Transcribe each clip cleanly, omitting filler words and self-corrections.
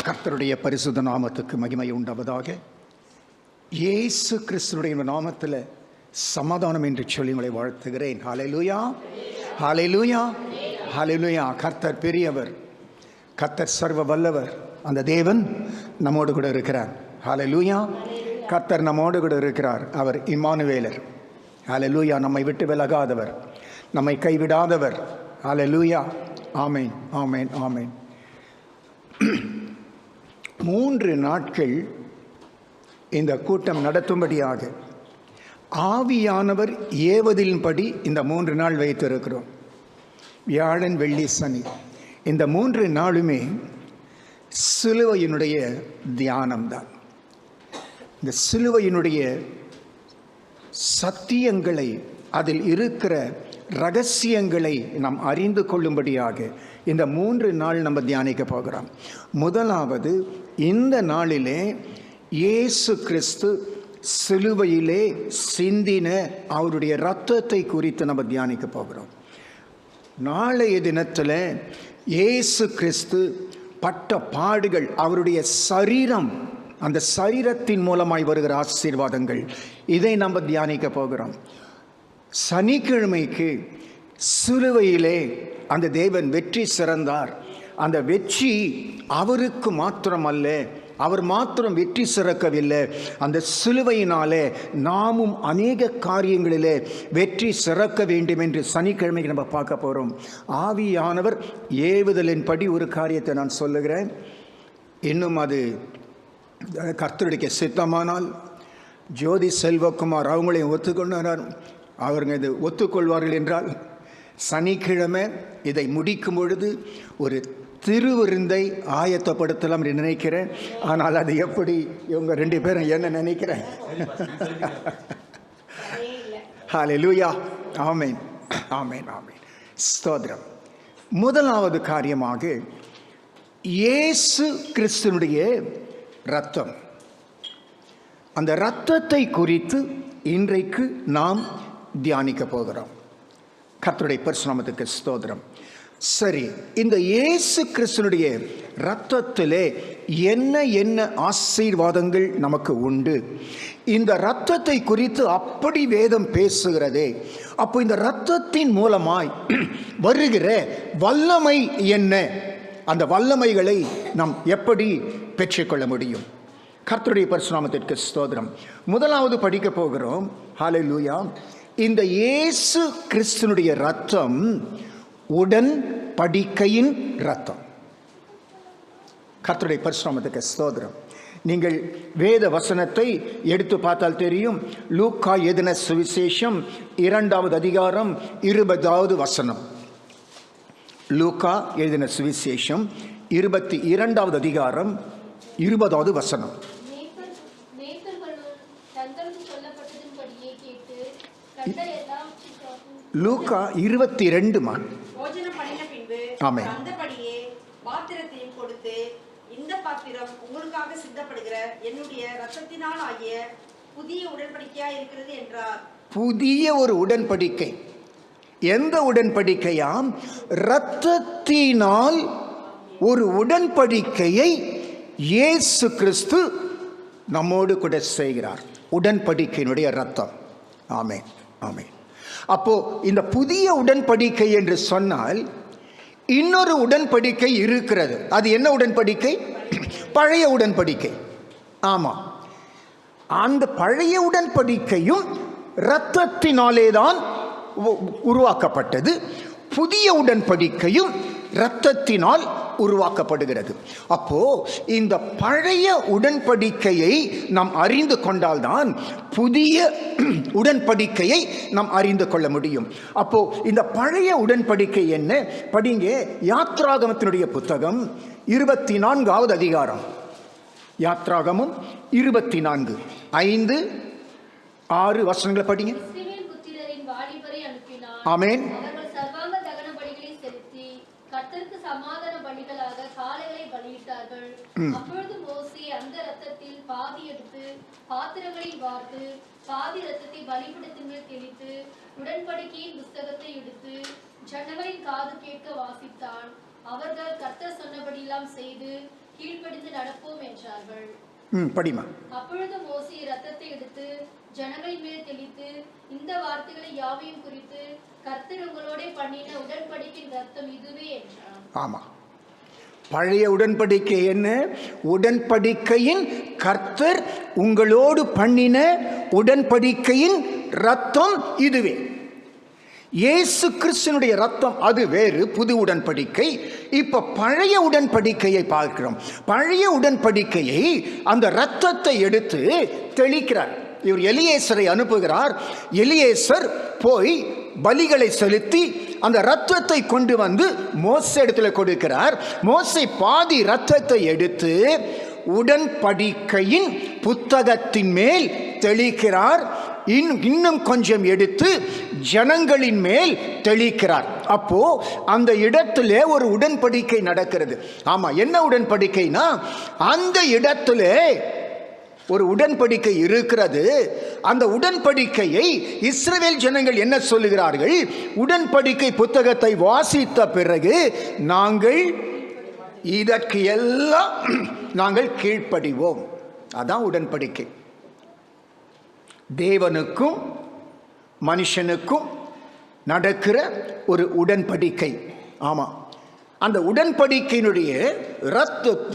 கர்த்தருடைய பரிசுத்த நாமத்துக்கு மகிமை உண்டாவதாக. இயேசு கிறிஸ்துடைய நாமத்தில் சமாதானம் என்று சொல்லி உங்களை வாழ்த்துகிறேன். ஹல்லேலூயா, ஹல்லேலூயா, ஹல்லேலூயா. கர்த்தர் பெரியவர், கர்த்தர் சர்வ வல்லவர். அந்த தேவன் நம்மோடு கூட இருக்கிறார். ஹல்லேலூயா. கர்த்தர் நம்மோடு கூட இருக்கிறார். அவர் இம்மானுவேலர். ஹல்லேலூயா. நம்மை விட்டு விலகாதவர், நம்மை கைவிடாதவர். ஹல்லேலூயா. ஆமென், ஆமென், ஆமென். 3 நாட்கள் இந்த கூட்டம் நடத்தும்படியாக ஆவியானவர் ஏவதின்படி இந்த 3 நாள் வைத்திருக்கிறோம். வியாழன், வெள்ளி, சனி. இந்த 3 நாளுமே சிலுவையினுடைய தியானம்தான். இந்த சிலுவையினுடைய சத்தியங்களை, அதில் இருக்கிற ரகசியங்களை நாம் அறிந்து கொள்ளும்படியாக இந்த 3 நாள் நம்ம தியானிக்க போகிறோம். முதலாவது, இந்த நாளிலே இயேசு கிறிஸ்து சிலுவையிலே சிந்தின அவருடைய இரத்தத்தை குறித்து நம்ம தியானிக்க போகிறோம். நாளைய தினத்தில் இயேசு கிறிஸ்து பட்ட பாடுகள், அவருடைய சரீரம், அந்த சரீரத்தின் மூலமாய் வருகிற ஆசீர்வாதங்கள், இதை நம்ம தியானிக்க போகிறோம். சனிக்கிழமைக்கு சிலுவையிலே அந்த தேவன் வெற்றி சிறந்தார். அந்த வெற்றி அவருக்கு மாத்திரமல்ல, அவர் மாத்திரம் வெற்றி சிறக்கவில்லை, அந்த சிலுவையினாலே நாமும் அநேக காரியங்களிலே வெற்றி சிறக்க வேண்டும் என்று சனிக்கிழமைக்கு நம்ம பார்க்க போகிறோம். ஆவியானவர் ஏவுதலின்படி ஒரு காரியத்தை நான் சொல்லுகிறேன். இன்னும் அது கர்த்தருடைய சித்தமானால் ஜோதி செல்வகுமார் அவங்களையும் ஒத்துக்கொண்டார். அவர்கள் இது ஒத்துக்கொள்வார்கள் என்றால் சனிக்கிழமை இதை முடிக்கும் பொழுது ஒரு திருவிருந்தை ஆயத்தப்படுத்தலாம் என்று நினைக்கிறேன். ஆனால் அது எப்படி, இவங்க 2 பேரும் என்ன நினைக்கிறேன்? ஹல்லேலூயா, ஆமென், ஆமென், ஆமென். ஸ்தோத்திரம். முதலாவது காரியமாக இயேசு கிறிஸ்துனுடைய இரத்தம், அந்த இரத்தத்தை குறித்து இன்றைக்கு நாம் தியானிக்க போகிறோம். கர்த்தருடைய பரிசுத்தத்துக்கு ஸ்தோத்திரம். சரி, இந்த இயேசு கிறிஸ்துனுடைய இரத்தத்திலே என்ன ஆசீர்வாதங்கள் நமக்கு உண்டு? இந்த இரத்தத்தை குறித்து அப்படி வேதம் பேசுகிறதே. அப்போ இந்த இரத்தத்தின் மூலமாய் வருகிற வல்லமை என்ன? அந்த வல்லமைகளை நாம் எப்படி பெற்றுக்கொள்ள முடியும்? கர்த்தருடைய பரிசுத்தத்திற்கு ஸ்தோத்திரம். முதலாவது படிக்க போகிறோம். ஹல்லேலூயா. இந்த இயேசு கிறிஸ்துனுடைய இரத்தம் உடன்படிக்கையின் இரத்தம். கர்த்தருடைய பரிசுத்தத்திற்கு ஸ்தோத்திரம். நீங்கள் வேத வசனத்தை எடுத்து பார்த்தால் தெரியும். லூக்கா எழுதின சுவிசேஷம் 2வது அதிகாரம் 20வது வசனம். லூக்கா எழுதின சுவிசேஷம் 22வது அதிகாரம் 20வது வசனம். லூக்கா 22. ஆமென். அந்தபடியே பாத்திரத்தையும் கொடுத்து, இந்த பாத்திரம் உங்களுக்காக சிந்தப்படுகிற என்னுடைய இரத்தத்தினால் ஆகிய புதிய உடன்படிக்கையா இருக்கிறது என்றார். புதிய ஒரு உடன்படிக்கை. எந்த உடன்படிக்கையாம்? இரத்தத்தினால் ஒரு உடன்படிக்கையை இயேசு கிறிஸ்து நம்மோடு கூட செய்கிறார். உடன்படிக்கையினுடைய இரத்தம். ஆமென், ஆமென். அப்போ இந்த புதிய உடன்படிக்கை என்று சொன்னால் இன்னொரு உடன்படிக்கை இருக்கிறது. அது என்ன உடன்படிக்கை? பழைய உடன்படிக்கை. ஆமாம், அந்த பழைய உடன்படிக்கையும் இரத்தத்தினாலே தான் உருவாக்கப்பட்டது. புதிய உடன்படிக்கையும் இரத்தத்தினால் உருவாக்கப்படுகிறது. அப்போ இந்த பழைய உடன்படிக்கையை நாம் அறிந்து கொண்டால்தான் புதிய உடன்படிக்கையை நாம் அறிந்து கொள்ள முடியும். அப்போ இந்த பழைய உடன்படிக்கை என்ன? படிங்க, யாத்ராகமத்தினுடைய புத்தகம் 24வது அதிகாரம். யாத்ராகமம் 24 5, 6 வசனங்களை படிங்க. ஆமென். கர்த்தருக்கு சமாதான பலிகளாக காளைகளை பலியிட்டார்கள். அப்பொழுது மோசே அந்த இரத்தத்தில் பாதி எடுத்து பாத்திரங்களில் வார்த்து பாதி இரத்தத்தை பலிபீடத்தின் மேல் தெளித்து உடன்படிக்கையின் புஸ்தகத்தை எடுத்து ஜனங்களின் காது கேட்க வாசித்தான். அவர்கள் கர்த்தர் சொன்னபடியெல்லாம் செய்து கீழ்ப்படிந்து நடப்போம் என்றார்கள். படிமா. அப்பொழுது மோசே ரத்தத்தை எடுத்து ஜனங்களின் மேல் தெளித்து இந்த வார்த்தைகளை யாவையும் குறித்து கர்த்தர் உங்களோட பண்ணின உடன்படிக்கையின் ரத்தம் இதுவே என்றார். ஆமா, பழைய உடன்படிக்கை என்ன? உடன்படிக்கையின் கர்த்தர் உங்களோடு பண்ணின உடன்படிக்கையின் ரத்தம் இதுவே. இயேசு கிறிஸ்துவினுடைய ரத்தம் அது வேறு, புது உடன்படிக்கை. இப்ப பழைய உடன்படிக்கையை பார்க்கிறோம். பழைய உடன்படிக்கையை அந்த ரத்தத்தை எடுத்து தெளிக்கிறார். இவர் எலியேசரை அனுப்புகிறார். எலியேசர் போய் பலிகளை செலுத்தி அந்த ரத்தத்தை கொண்டு வந்து மோசே இடத்துல கொடுக்கிறார். மோசே பாதி ரத்தத்தை எடுத்து உடன்படிக்கையின் புத்தகத்தின் மேல் தெளிக்கிறார். இன்னும் கொஞ்சம் எடுத்து ஜனங்களின் மேல் தெளிக்கிறார். அப்போ அந்த இடத்துல ஒரு உடன்படிக்கை நடக்கிறது. ஆமா, என்ன உடன்படிக்கைனா அந்த இடத்துல ஒரு உடன்படிக்கை இருக்கிறது. அந்த உடன்படிக்கையை இஸ்ரவேல் ஜனங்கள் என்ன சொல்லுகிறார்கள்? உடன்படிக்கை புத்தகத்தை வாசித்த பிறகு நாங்கள் இதற்கு எல்லாம் நாங்கள் கீழ்ப்படிவோம். அதான் உடன்படிக்கை. தேவனுக்கும் மனுஷனுக்கும் நடக்கிற ஒரு உடன்படிக்கை. ஆமா, அந்த உடன்படிக்கையினுடைய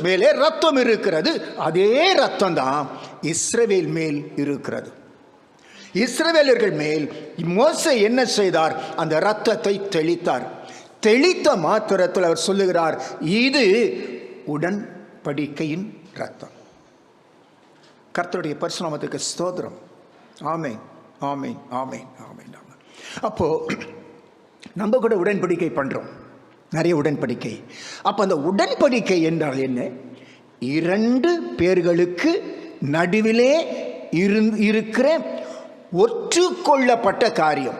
மேலே ரத்தம் இருக்கிறது. அதே ரத்தம் தான் இஸ்ரவேல் மேல் இருக்கிறது. இஸ்ரவேலர்கள் மேல் மோசே என்ன செய்தார்? அந்த ரத்தத்தை தெளித்தார். தெளித்த மாத்திரத்தில் அவர் சொல்லுகிறார், இது உடன்படிக்கையின் ரத்தம். கர்த்தருடைய பரிசுநாமத்துக்கு ஸ்தோத்திரம். ஆமென், ஆமென், ஆமென், ஆமென், ஆமென். அப்போ நம்ம கூட உடன்படிக்கை பண்றோம், நிறைய உடன்படிக்கை. அப்ப அந்த உடன்படிக்கை என்றால் என்ன? இரண்டு பேர்களுக்கு நடுவிலே இருக்கிற ஒற்றுக்கொள்ளப்பட்ட காரியம்.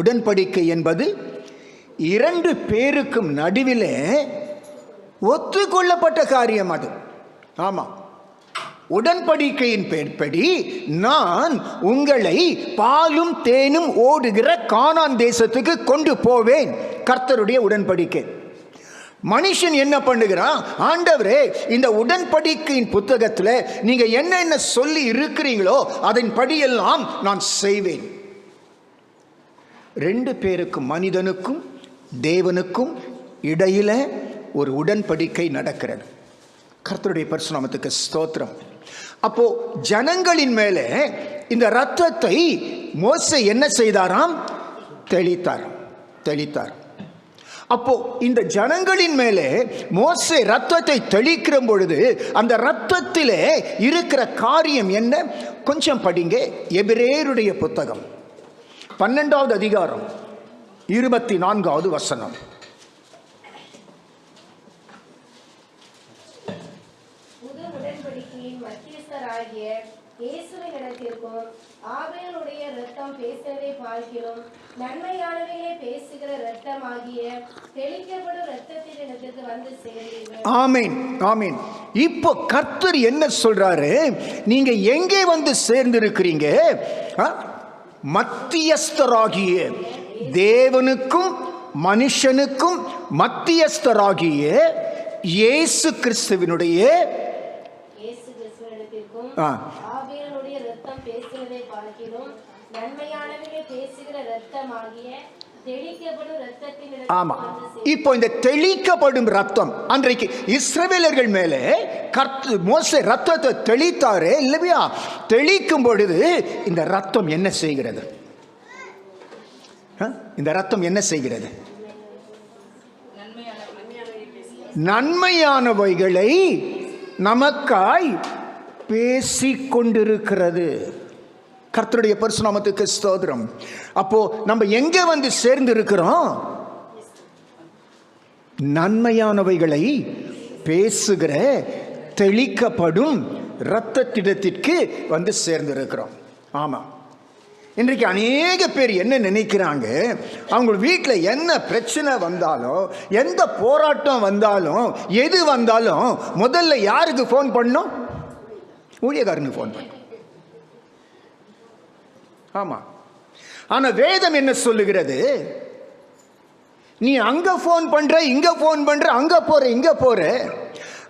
உடன்படிக்கை என்பது இரண்டு பேருக்கும் நடுவிலே ஒத்துக்கொள்ளப்பட்ட காரியம். அது ஆமா, உடன்படிக்கையின் பேர்படி நான் உங்களை பாலும் தேனும் ஓடுகிற கானான் தேசத்துக்கு கொண்டு போவேன். கர்த்தருடைய உடன்படிக்கை. மனுஷன் என்ன பண்ணுகிறான்? ஆண்டவரே, இந்த உடன்படிக்கையின் புத்தகத்தில் நீங்க என்ன சொல்லி இருக்கிறீங்களோ அதன் படியெல்லாம் நான் செய்வேன். ரெண்டு பேருக்கும், மனிதனுக்கும் தேவனுக்கும் இடையில ஒரு உடன்படிக்கை நடக்கிறது. கர்த்தருடைய பரிசுநாமத்துக்கு ஸ்தோத்திரம். அப்போ ஜனங்களின் மேலே இந்த ரத்தத்தை மோசே என்ன செய்தாராம்? தெளித்தார். அப்போ இந்த ஜனங்களின் மேலே மோசே ரத்தத்தை தெளிக்கிற பொழுது அந்த ரத்தத்திலே இருக்கிற காரியம் என்ன? கொஞ்சம் படிங்க. எபிரேயருடைய புத்தகம் 12வது அதிகாரம் 24வது வசனம். ஆபேலுடைய இரத்தம் பேசுவதை பார்க்கிறோம் நன்மையானவைகளை பேசுகிற இரத்தமாகிய தெளிக்கப்படும் இரத்தத்தினிடத்திற்கு வந்து சேர்ந்தீர்கள். ஆமென், ஆமென். இப்போ கர்த்தர் என்ன சொல்றாரு? நீங்க எங்கே வந்து சேர்ந்திருக்கிறீங்க? மத்தியஸ்தராகிய தேவனுக்கும் மனுஷனுக்கும் மத்தியஸ்தராகிய இயேசு கிறிஸ்துவினுடைய ஆபேலுடைய இரத்தம் பேசுவதை பார்க்கிறோம் நன்மையானவைகளை பேசுகிற இரத்தமாகிய தெளிக்கப்படும் இரத்தத்தினிடத்திற்கு. ஆமா, இப்போ இந்த தெளிக்கப்படும் ரத்தம், அன்றைக்கு இஸ்ரவேலர்கள் மேலே மோசே ரத்தத்தை தெளித்தாரே இல்லையா? தெளிக்கும் பொழுது இந்த ரத்தம் என்ன செய்கிறது? இந்த ரத்தம் என்ன செய்கிறது? நன்மையானவைகளை நமக்காய் பேசிக்கொண்டிருக்கிறது. கர்த்தருடைய பரிசுநாமத்துக்கு ஸ்தோத்திரம். அப்போ நம்ம எங்க வந்து சேர்ந்து இருக்கிறோம்? நன்மையானவைகளை பேசுகிற தெளிக்கப்படும் இரத்தத்திடத்திற்கு வந்து சேர்ந்திருக்கிறோம். ஆமா, இன்றைக்கு அநேக பேர் என்ன நினைக்கிறாங்க? அவங்க வீட்டில் என்ன பிரச்சனை வந்தாலும், எந்த போராட்டம் வந்தாலும், எது வந்தாலும் முதல்ல யாருக்கு ஃபோன் பண்ணணும்? ஊழியக்காரனுக்கு ஃபோன் பண்ணணும். ஆமா, ஆனா வேதம் என்ன சொல்லுகிறது? நீ அங்க ஃபோன் பண்ற, இங்க ஃபோன் பண்ற, அங்க போற, இங்க போற.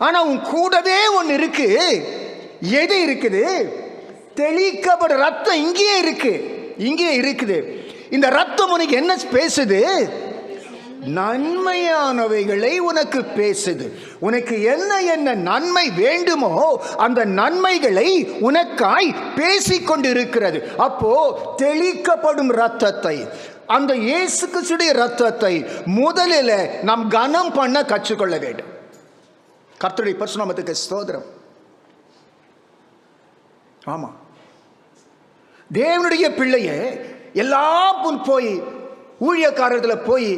ஆனா உன் கூடவே ஒன்னு இருக்கு. எது இருக்குது? தெளிக்கப்பட்ட ரத்தம் இங்கேயே இருக்கு, இங்கே இருக்குது. இந்த ரத்தம் உனக்கு என்ன பேசுது? நன்மையானவைகளை உனக்கு பேசுது. உனக்கு என்ன என்ன நன்மை வேண்டுமோ அந்த நன்மைகளை உனக்காய் பேசிக்கொண்டு இருக்கிறது. அப்போ தெளிக்கப்படும் ரத்தத்தை, அந்த இயேசு கிறிஸ்துவின் ரத்தத்தை முதலில் நாம் கனம் பண்ண கற்றுக்கொள்ள வேண்டும். கர்த்தருடைய பரிசுத்த நாமத்துக்கு ஸ்தோத்திரம். ஆமா, தேவனுடைய பிள்ளையே எல்லாம் போய் ஊழியக்காரத்தில் போய்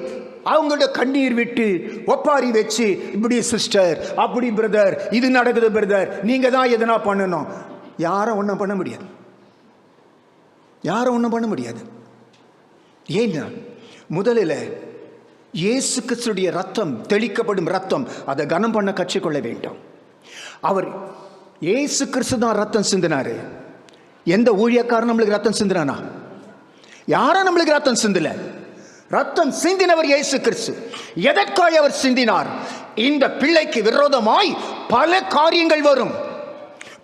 அவங்கள்ட்ட கண்ணீர் விட்டு ஒப்பாரி வச்சு, இப்படி சிஸ்டர், அப்படி பிரதர், இது நடக்குது பிரதர், நீங்க தான் எதனா பண்ணணும். யாரும் ஒன்றும் பண்ண முடியாது, யாரும் ஒன்றும் பண்ண முடியாது. ஏன்னா முதலில் இயேசு கிறிஸ்துடைய ரத்தம், தெளிக்கப்படும் ரத்தம், அதை கனம் பண்ண கற்றுக்கொள்ள வேண்டும். அவர் இயேசு கிறிஸ்து தான் ரத்தம் சிந்தினாரு. எந்த ஊழியக்காரன் நம்மளுக்கு ரத்தம் சிந்தினானா? யாரும் நம்மளுக்கு ரத்தம் சிந்தல. ரத்தம் சிந்தினவர் இயேசு கிறிஸ்து. எதற்காக அவர் சிந்தினார்? இந்த பிள்ளைக்கு விரோதமாய் பல காரியங்கள் வரும்,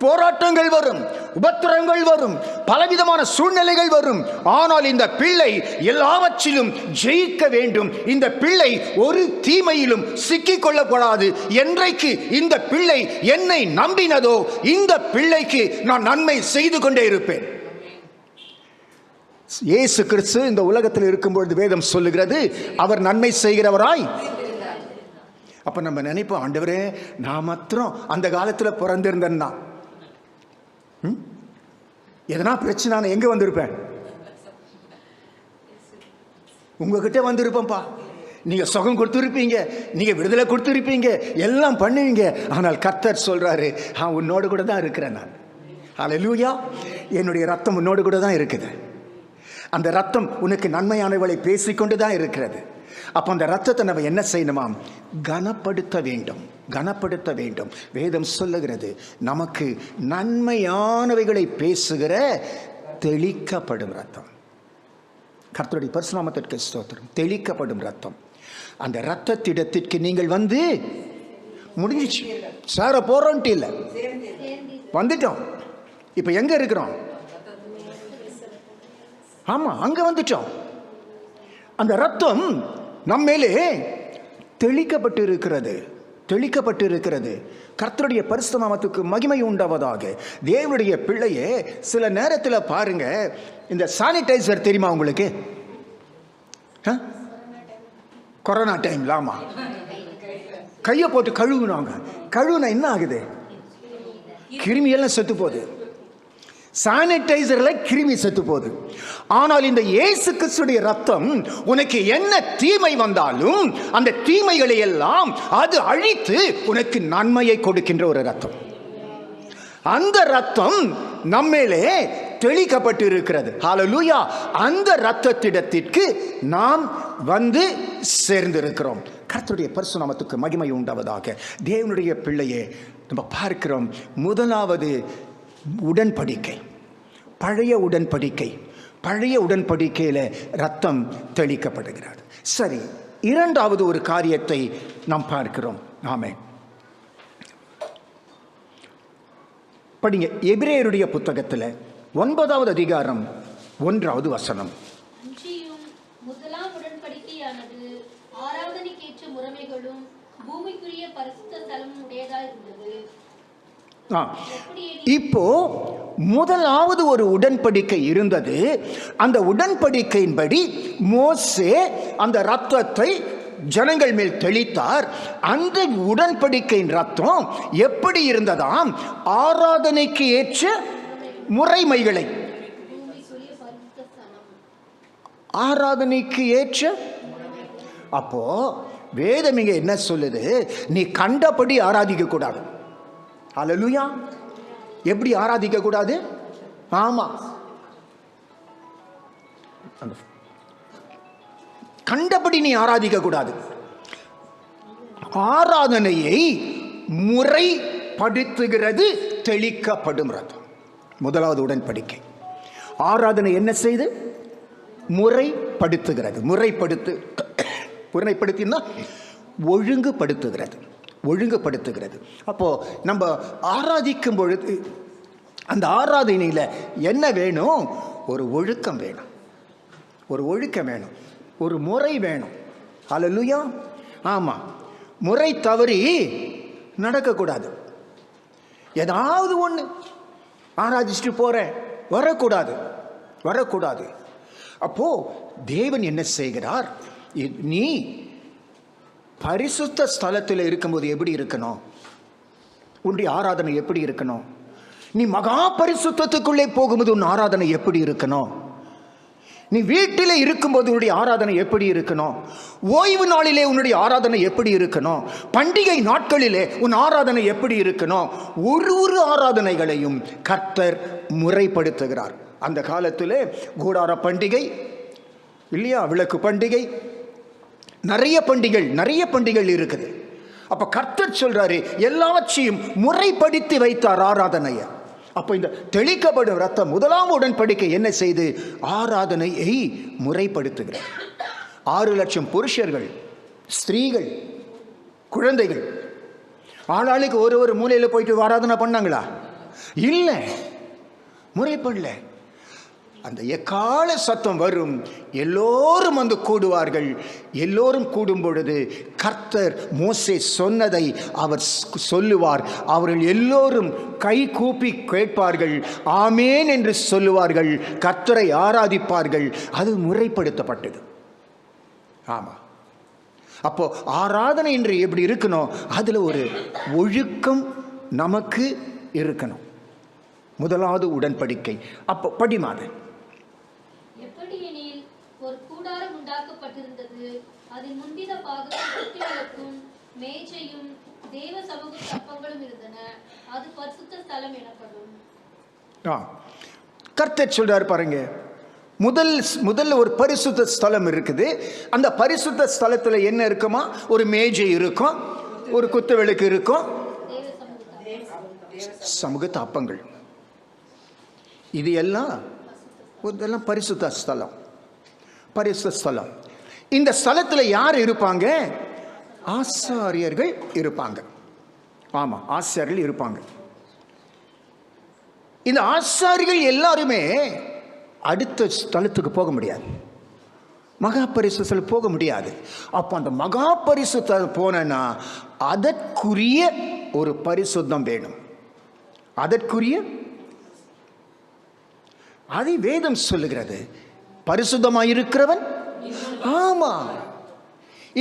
போராட்டங்கள் வரும், உபத்திரங்கள் வரும், பலவிதமான சூழ்நிலைகள் வரும். ஆனால் இந்த பிள்ளை எல்லாவற்றிலும் ஜெயிக்க வேண்டும். இந்த பிள்ளை ஒரு தீமையிலும் சிக்கிக் கொள்ளப்படாது. என்றைக்கு இந்த பிள்ளை என்னை நம்பினதோ, இந்த பிள்ளைக்கு நான் நன்மை செய்து கொண்டே இருப்பேன். இயேசு கிறிஸ்து இந்த உலகத்தில் இருக்கும்பொழுது வேதம் சொல்லுகிறது, அவர் நன்மை செய்கிறவராய். அப்ப நம்ம நினைப்போம், ஆண்டவரே நான் மாத்திரம் அந்த காலத்தில் பிறந்திருந்தேன்னா எதனா பிரச்சனை நான் எங்க வந்திருப்பேன்? உங்ககிட்ட வந்திருப்பேன்ப்பா. நீங்க சுகம் கொடுத்துருப்பீங்க, நீங்க விடுதலை கொடுத்துருப்பீங்க, எல்லாம் பண்ணுவீங்க. ஆனால் கர்த்தர் சொல்றாரு, உன்னோடு கூட தான் இருக்கிறேன் நான். ஹல்லேலூயா. என்னுடைய ரத்தம் உன்னோடு கூட தான் இருக்குது. அந்த ரத்தம் உனக்கு நன்மையானவளை பேசிக்கொண்டு தான் இருக்கிறது. அப்போ அந்த ரத்தத்தை நம்ம என்ன செய்யணுமாம்? கனப்படுத்த வேண்டும், கனப்படுத்த வேண்டும். வேதம் சொல்லுகிறது, நமக்கு நன்மையானவைகளை பேசுகிற தெளிக்கப்படும் ரத்தம். கர்த்தருடைய பரிசுத்த நாமத்திற்கு ஸ்தோத்திரம். தெளிக்கப்படும் ரத்தம். அந்த ரத்தத்திடத்திற்கு நீங்கள் வந்து முடிஞ்சிச்சு, சேர போறோன்ட்டு இல்லை, வந்துட்டோம். இப்போ எங்க இருக்கிறோம்? ஆமா, அங்க வந்துட்டோம். அந்த ரத்தம் நம்மேலே தெளிக்கப்பட்டு இருக்கிறது, தெளிக்கப்பட்டு இருக்கிறது. கர்த்தருடைய பரிசுத்த நாமத்துக்கு மகிமை உண்டாவதாக. தேவனுடைய பிள்ளையே, சில நேரத்தில் பாருங்க, இந்த சானிடைசர் தெரியுமா உங்களுக்கு? கொரோனா டைம்ல ஆமா, கையை போட்டு கழுவுனாங்க. கழுவுனா என்ன ஆகுது? கிருமியெல்லாம் செத்து போகுது. சானிடைசர்ல கிருமி செத்து போகுது. ஆனால் இந்த இயேசு கிறிஸ்துடைய ரத்தம் உனக்கு என்ன தீமை வந்தாலும் அந்த தீமைகளை எல்லாம் அது அழித்து உனக்கு நன்மையை கொடுக்கின்ற ஒரு ரத்தம். அந்த ரத்தம் நம்மேலே தெளிக்கப்பட்டு இருக்கிறது. ஹல்லேலூயா. அந்த ரத்தத்திடத்திற்கு நாம் வந்து சேர்ந்திருக்கிறோம். கர்த்தருடைய பரிசுத்த நாமத்துக்கு மகிமை உண்டாவதாக. தேவனுடைய பிள்ளையே, நம்ம பார்க்கிறோம், முதலாவது உடன்படிக்கை, பழைய உடன்படிக்கை. பழைய உடன்படிக்கையில் ரத்தம் தெளிக்கப்படுகிறது. சரி, இரண்டாவது ஒரு காரியத்தை நாம் பார்க்கிறோம். ஆமென். படிங்க, எபிரேயருடைய புத்தகத்தில் 9வது அதிகாரம் 1வது வசனம். முதலாம் உடன்படிக்கையானது ஆராதனைக்கேற்ற முறைமைகளும் பூமிக்குரிய பரிசுத்த ஸ்தலமும் உடையதாய் இருந்தது. இப்போ முதலாவது ஒரு உடன்படிக்கை இருந்தது. அந்த உடன்படிக்கையின்படி மோசே அந்த ரத்தத்தை ஜனங்கள் மேல் தெளித்தார். அந்த உடன்படிக்கையின் ரத்தம் எப்படி இருந்ததாம்? ஆராதனைக்கு ஏற்ற முறைமைகளை, ஆராதனைக்கு ஏற்ற. அப்போ வேதம் இங்க என்ன சொல்லுது? நீ கண்டபடி ஆராதிக்க கூடாது. ஹல்லேலூயா. எப்படி ஆராதிக்க கூடாது? ஆமா, கண்டபடி நீ ஆராதிக்க கூடாது. ஆராதனையை முறைப்படுத்துகிறது தெளிக்கப்படும் ரத்தம். முதலாவது உடன்படிக்கை. ஆராதனை என்ன செய்து? முறைப்படுத்துகிறது. முறைப்படுத்தினா ஒழுங்குபடுத்துகிறது. ஒழுங்குபடுத்துகிறது. அப்போது நம்ம ஆராதிக்கும் பொழுது அந்த ஆராதனையில் என்ன வேணும்? ஒரு ஒழுக்கம் வேணும், ஒரு ஒழுக்கம் வேணும், ஒரு முறை வேணும். ஹல்லேலூயா. ஆமாம், முறை தவறி நடக்கக்கூடாது. ஏதாவது ஒன்று ஆராதிச்சுட்டு போகிறேன், வரக்கூடாது. அப்போ தேவன் என்ன செய்கிறார்? நீ பரிசுத்த ஸ்தலத்தில் இருக்கும்போது எப்படி இருக்கணும்? உன்னுடைய ஆராதனை எப்படி இருக்கணும்? நீ மகா பரிசுத்தத்துக்குள்ளே போகும்போது உன் ஆராதனை எப்படி இருக்கணும்? நீ வீட்டிலே இருக்கும்போது உன்னுடைய ஆராதனை எப்படி இருக்கணும்? ஓய்வு நாளிலே உன்னுடைய ஆராதனை எப்படி இருக்கணும்? பண்டிகை நாட்களிலே உன் ஆராதனை எப்படி இருக்கணும்? ஒரு ஆராதனைகளையும் கர்த்தர் முறைப்படுத்துகிறார். அந்த காலத்திலே கூடார பண்டிகை இல்லையா, விளக்கு பண்டிகை, நிறைய பண்டிகைகள் இருக்குது. அப்ப கர்த்தர் சொல்றாரு, எல்லாவற்றையும் முறைப்படுத்தி வைத்தார் ஆராதனையை. அப்போ இந்த தெளிக்கப்படும் ரத்தம் முதலாம் உடன்படிக்கை என்ன செய்து ஆராதனையை முறைப்படுத்துகிறார். 6 லட்சம் புருஷர்கள், ஸ்திரீகள், குழந்தைகள் ஆளாளுக்கு ஒரு மூலையில் போயிட்டு ஆராதனை பண்ணாங்களா? இல்லை, முறைப்படல. அந்த எக்கால சத்தம் வரும், எல்லோரும் வந்து கூடுவார்கள். எல்லோரும் கூடும் பொழுது கர்த்தர் மோசே சொன்னதை அவர் சொல்லுவார். அவர்கள் எல்லோரும் கை கூப்பி கேட்பார்கள், ஆமேன் என்று சொல்லுவார்கள், கர்த்தரை ஆராதிப்பார்கள். அது முறைப்படுத்தப்பட்டது. ஆமா, அப்போ ஆராதனை என்று எப்படி இருக்கணும்? அதுல ஒரு ஒழுக்கம் நமக்கு இருக்கணும். முதலாவது உடன்படிக்கை. அப்போ படிமாது எப்படியெனில் ஒரு கூடாரம் உண்டாக்கப்பட்டிருந்தது. அதில் முந்தின பாகத்தில் மேஜையும் தேவ சமூக தப்பங்களும் இருந்தன. அது பரிசுத்த ஸ்தலம் எனப்படும். கர்த்தர் சொல்றார் பாருங்க, முதல்ல ஒரு பரிசுத்த ஸ்தலம் இருக்குது. அந்த பரிசுத்த ஸ்தலத்துல என்ன இருக்குமா? ஒரு மேஜை இருக்கும், ஒரு குத்து விளக்கு இருக்கும், சமூக தப்பங்கள். இது எல்லாம் பரிசுத்த ஸ்தலம். இந்த ஸ்தலத்தில் யார் இருப்பாங்க? ஆசாரியர்கள் இருப்பாங்க. ஆமா, ஆசாரியர்கள் இருப்பாங்க. இந்த ஆசாரிகள் எல்லாருமே அடுத்த ஸ்தலத்துக்கு போக முடியாது, மகா பரிசுத்தல் போக முடியாது. அப்போ அந்த மகா பரிசுத்தல் போனா அதற்குரிய ஒரு பரிசுத்தம் வேணும். அதற்குரிய அதை வேதம் சொல்லுகிறது, பரிசுத்தமாயிருக்கிறவன். ஆமா,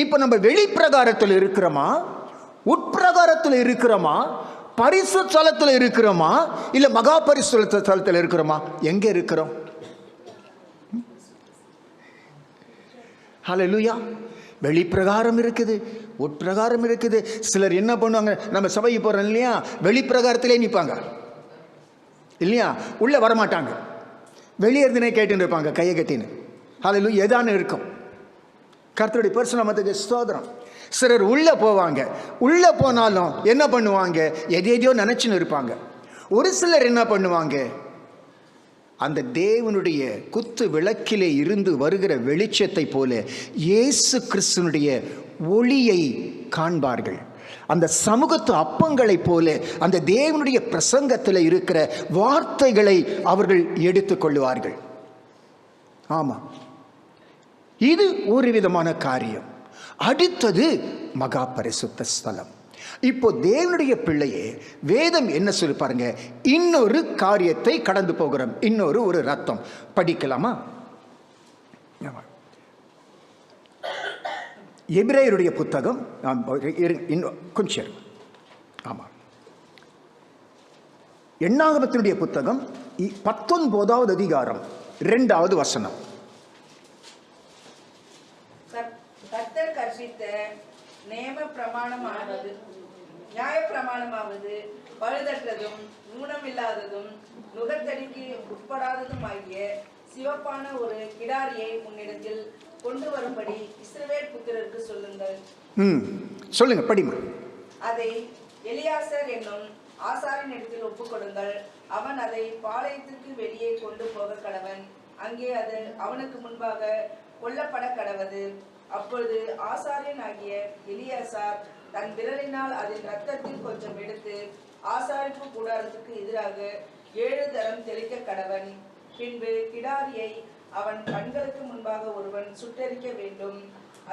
இப்ப நம்ம வெளிப்பிரகாரத்தில் இருக்கிறோமா, உட்பிரகாரத்தில் இருக்கிறோமா, பரிசுத்த ஸ்தலத்தில் இருக்கிறோமா, இல்ல மகா பரிசுத்த ஸ்தலத்தில் இருக்கிறோமா? எங்க இருக்கிறோம்? ஹல்லேலூயா. வெளிப்பிரகாரம் இருக்குது, உட்பிரகாரம் இருக்குது. சிலர் என்ன பண்ணுவாங்க, நம்ம சபைக்கு போறோம் இல்லையா, வெளிப்பிரகாரத்திலே நிற்பாங்க இல்லையா, உள்ள வரமாட்டாங்க. வெளியே இருந்துனே கேட்டுன்னு இருப்பாங்க, கையை கட்டின்னு. ஹல்லேலூயா, ஏதானு இருக்கும். கர்த்தருடைய பரிசுத்தத்துக்கு ஸ்தோத்திரம். சிலர் உள்ள போவாங்க, உள்ள போனாலும் என்ன பண்ணுவாங்க, எதையோ நினைச்சுன்னு இருப்பாங்க. ஒரு சிலர் என்ன பண்ணுவாங்க, அந்த தேவனுடைய குத்து விளக்கிலே இருந்து வருகிற வெளிச்சத்தை போல இயேசு கிறிஸ்துனுடைய ஒளியை காண்பார்கள். அந்த சமூகத்து அப்பங்களை போல அந்த தேவனுடைய பிரசங்கத்தில் இருக்கிற வார்த்தைகளை அவர்கள் எடுத்துக்கொள்வார்கள். ஆமா, இது ஒரு விதமான காரியம். அடுத்தது மகா பரிசுத்த ஸ்தலம். இப்போ தேவனுடைய பிள்ளையே, வேதம் என்ன சொல்லி பாருங்க, இன்னொரு காரியத்தை கடந்து போகிறோம். ஒரு ரத்தம் படிக்கலாமா? எபிரேயருடைய புத்தகம் கொஞ்சம், ஆமா, எண்ணாகமத்தினுடைய புத்தகம் 19வது அதிகாரம் 2வது வசனம். கர்த்தர் கற்பித்த நேம பிரமாணமாவது நியாய பிரமாணமாவது பழுதற்றதும் ஊனமில்லாததும் நுகத்தடிக்கு உட்படாததும் ஆகிய சிவப்பான ஒரு கிடாரியை உன்னிடத்தில் கொண்டு வரும்படி இஸ்ரவேல் புத்திரருக்கு சொல்லுங்கள். சொல்லுங்க, படிமா. அதை எலியாசர் என்னும் ஆசாரின் இடத்தில் ஒப்புக்கொடுங்கள். அவன் அதை பாளையத்துக்கு வெளியே கொண்டு போக கடவன். அங்கே அது அவனுக்கு முன்பாக கொல்லப்பட கடவது. அப்பொழுது ஆசாரியன் ஆகிய எலியாசார் தன் விரலினால் அதன் இரத்தத்தில் கொஞ்சம் எடுத்து ஆசாரிப்பு கூடாரத்துக்கு எதிராக 7 தரம் தெளிக்க கடவன். பின்பு கிடாரியை அவன் கண்களுக்கு முன்பாக ஒருவன் சுட்டெரிக்க வேண்டும்.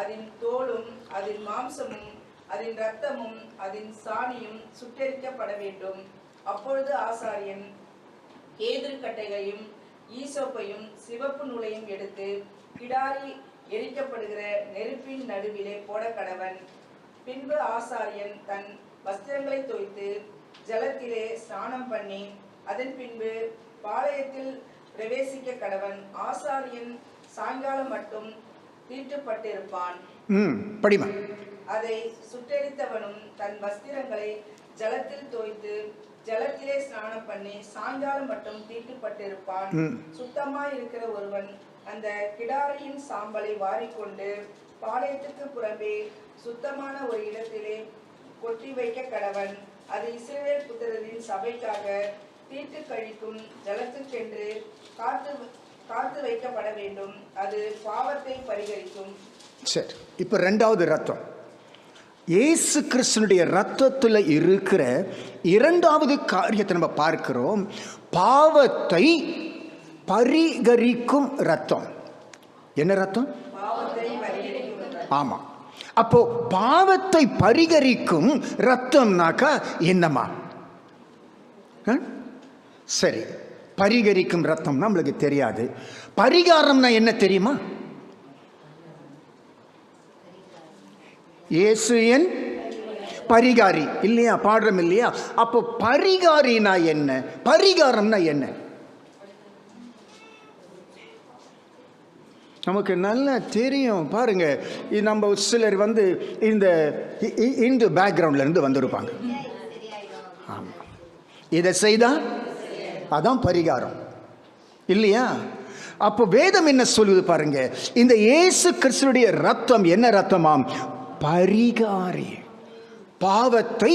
அதன் தோலும் அதன் மாம்சமும் அதன் இரத்தமும் அதன் சாணியும் சுட்டெரிக்கப்பட வேண்டும். அப்பொழுது ஆசாரியன் கேதுரு கட்டைகளையும் ஈசோப்பையும் சிவப்பு நூலையும் எடுத்து கிடாரி எரிக்கப்படுகிற நெருப்பின் நடுவிலே போட கடவன். பின்பு ஆசாரியன் தன் வஸ்திரங்களை தோய்த்து ஜலத்திலே ஸ்நானம் பண்ணி அதன் பின்பு பாளையத்தில் பிரவேசிக்க கடவன். ஆசாரியன் சாயங்காலம் மட்டும் தீட்டுப்பட்டிருப்பான். படிமா. அதை சுட்டெரித்தவனும் தன் வஸ்திரங்களை ஜலத்தில் தோய்த்து ஜலத்திலே ஸ்நானம் பண்ணி சாயங்காலம் மட்டும் தீட்டுப்பட்டிருப்பான். சுத்தமாய் இருக்கிற ஒருவன் அந்த கிடாரியின் சாம்பலை வாரிக்கொண்டு பாளையத்துக்கு புறம்பே சுத்தமான ஒரு இடத்திலே கொட்டி வைக்க கடவன். அது இஸ்ரவேல் புத்திரரின் சபைக்காக தீட்டு கழிக்கும் ஜலத்துக்கென்று காத்து வைக்கப்பட வேண்டும். அது பாவத்தை பரிகரிக்கும். சரி, இப்போ 2வது ரத்தம். இயேசு கிறிஸ்துனுடைய ரத்தத்தில் இருக்கிற 2வது காரியத்தை நம்ம பார்க்கிறோம். பாவத்தை பரிகரிக்கும் ரத்தம். என்ன ரத்தம்? ஆமா. அப்போ பாவத்தை பரிகரிக்கும் ரத்தம்னாக்கா என்னமா? சரி, பரிகரிக்கும் ரத்தம் நம்மளுக்கு தெரியாது. பரிகாரம்னா என்ன தெரியுமா? இயேசு என் பரிகாரி இல்லையா, பாடுறோம் இல்லையா? அப்போ பரிகாரினா என்ன, பரிகாரம்னா என்ன? நமக்கு நல்லா தெரியும். பாருங்க, நம்ம சிலர் வந்து இந்த இந்து பேக்ரவுண்ட்ல இருந்து வந்திருப்பாங்க. ஆமா, இதை செய்தா அதான் பரிகாரம் இல்லையா? அப்போ வேதம் என்ன சொல்லுது பாருங்க, இந்த இயேசு கிறிஸ்துடைய ரத்தம் என்ன ரத்தமாம்? பரிகாரி, பாவத்தை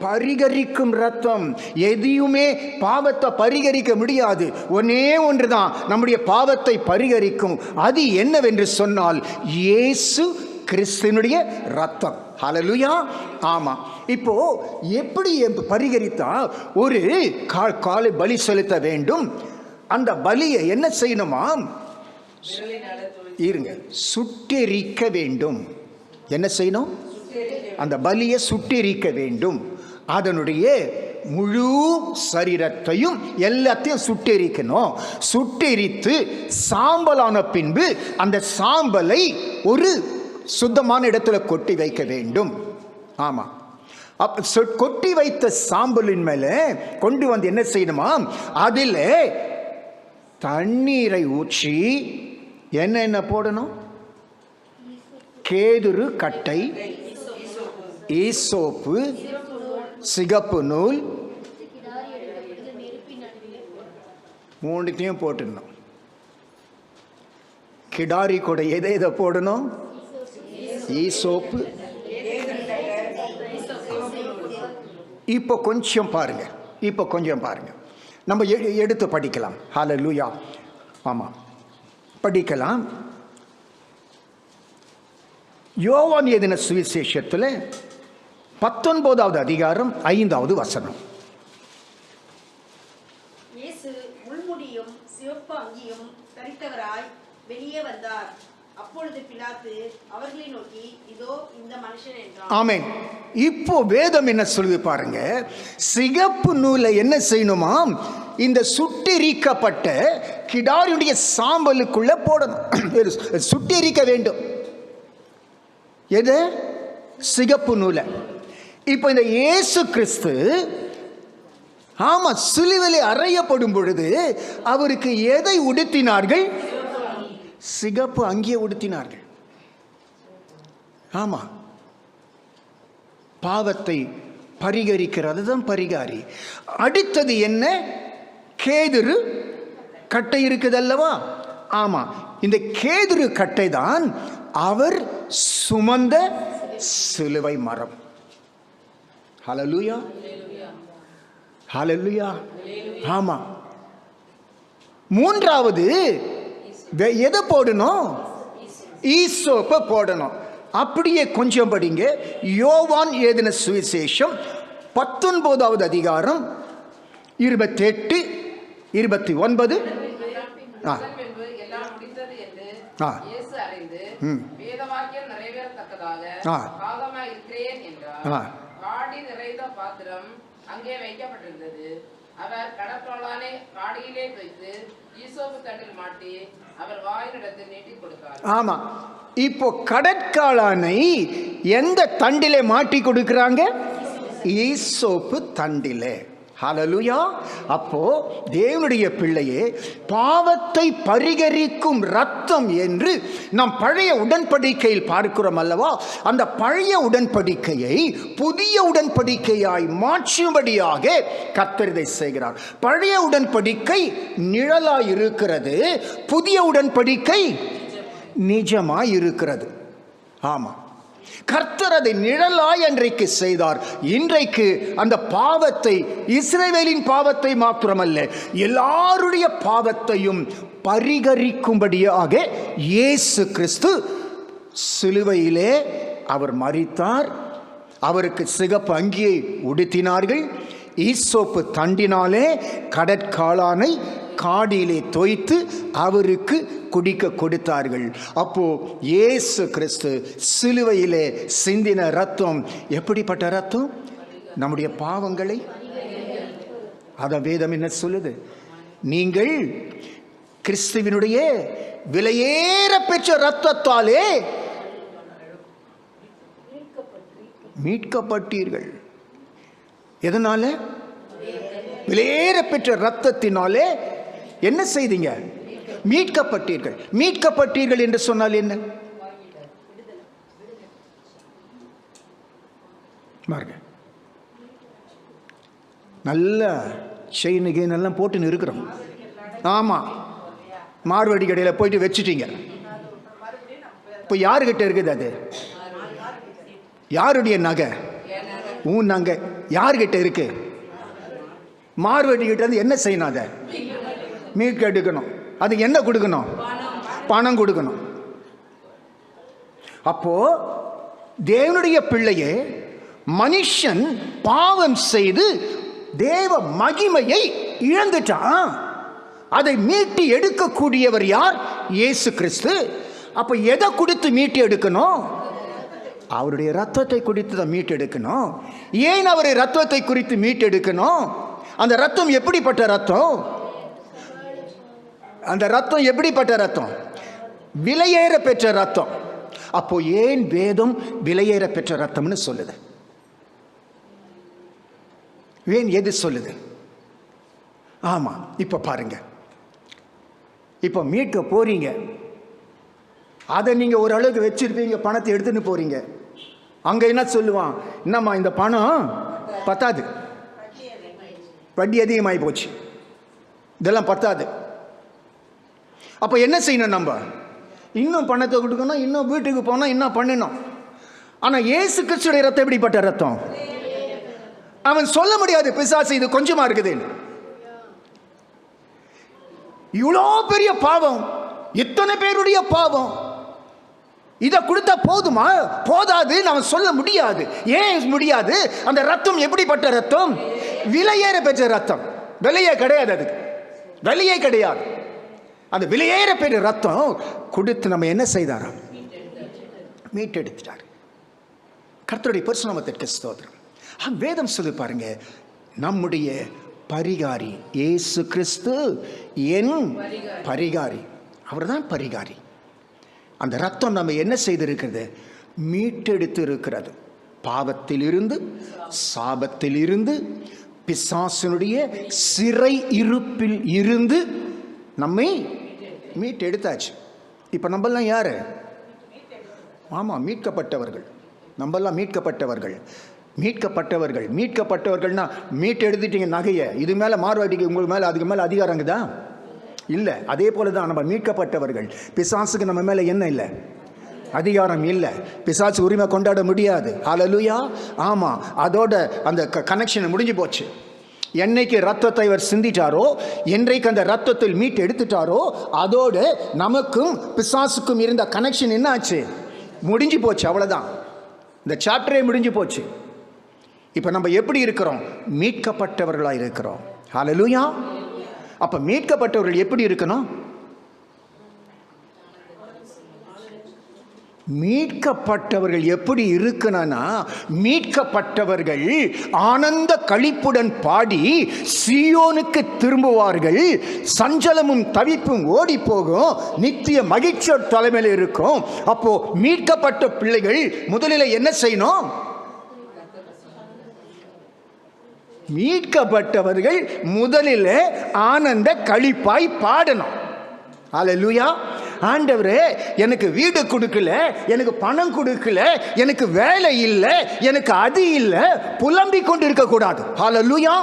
பரிகரிக்கும் ரத்தம். எதையுமே பாவத்தை பரிகரிக்க முடியாது. ஒன்னே ஒன்றுதான் நம்முடைய பாவத்தை பரிகரிக்கும். அது என்னவென்று சொன்னால் இயேசு கிறிஸ்துனுடைய ரத்தம். ஹல்லேலூயா. ஆமா. இப்போ எப்படி பரிகரித்தா? ஒரு காலை பலி செலுத்த வேண்டும். அந்த பலியை என்ன செய்யணுமாம்? இருங்க, சுட்டெரிக்க வேண்டும். என்ன செய்யணும்? அந்த பலியை சுட்டெரிக்க வேண்டும். அதனுடைய முழு சரீரத்தையும் எல்லாத்தையும் சுட்டெரிக்கணும். சுட்டெரித்து சாம்பலான பின்பு அந்த சாம்பலை ஒரு சுத்தமான இடத்துல கொட்டி வைக்க வேண்டும். ஆமா. கொட்டி வைத்த சாம்பலின் மேல கொண்டு வந்து என்ன செய்யணுமா? அதில் தண்ணீரை ஊற்றி என்ன போடணும்? கேதுரு கட்டை, ஈசோப்பு, சிகப்பு நூல், 3த்தையும் போட்டுடணும். கிடாரி கூட எதை போடணும்? ஈசோப்பு. இப்போ கொஞ்சம் பாருங்க, நம்ம எடுத்து படிக்கலாம். ஹல்லேலூயா. ஆமா, படிக்கலாம். யோவான் எழுதின சுவிசேஷத்தில் 19வது அதிகாரம் 5வது வசனம். இயேசு முள்முடியும் சிவப்பு அங்கியும் தரித்தவராய் வெளியே வந்தார். அப்பொழுது பிலாத்து அவர்களை நோக்கி, இதோ இந்த மனுஷன் என்றார். ஆமென். இப்போ வேதம் என்ன சொல்லுது பாருங்க, சிகப்பு நூலை என்ன செய்யணுமாம்? இந்த சுட்டெரிக்கப்பட்ட கிடாரியுடைய சாம்பலுக்குள்ள போடணும். சுட்டெரிக்க வேண்டும். எது? சிகப்பு நூலை. இப்போ இந்த இயேசு கிறிஸ்து ஆமா சிலுவையிலே அறையப்படும் பொழுது அவருக்கு எதை உடுத்தினார்கள்? சிகப்பு அங்கியை உடுத்தினார்கள். ஆமா, பாவத்தை பரிகரிக்கிறது தான் பரிகாரி. அடுத்தது என்ன? கேதுரு கட்டை இருக்குது அல்லவா? ஆமா, இந்த கேதுரு கட்டை தான் அவர் சுமந்த சிலுவை மரம். ஹல்லேலூயா, ஹல்லேலூயா. ஆமா. 3வது எதை போடணும்? ஈசோப்பை போடணும். அப்படியே கொஞ்சம் படிங்க. யோவான் எழுதின சுவிசேஷம் 19வது அதிகாரம் 28, 29. பின்பு எல்லாம் முடிந்தது என்று இயேசு அறிந்து வேதவாக்கியம் நிறைவேறத்தக்கதாக பாகமாய் இருக்கிறேன் என்றார். காடி நிறைந்த பாத்திரம் அங்கே வைக்கப்பட்டிருந்தது. அவர் கடற்காளானை காடியிலே வைத்து ஈசோப்பு தண்டில் மாட்டி அவர் வாயினிடத்தில் நீட்டி கொடுத்தார். ஆமா, இப்போ கடற்காளானை எந்த தண்டிலே மாட்டி கொடுக்கிறாங்க? ஈசோப்பு தண்டிலே. ஹல்லேலூயா. அப்போ தேவனுடைய பிள்ளையே, பாவத்தை பரிகரிக்கும் இரத்தம் என்று நாம் பழைய உடன்படிக்கையில் பார்க்கிறோம் அல்லவா? அந்த பழைய உடன்படிக்கையை புதிய உடன்படிக்கையாய் மாற்றும்படியாக கர்த்தர் இதை செய்கிறார். பழைய உடன்படிக்கை நிழலாய் இருக்கிறது, புதிய உடன்படிக்கை நிஜமாய் இருக்கிறது. ஆமா, கர்த்தர் அதை நிழலாய் அன்றைக்கு செய்தார். இன்றைக்கு அந்த பாவத்தை, இஸ்ரவேலின் பாவத்தை மாத்திரமல்ல, எல்லாருடைய பாவத்தையும் பரிகரிக்கும்படியாக இயேசு கிறிஸ்து சிலுவையிலே அவர் மரித்தார். அவருக்கு சிகப்பு அங்கியை உடுத்தினார்கள். ஈசோப்பு தண்டினாலே கடற்காளானை காடியிலே தோய்த்து அவருக்கு குடிக்க கொடுத்தார்கள். அப்போ இயேசு கிறிஸ்து சிலுவையிலே சிந்தின ரத்தம் எப்படிப்பட்ட ரத்தம்? நம்முடைய பாவங்களை. அத வேதம் என்ன சொல்லுது? நீங்கள் கிறிஸ்துவினுடைய விலையேற பெற்ற ரத்தத்தாலே மீட்கப்பட்டீர்கள். எதனால? விலையேற பெற்ற ரத்தத்தினாலே என்ன செய்தீங்க? மீட்கப்பட்டீர்கள். மீட்கப்பட்டீர்கள் என்று சொன்னால் என்ன? நல்ல செயின் எல்லாம் போட்டுன்னு இருக்கிறோம். ஆமா, மார்வடி கடையில் போயிட்டு வச்சுட்டீங்க. இப்போ யாருக்கிட்ட இருக்குது? அது யாருடைய நகை? உன் நகை யாருக்கிட்ட இருக்கு? மார்வடி கிட்ட இருந்து என்ன செய்யணும்? அதை மீட்க எடுக்கணும். அதுக்கு என்ன கொடுக்கணும்? பணம் கொடுக்கணும். அப்போ தேவனுடைய பிள்ளையே, மனுஷன் பாவம் செய்து தேவ மகிமையை இழந்துட்டான். அதை மீட்டு எடுக்கக்கூடியவர் யார்? இயேசு கிறிஸ்து. அப்ப எதை கொடுத்து மீட்டு எடுக்கணும்? அவருடைய ரத்தத்தை குறித்து தான் மீட்டு எடுக்கணும். ஏன் அவருடைய ரத்தத்தை குறித்து மீட்டு எடுக்கணும்? அந்த ரத்தம் எப்படிப்பட்ட ரத்தம்? அந்த ரத்தம் எப்படிப்பட்ட ரத்தம்? விலையேற பெற்ற ரத்தம். அப்போ ஏன் வேதம் விலையேற பெற்ற ரத்தம்னு சொல்லுது? ஏன் எது சொல்லுது? ஆமா, இப்ப பாருங்க, இப்ப மீட்க போறீங்க. அதை நீங்க ஒரு அளவுக்கு வச்சிருப்பீங்க, பணத்தை எடுத்துன்னு போறீங்க. அங்க என்ன சொல்லுவான்? என்னம்மா இந்த பணம் பத்தாது, வட்டி அதிகமாகி போச்சு, இதெல்லாம் பத்தாது. அப்ப என்ன செய்யணும்? நம்ம இன்னும் பணத்தை கொடுக்கணும், இன்னும் வீட்டுக்கு போனோம், இன்னும் பண்ணணும். ஆனா இயேசு கிறிஸ்துடைய ரத்தம் எப்படிப்பட்ட ரத்தம்? அவன் சொல்ல முடியாது, பிசாசு இது கொஞ்சமா இருக்குது. இவ்வளோ பெரிய பாவம், இத்தனை பேருடைய பாவம், இதை கொடுத்தா போதுமா? போதாது அவன் சொல்ல முடியாது. ஏன் முடியாது? அந்த ரத்தம் எப்படிப்பட்ட ரத்தம்? விலையேற பெற்ற ரத்தம். விலையே கிடையாது, அதுக்கு விலையே கிடையாது. அந்த விலையேற பெற்ற ரத்தம் கொடுத்து நம்ம என்ன செய்தாராம்? மீட்டெடுத்துட்டார். கர்த்தருடைய பரிசுத்தத்திற்கு ஸ்தோத்திரம். வேதம் சொல்லி பாருங்க, நம்முடைய பரிகாரி இயேசு கிறிஸ்து என் பரிகாரி. அவர் தான் பரிகாரி. அந்த ரத்தம் நம்ம என்ன செய்திருக்கிறது? மீட்டெடுத்து இருக்கிறது. பாவத்தில் இருந்து, சாபத்தில் இருந்து, பிசாசினுடைய சிறை இருப்பில் இருந்து நம்மை மீட்டெடுத்தாச்சு. இப்ப நம்மெல்லாம் யாரு? ஆமா, மீட்கப்பட்டவர்கள். நம்மெல்லாம் மீட்கப்பட்டவர்கள். மீட்கப்பட்டவர்கள் மீட்கப்பட்டவர்கள்னா மீட்டு எடுத்துட்டீங்க நகையை, இது மேலே மார்வாடிக்கு உங்களுக்கு மேலே அதுக்கு மேலே அதிகாரங்குதா? இல்லை. அதே போல தான் நம்ம மீட்கப்பட்டவர்கள். பிசாசுக்கு நம்ம மேலே என்ன இல்லை? அதிகாரம் இல்லை. பிசாசு உரிமை கொண்டாட முடியாது. ஹல்லேலூயா. ஆமாம், அதோட அந்த கனெக்ஷன் முடிஞ்சு போச்சு. என்னைக்கு ரத்தத்தை அவர் சிந்திட்டாரோ, என்றைக்கு அந்த ரத்தத்தில் மீட்டு எடுத்துட்டாரோ, அதோடு நமக்கும் பிசாசுக்கும் இருந்த கனெக்ஷன் என்ன ஆச்சு? முடிஞ்சு போச்சு, அவ்வளோதான். இந்த சாப்டரே முடிஞ்சு போச்சு. இப்போ நம்ம எப்படி இருக்கிறோம்? மீட்கப்பட்டவர்களாக இருக்கிறோம். ஹல்லேலூயா. அப்போ மீட்கப்பட்டவர்கள் எப்படி இருக்கணும்? மீட்கப்பட்டவர்கள் எப்படி இருக்கணும்னா, மீட்கப்பட்டவர்கள் ஆனந்த களிப்புடன் பாடி சீயோனுக்கு திரும்புவார்கள், சஞ்சலமும் தவிப்பும் ஓடி போகும், நித்திய மகிழ்ச்சியோர் தலைமையில் இருக்கும். அப்போ மீட்கப்பட்ட பிள்ளைகள் முதலில் என்ன செய்யணும்? மீட்கப்பட்டவர்கள் முதலில் ஆனந்த களிப்பாய் பாடணும். ஹல்லேலூயா. ஆண்டவரே, எனக்கு வீடு கொடுக்கல, எனக்கு பணம் கொடுக்கல, எனக்கு வேலை இல்லை, எனக்கு அது இல்லை, புலம்பிக் கொண்டு இருக்கக்கூடாது. ஹல்லேலூயா.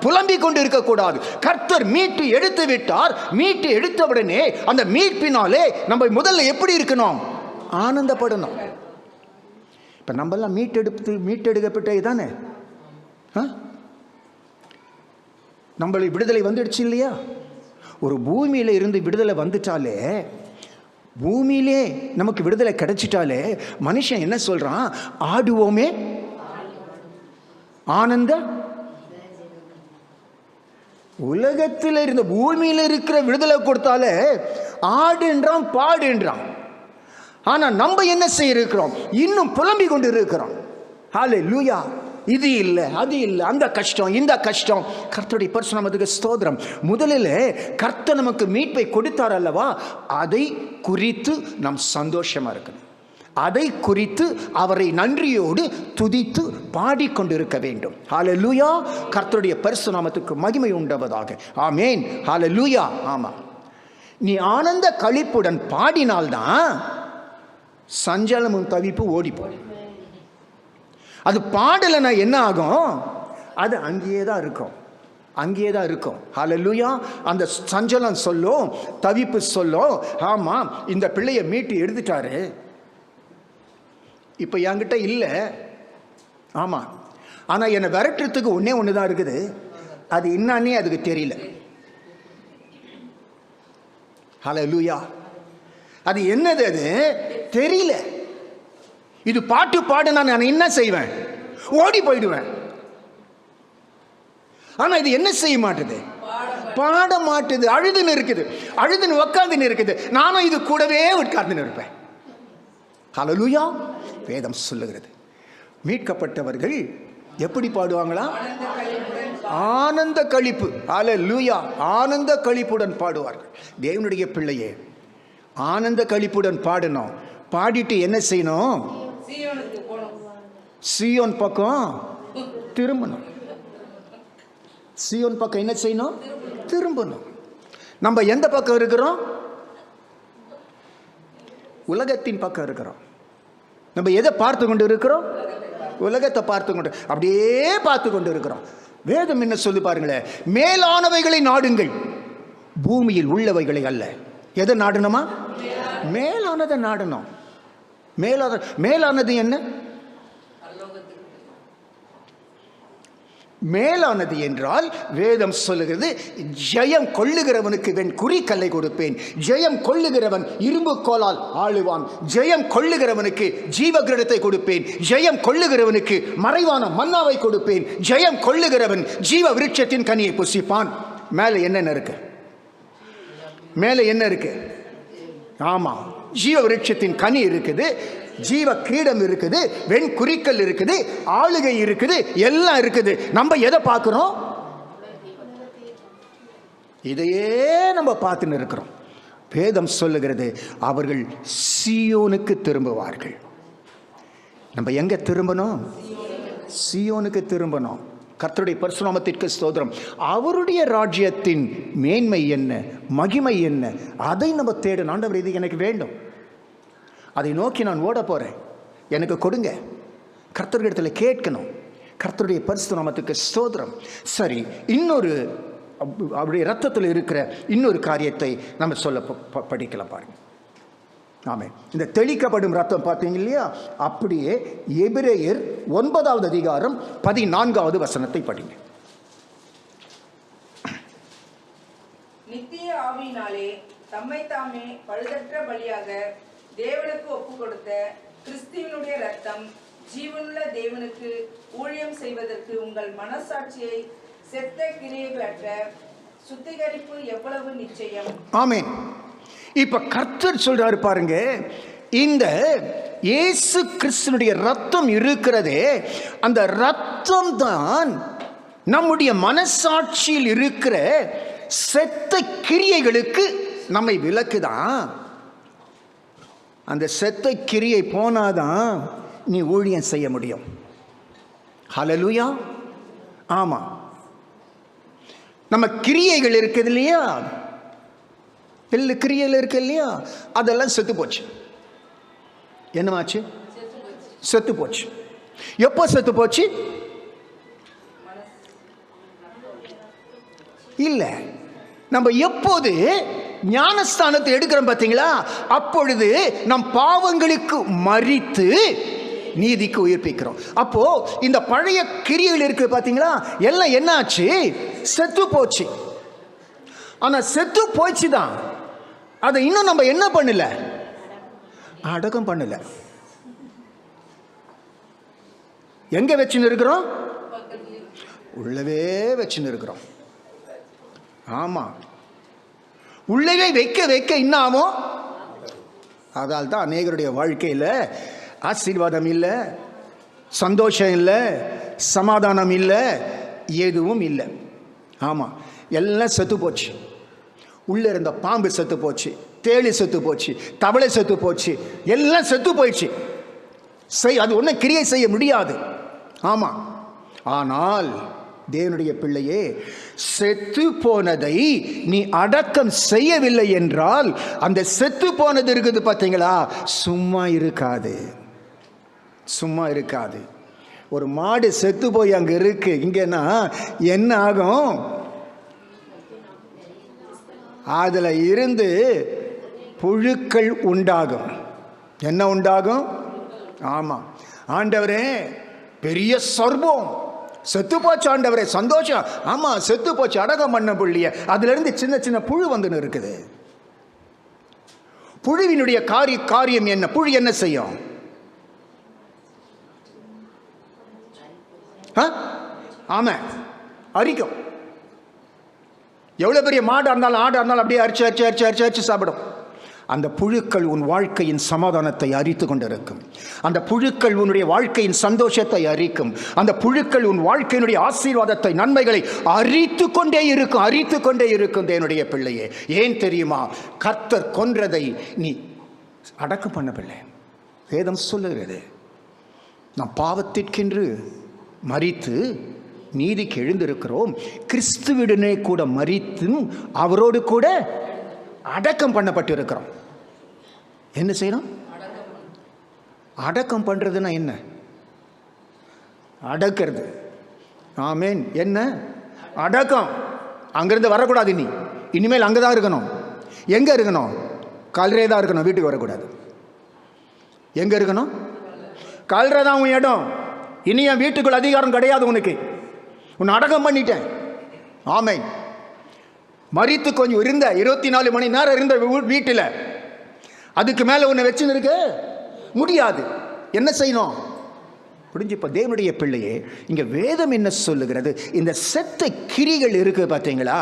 புலம்பிக் கொண்டு இருக்கக்கூடாது. கர்த்தர் மீட்டு எடுத்து விட்டார். மீட்டு எடுத்தவுடனே அந்த மீட்பினாலே நம்ம முதல்ல எப்படி இருக்கணும்? ஆனந்தப்படணும். இப்போ நம்மெல்லாம் மீட்டெடுக்கப்பட்டது தானே. நம்மளுக்கு விடுதலை வந்துடுச்சு இல்லையா? ஒரு பூமியில இருந்து விடுதலை வந்துட்டாலே, பூமியிலே நமக்கு விடுதலை கிடைச்சிட்டாலே மனுஷன் என்ன சொல்றான்? ஆடுவோமே ஆனந்த. உலகத்தில் இருந்த பூமியில இருக்கிற விடுதலை கொடுத்தாலே ஆடுன்றான், பாடுன்றான். ஆனா நம்ம என்ன செய்ய இருக்கிறோம்? இன்னும் புலம்பிக் கொண்டு இருக்கிறோம். ஹல்லேலூயா. இது இல்லை, அது இல்லை, அந்த கஷ்டம், இந்த கஷ்டம். கர்த்தருடைய பரிசுத்தத்துக்கு ஸ்தோத்திரம். முதலில் கர்த்தர் நமக்கு மீட்பை கொடுத்தார் அல்லவா, அதை குறித்து நாம் சந்தோஷமா இருக்கணும். அதை குறித்து அவரை நன்றியோடு துதித்து பாடிக்கொண்டிருக்க வேண்டும். ஹல்லேலூயா. கர்த்தருடைய பரிசுத்தத்துக்கு மகிமை உண்டாவதாக. ஆமென். ஹல்லேலூயா. ஆமா, நீ ஆனந்த களிப்புடன் பாடினால்தான் சஞ்சலமும் தவிப்பு ஓடி போடும். அது பாடலைன்னா என்ன ஆகும்? அது அங்கேயே தான் இருக்கும், அங்கேயே தான் இருக்கும். ஹல்லேலூயா. அந்த சஞ்சலம் சொல்லும், தவிப்பு சொல்லும், ஆமாம் இந்த பிள்ளையை மீட்டு எடுத்துட்டாரு, இப்போ என்கிட்ட இல்லை. ஆமாம், ஆனால் என்னை விரட்டுறதுக்கு ஒன்று தான் இருக்குது. அது என்னன்னே அதுக்கு தெரியல. ஹல்லேலூயா. அது என்னது? அது தெரியல. இது பாட்டு பாடுனா நான் என்ன செய்வேன்? ஓடி போயிடுவேன். ஆனா இது என்ன செய்ய மாட்டுது? பாட மாட்டுது. அழுதுன்னு இருக்குது, அழுதுன்னு உட்கார்ந்துன்னு இருக்குது. நானும் இது கூடவே உட்கார்ந்துன்னு இருப்பேன். ஹல்லேலூயா. வேதம் சொல்லுகிறது, மீட்கப்பட்டவர்கள் எப்படி பாடுவாங்களா? ஆனந்த களிப்பு. ஹல்லேலூயா. ஆனந்த களிப்புடன் பாடுவார்கள். தேவனுடைய பிள்ளையே, ஆனந்த களிப்புடன் பாடணும். பாடிட்டு என்ன செய்யணும்? சீயோன் பக்கம் திரும்பணும். சீயோன் பக்கம் என்ன செய்யணும்? திரும்பணும். நம்ம எந்த பக்கம் இருக்கிறோம்? உலகத்தின் பக்கம் இருக்கிறோம். நம்ம எதை பார்த்து கொண்டு இருக்கிறோம்? உலகத்தை பார்த்து கொண்டு, அப்படியே பார்த்து கொண்டு இருக்கிறோம். வேதம் என்ன சொல்லி பாருங்களேன், மேலானவைகளை நாடுங்கள், பூமியில் உள்ளவைகளை அல்ல. எதை நாடணுமா? மேலானதை நாடணும். மேலானது என்ன? மேலானது என்றால் வேதம் சொல்லுகிறது, ஜெயம் கொள்ளுகிறவனுக்கு வெண் குறிக்கல்லை கொடுப்பேன், ஜெயம் கொள்ளுகிறவன் இரும்பு கோலால் ஆளுவான், ஜெயம் கொள்ளுகிறவனுக்கு ஜீவ கிரீடத்தை கொடுப்பேன், ஜெயம் கொள்ளுகிறவனுக்கு மறைவான மன்னாவை கொடுப்பேன், ஜெயம் கொள்ளுகிறவன் ஜீவ விருட்சத்தின் கனியை புசிப்பான். மேலே என்னென்ன இருக்கு? மேலே என்ன இருக்கு? ஆமா, ஜீவ விருட்சத்தின் கனி இருக்குது, ஜீவ கிரீடம் இருக்குது, வெண் குறிக்கல் இருக்குது, ஆளுகை இருக்குது, எல்லாம் இருக்குது. நம்ம எதை பார்க்கிறோம்? இதையே நம்ம பார்த்துன்னு இருக்கிறோம். வேதம் சொல்லுகிறது, அவர்கள் சீயோனுக்கு திரும்புவார்கள். நம்ம எங்க திரும்பணும்? சீயோனுக்கு திரும்பணும். கர்த்தருடைய பரிசுத்தத்திற்கு ஸ்தோத்திரம். அவருடைய ராஜ்யத்தின் மேன்மை என்ன, மகிமை என்ன, அதை நம்ம தேடணும். ஆண்டவர், இது எனக்கு வேண்டும், அதை நோக்கி நான் ஓட போறேன், எனக்கு கொடுங்க. கர்த்தரிடத்தில் கேட்கணும். கர்த்தருடைய பரிசுத்தத்திற்கு ஸ்தோத்திரம். சரி, இன்னொரு அவருடைய ரத்தத்தில் இருக்கிற இன்னொரு காரியத்தை நம்ம சொல்ல படிக்கலாம் பாருங்க. ஆமே, இந்த தெளிக்கப்படும் ரத்தம் பார்த்தீங்க இல்லையா? அப்படியே எபிரேயர் 9வது அதிகாரம் 14வது வசனத்தை படிங்க. நித்திய ஆவியினாலே தம்மை தாமே பழுதற்ற பலியாக தேவனுக்கு ஒப்பு கொடுத்த கிறிஸ்துவினுடைய இரத்தம் ஜீவனுள்ள தேவனுக்கு ஊழியம் செய்வதற்கு உங்கள் மனசாட்சியை செத்த கிரியைகளற்ற சுத்திகரிப்பு எவ்வளவு நிச்சயம். ஆமென். இப்ப கர்த்தர் சொல்றாரு பாருங்க, இந்த இயேசு கிறிஸ்துனுடைய ரத்தம் இருக்கிறதே, அந்த ரத்தம் தான் நம்முடைய மனசாட்சியில் இருக்கிற செத்த கிரியைகளுக்கு நம்மை விலக்குதான். அந்த செத்த கிரியை போனாதான் நீ ஊழியம் செய்ய முடியும். ஹல்லேலூயா. ஆமா, நம்ம கிரியைகள் இருக்குது இல்லையா, பிள்ளை கிரியைகள் இருக்கு இல்லையா, அதெல்லாம் செத்து போச்சு. என்னமாச்சு? செத்து போச்சு. எப்போ செத்து போச்சு? இல்ல, நம்ம எப்போது ஞானஸ்தானத்தை எடுக்கிறோம் பார்த்தீங்களா, அப்பொழுது நம் பாவங்களுக்கு மரித்து நீதிக்கு உயிர்ப்பிக்கிறோம். அப்போ இந்த பழைய கிரியைகள் இருக்கு பார்த்தீங்களா, எல்லாம் என்னாச்சு? செத்து போச்சு. ஆனா செத்து போச்சு தான், அதை இன்னும் நம்ம என்ன பண்ணல? அடக்கம் பண்ணல. எங்க வச்சுன்னு இருக்கிறோம்? உள்ளவே வச்சுன்னு இருக்கிறோம். ஆமா, உள்ளவே வைக்க வைக்க என்ன ஆகும்? அதால் தான் அநேகருடைய வாழ்க்கையில் ஆசீர்வாதம் இல்லை, சந்தோஷம் இல்லை, சமாதானம் இல்லை, எதுவும் இல்லை. ஆமாம், எல்லாம் செத்து போச்சு. உள்ளே இருந்த பாம்பு செத்து போச்சு, தேளி செத்து போச்சு, தவளை செத்து போச்சு, எல்லாம் செத்து போயிடுச்சு. அது ஒன்றும் கிரியை செய்ய முடியாது. ஆமாம், ஆனால் தேவனுடைய பிள்ளையே, செத்து போனதை நீ அடக்கம் செய்யவில்லை என்றால் அந்த செத்து போனது இருக்குது பார்த்தீங்களா, சும்மா இருக்காது, சும்மா இருக்காது. ஒரு மாடு செத்து போய் அங்கே இருக்கு இங்கன்னா என்ன ஆகும்? அதுல இருந்து புழுக்கள் உண்டாகும். என்ன உண்டாகும்? ஆமா, ஆண்டவரே பெரிய சொர்பம் செத்து போச்சு, ஆண்டவரே சந்தோஷம். ஆமா, செத்து போச்சு, அடக்கம் பண்ண புள்ளிய, அதுல இருந்து சின்ன சின்ன புழு வந்துன்னு இருக்குது. புழுவினுடைய காரியம் என்ன? புழு என்ன செய்யும்? ஆமா, அரிக்கும். எவ்வளவு பெரிய மாடு இருந்தாலும் ஆடு இருந்தாலும் அப்படியே அரிச்சு அரிச்சு அரிச்சு அரிச்சு அரிச்சு சாப்பிடும். அந்த புழுக்கள் உன் வாழ்க்கையின் சமாதானத்தை அரித்து கொண்டிருக்கும். அந்த புழுக்கள் உன்னுடைய வாழ்க்கையின் சந்தோஷத்தை அரிக்கும். அந்த புழுக்கள் உன் வாழ்க்கையினுடைய ஆசீர்வாதத்தை, நன்மைகளை அரித்து கொண்டே இருக்கும், அரித்து கொண்டே இருக்கும். தேவனுடைய பிள்ளையே, ஏன் தெரியுமா? கர்த்தர் கொன்றதை நீ அடக்கம் பண்ணவில்லை. வேதம் சொல்லுகிறது, நாம் பாவத்திற்கென்று மரித்து நீதிக்கு எழுந்திருக்கிறோம், கிறிஸ்துவிடனே கூட மரித்து அவரோடு கூட அடக்கம் பண்ணப்பட்டு இருக்கிறோம். என்ன செய்யணும்? அடக்கம் பண்றதுன்னா என்ன? அடக்கிறது. ஆமேன். என்ன அடக்கம்? அங்கிருந்து வரக்கூடாது. நீ இனிமேல் அங்கதான் இருக்கணும். எங்க இருக்கணும்? கல்றே தான் இருக்கணும், வீட்டுக்கு வரக்கூடாது. எங்க இருக்கணும்? கல்றே தான் உன் இடம். இனி என் வீட்டுக்குள் அதிகாரம் கிடையாது உனக்கு. உன்னை அடக்கம் பண்ணிட்டேன். ஆமேன். மரித்து கொஞ்சம் இருந்த 24 மணி நேரம் இருந்த வீட்டில் அதுக்கு மேலே உன்னை வச்சுன்னு இருக்க முடியாது. என்ன செய்யணும்? புரிஞ்சு. இப்போ தேவனுடைய பிள்ளையே, இங்கே வேதம் என்ன சொல்லுகிறது? இந்த செத்த கிரிகள் இருக்கு பார்த்தீங்களா,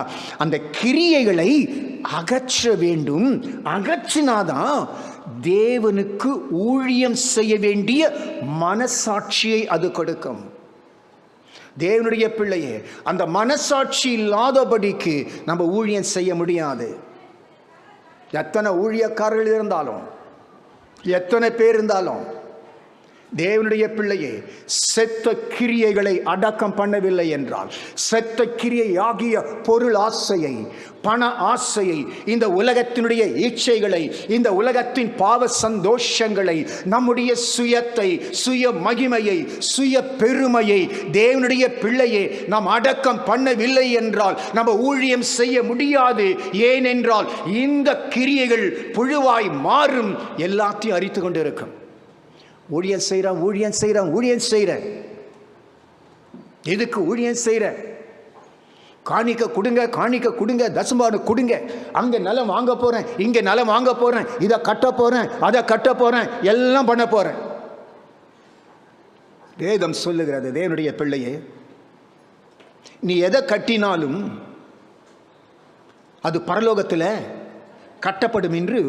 அந்த கிரியைகளை அகற்ற வேண்டும். அகற்றினாதான் தேவனுக்கு ஊழியம் செய்ய வேண்டிய மனசாட்சியை அது கொடுக்கும். தேவனுடைய பிள்ளையே, அந்த மனசாட்சி இல்லாதபடிக்கு நம்ம ஊழியம் செய்ய முடியாது. எத்தனை ஊழியக்காரர்கள் இருந்தாலும், எத்தனை பேர் இருந்தாலும், தேவனுடைய பிள்ளையே, செத்த கிரியைகளை அடக்கம் பண்ணவில்லை என்றால், செத்த கிரியை ஆகிய பொருள் ஆசையை, பண ஆசையை, இந்த உலகத்தினுடைய இச்சைகளை, இந்த உலகத்தின் பாவ சந்தோஷங்களை, நம்முடைய சுயத்தை, சுய மகிமையை, சுய பெருமையை தேவனுடைய பிள்ளையே நாம் அடக்கம் பண்ணவில்லை என்றால் நம்ம ஊழியம் செய்ய முடியாது. ஏனென்றால் இந்த கிரியைகள் புழுவாய் மாறும், எல்லாத்தையும் அரித்து கொண்டு இருக்கும். ஊழியம் செய்கிறேன், ஊழியம் செய்கிறேன், ஊழியம் செய்கிறேன். எதுக்கு ஊழியம் செய்கிறேன்? காணிக்க கொடுங்க, காணிக்க கொடுங்க, தசம்பாடு கொடுங்க. அங்கே நிலம் வாங்க போகிறேன், இங்கே நிலம் வாங்க போகிறேன், இதை கட்ட போகிறேன், அதை கட்ட போகிறேன், எல்லாம் பண்ண போகிறேன். வேதம் சொல்லுகிறது, தேவனுடைய பிள்ளையே, நீ எதை கட்டினாலும் அது பரலோகத்தில் கட்டப்படும் என்று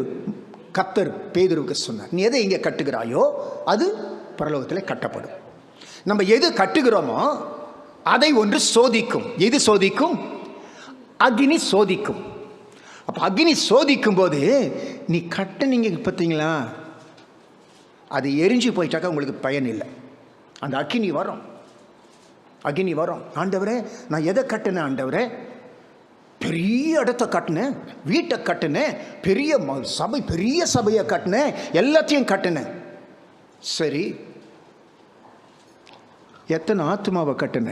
கர்த்தர் பேதுருவுக்கு சொன்னார். நீ எதை இங்கே கட்டுகிறாயோ அது பரலோகத்தில் கட்டப்படும். நம்ம எது கட்டுகிறோமோ அதை ஒன்று சோதிக்கும். எது சோதிக்கும்? அக்னி சோதிக்கும். அப்போ அக்னி சோதிக்கும் போது நீ கட்டுனீங்க பார்த்தீங்களா, அது எரிஞ்சு போயிட்டாக்கா உங்களுக்கு பயன் இல்லை. அந்த அக்னி வரும், அக்னி வரும். ஆண்டவரே, நான் எதை கட்டினேன் ஆண்டவரே? பெரிய இடத்த கட்டினேன், வீட்டை கட்டினேன், பெரிய சபை, பெரிய சபையை கட்டினேன், எல்லாத்தையும் கட்டினேன். சரி, எத்தனை ஆத்மாவை கட்டின?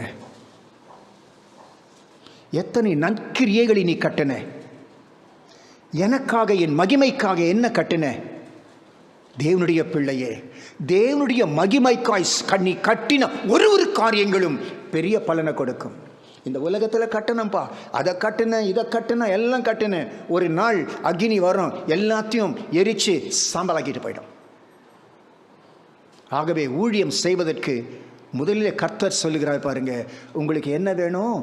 எத்தனை நற்கிரியைகளை நீ கட்டின? எனக்காக, என் மகிமைக்காக என்ன கட்டின? தேவனுடைய பிள்ளையே, தேவனுடைய மகிமைக்காய் நீ கட்டின ஒரு காரியங்களும் பெரிய பலனை கொடுக்கும். இந்த உலகத்தில் கட்டணம்ப்பா, அதை கட்டின, இதை கட்டின, எல்லாம் கட்டின, ஒரு நாள் அக்னி வரும், எல்லாத்தையும் எரிச்சு சாம்பலாக்கிட்டு போயிடும். ஆகவே ஊழியம் செய்வதற்கு முதலில் கர்த்தர் சொல்லுகிறார் பாருங்க, உங்களுக்கு என்ன வேணும்?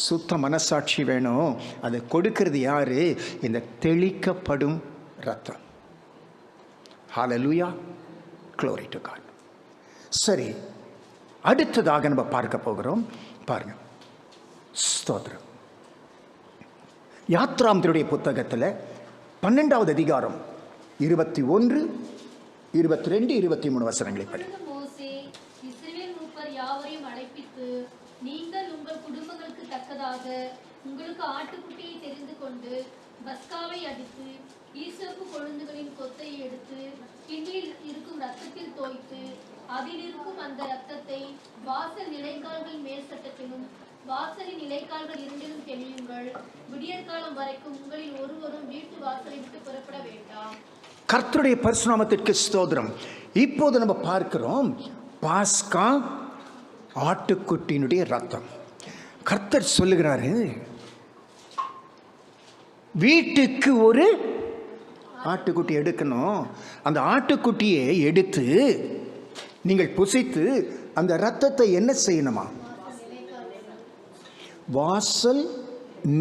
சுத்த மனசாட்சி வேணும். அதை கொடுக்கிறது யாரு? இந்த தெளிக்கப்படும் ரத்தம். ஹல்லேலூயா, glory to God. சரி, அடுத்ததாக நம்ம பார்க்க போகிறோம். பாருங்க, ஸ்தோத்திரம். யாத்ராமத்தினுடைய புத்தகத்தில் 12வது அதிகாரம் 21, 22, 23 வசனங்களை படி. மோசே இஸ்ரவேல் மூப்பர் யாவரையும் அழைப்பித்து, நீங்கள் உங்கள் குடும்பங்களுக்கு தக்கதாக உங்களுக்கு ஆட்டுக்குட்டியை தெரிந்து கொண்டு பஸ்காவை அடித்து ஈசோப்பு கொழுந்துகளின் கொத்தை எடுத்து கிண்ணியில் இருக்கும் ரத்தத்தில் தோய்த்து அதில் இருக்கும் அந்த ரத்தத்தை வாசல் நிலைக்கால்கள் மேல் சட்டத்திலும் வாசலின் நிலைக்கால்கள் இரண்டிலும் தெளியுங்கள். விடியற்காலம் வரைக்கும் உங்களில் ஒருவரும் வீட்டு வாசலை விட்டு புறப்பட வேண்டாம். கர்த்தருடைய பரிசுநாமத்திற்கு ஸ்தோத்திரம். இப்போது நம்ம பார்க்கிறோம் பாஸ்கா, ஆட்டுக்குட்டியினுடைய ரத்தம். கர்த்தர் சொல்லுகிறாரு, வீட்டுக்கு ஒரு ஆட்டுக்குட்டி எடுக்கணும். அந்த ஆட்டுக்குட்டியை எடுத்து நீங்கள் புசித்து அந்த ரத்தத்தை என்ன செய்யணுமா? வாசல்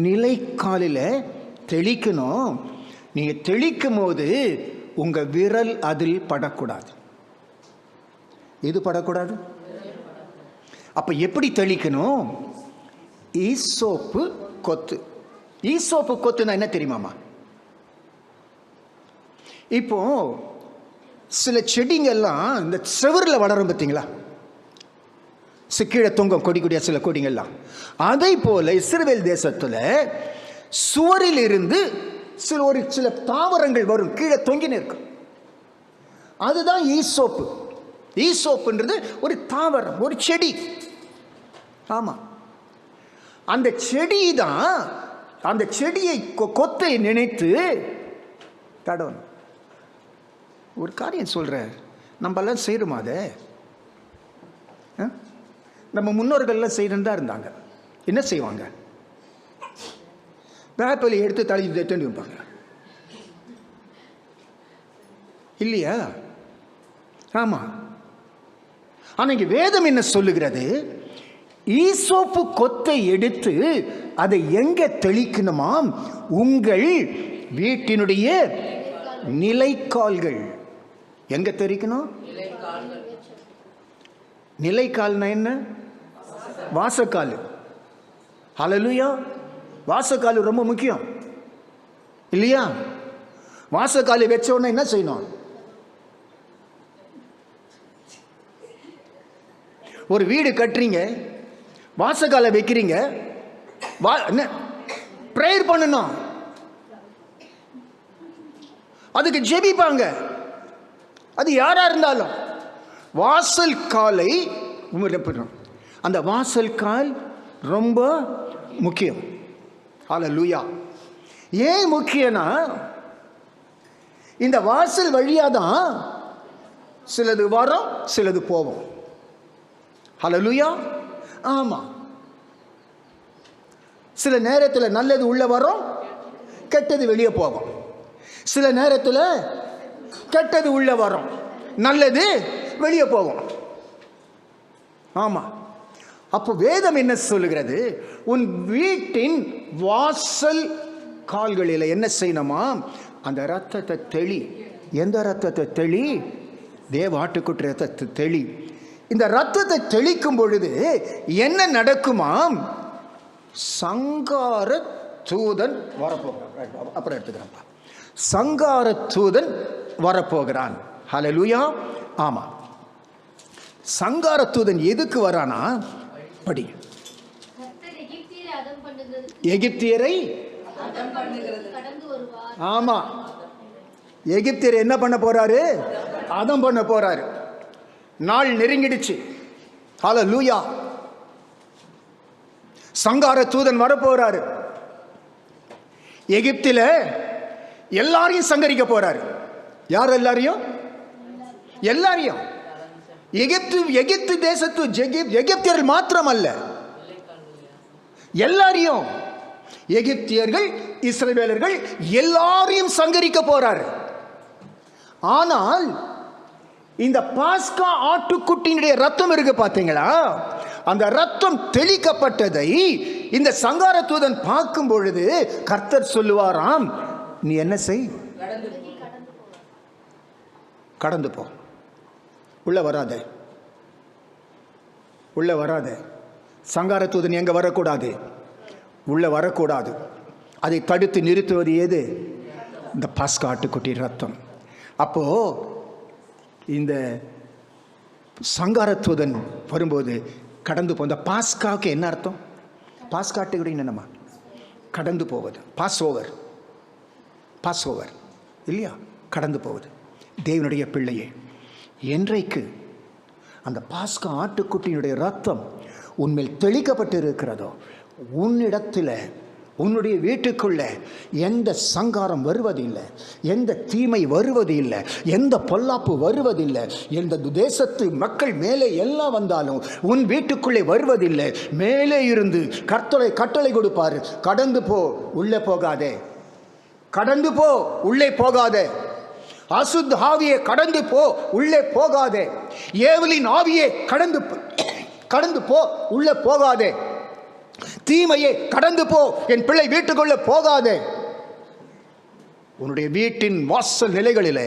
நிலைக்காலில் தெளிக்கணும். நீங்கள் தெளிக்கும் போது உங்கள் விரல் அதில் படக்கூடாது. எது படக்கூடாது? அப்போ எப்படி தெளிக்கணும்? ஈசோப்பு கொத்து. ஈசோப்பு கொத்துனா என்ன தெரியுமாமா? இப்போ சில செடிங்கெல்லாம் இந்த செவரில் வளரும் பார்த்தீங்களா, கீழே தொங்கும் கொடி கொடியா சில கொடிங்கெல்லாம். அதை போல இஸ்ரவேல் தேசத்தில் சுவரில் இருந்து சில தாவரங்கள் வரும், கீழே தொங்கி நிற்கும். அதுதான் ஈசோப்பு. ஈசோப்புன்றது ஒரு தாவரம், ஒரு செடி. ஆமாம், அந்த செடி தான். அந்த செடியை கொத்தை நினைத்து தடவணும். ஒரு காரியம் சொல்கிறேன், நம்மெல்லாம் செய்கிறோமா? அதை நம்ம முன்னோர்கள்லாம் செய்யணும் தான் இருந்தாங்க. என்ன செய்வாங்க? வேப்பலை எடுத்து தலையை தண்டி வைப்பாங்க இல்லையா? ஆமாம். ஆனால் இங்கே வேதம் என்ன சொல்லுகிறது? ஈசோப்பு கொத்தை எடுத்து அதை எங்க தெளிக்கணுமாம்? உங்கள் வீட்டினுடைய நிலைக்கால்கள். எங்க தெளிக்கணும்? நிலைக்கால்னா என்ன? வாசக்கால். ஹல்லேலூயா. வாசக்கால் ரொம்ப முக்கியம் இல்லையா? வாசக்கால் வச்ச உடனே என்ன செய்யணும்? ஒரு வீடு கட்டுறீங்க, வாசக்கால வைக்கிறீங்க, பிரேயர் பண்ணணும், அதுக்கு ஜெபிப்பாங்க. அது யாரா இருந்தாலும் வாசல் காலை அந்த வாசல் கால் ரொம்ப முக்கியம். ஹல்லேலூயா. ஏன் முக்கியம்னா, இந்த வாசல் வழியாக தான் சிலது வரும், சிலது போவோம். ஹல்லேலூயா. ஆமாம், சில நேரத்தில் நல்லது உள்ள வரும், கெட்டது வெளியே போகும். சில நேரத்தில் கெட்டது உள்ள வரும், நல்லது வெளியே போகும். ஆமா. அப்போ வேதம் என்ன சொல்லுகிறது? உன் வீட்டின் வாசல் கால்களில் என்ன செய்யணுமா? அந்த ரத்தத்தை தெளி. எந்த ரத்தத்தை தெளி? தேவ ஆட்டுக்குட்டி ரத்தத்தை தெளி. இந்த ரத்தத்தை தெளிக்கும் பொழுது என்ன நடக்குமாம்? சங்கார தூதன் வரப்போகிறான். அப்புறம் எடுத்துக்கிறேன்ப்பா. சங்கார தூதன் வரப்போகிறான். ஹல்லேலூயா. ஆமா, சங்கார தூதன் எதுக்கு வரானா? படி. எகிப்தியரை கடந்து வருவார். ஆமா, எகிப்தியர் என்ன பண்ண போறாரு? அதம் பண்ண போறாரு. நாள் நெருங்கிடுச்சு. ஹல்லேலூயா. சங்கார தூதன் வர போறாரு. எகிப்தில எல்லாரையும் சங்கரிக்க போறாரு. யார் எல்லாரையும்? எல்லாரையும். எகிப்து தேசத்து எகிப்தியர்கள் மாத்திரம் அல்ல, எல்லாரையும். எகிப்தியர்கள், இஸ்ரவேலர்கள் எல்லாரையும் சங்கரிக்க போறார். ஆனால் இந்த பாஸ்கா ஆட்டுக்குட்டியினுடைய ரத்தம் இருக்கு பாத்தீங்களா? அந்த ரத்தம் தெளிக்கப்பட்டதை இந்த சங்கார தூதன் பார்க்கும் பொழுது கர்த்தர் சொல்லுவாராம், நீ என்ன செய்? கடந்து போ. உள்ள வராதே, உள்ள வராதே. சங்கார தூதன் எங்க வரக்கூடாது? உள்ள வரக்கூடாது. அதை தடுத்து நிறுத்துவது ஏது? இந்த பாஸ்கா ஆட்டுக்குட்டி ரத்தம். அப்போ இந்த சங்கார தூதன் வரும்போது கடந்து போ. இந்த பாஸ்காவுக்கு என்ன அர்த்தம்? பாஸ்கா ஆட்டுக்குட்டி என்னம்மா? கடந்து போவது. பாஸ் ஓவர், பாஸ் ஓவர் இல்லையா? கடந்து போவது. தேவனுடைய பிள்ளையே, என்றைக்கு அந்த பாஸ்கா ஆட்டுக்குட்டியினுடைய ரத்தம் உன்மேல் தெளிக்கப்பட்டு இருக்கிறதோ, உன்னிடத்தில், உன்னுடைய வீட்டுக்குள்ள எந்த சங்காரம் வருவதில்லை, எந்த தீமை வருவதில்லை, எந்த பொல்லாப்பு வருவதில்லை. எந்த தேசத்து மக்கள் மேலே எல்லாம் வந்தாலும் உன் வீட்டுக்குள்ளே வருவதில்லை. மேலே இருந்து கட்டளை கொடுப்பாரு, கடந்து போ, உள்ளே போகாதே. கடந்து போ, உள்ளே போகாதே. அசுத்த ஆவியே கடந்து போ, உள்ளே போகாதே. ஏவலின் ஆவியே கடந்து போ, உள்ளே போகாதே. தீமையே கடந்து போ, என் பிள்ளை வீட்டுக்குள்ள போகாதே. உன்னுடைய வீட்டின் வாசல் நிலைகளிலே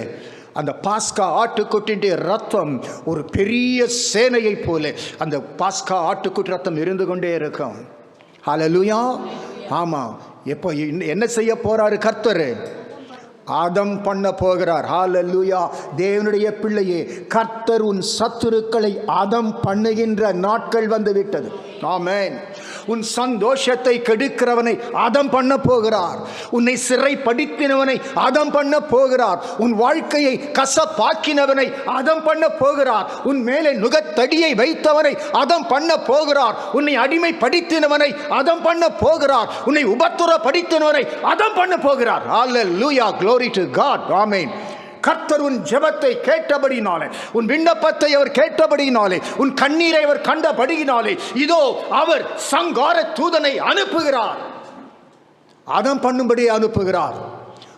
அந்த பாஸ்கா ஆட்டுக்குட்டியுடைய ரத்தம் ஒரு பெரிய சேனையை போல அந்த பாஸ்கா ஆட்டுக்குட்டி ரத்தம் இருந்து கொண்டே இருக்கும். ஹல்லேலூயா. ஆமா. எப்போ என்ன செய்ய போறாரு கர்த்தர்? அதம் பண்ண போகிறார். ஹல்லேலூயா. தேவனுடைய பிள்ளையே, கர்த்தர் உன் சத்துருக்களை அதம் பண்ணுகின்ற நாட்கள் வந்து விட்டது. ஆமென். உன் சந்தோஷத்தை கெடுக்கிறவனை அதம் பண்ண போகிறார். உன்னை சிறைப்படுத்தினவனை அதம் பண்ண போகிறார். உன் வாழ்க்கையை கசப்பாக்கினவனை அதம் பண்ண போகிறார். உன் மேலே நுகத்தடியை வைத்தவனை அதம் பண்ண போகிறார். உன்னை அடிமைப்படுத்தினவனை அதம் பண்ண போகிறார். உன்னை உபத்திரப்படுத்தினவனை அதம் பண்ண போகிறார். ஹல்லேலூயா. Glory to God. ஆமென். கர்த்தர் உன் ஜெபத்தை கேட்டபடினாலே, உன் விண்ணப்பத்தை அவர் கேட்டபடினாலே, உன் கண்ணீரை அவர் கண்டபடியினாலே, இதோ அவர் சங்கார தூதனை அனுப்புகிறார். அதம் பண்ணும்படி அனுப்புகிறார்.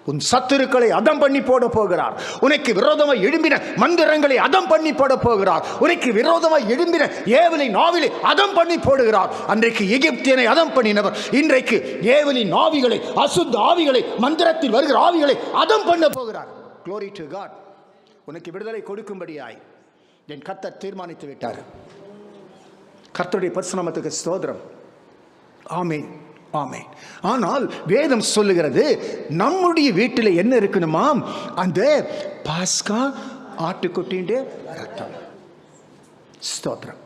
உன் சத்துருக்களை அதம் பண்ணி போட போகிறார். உனக்கு விரோதமாய் எழும்பின மந்திரங்களை அதம் பண்ணி போட போகிறார். உனக்கு விரோதமாய் எழும்பின ஏவலின் ஆவிலை அதம் பண்ணி போடுகிறார். அன்றைக்கு எகிப்தியனை அதம் பண்ணினவர் இன்றைக்கு ஏவலின் ஆவிகளை, அசுத்த ஆவிகளை, மந்திரத்தில் வருகிற ஆவிகளை அதம் பண்ண போகிறார். Glory to God. உனக்கு விடுதலை கொடுக்கும்படியாய் என் கர்த்தர் தீர்மானித்து விட்டார். கர்த்தருடைய பரிசுநாமத்துக்கு ஸ்தோத்திரம். ஆமென், ஆமென். ஆனால் வேதம் சொல்லுகிறது, நம்முடைய வீட்டில் என்ன இருக்கணுமாம்? அந்த பாஸ்கா ஆட்டுக்குட்டியுடைய ரத்தம். ஸ்தோத்திரம்.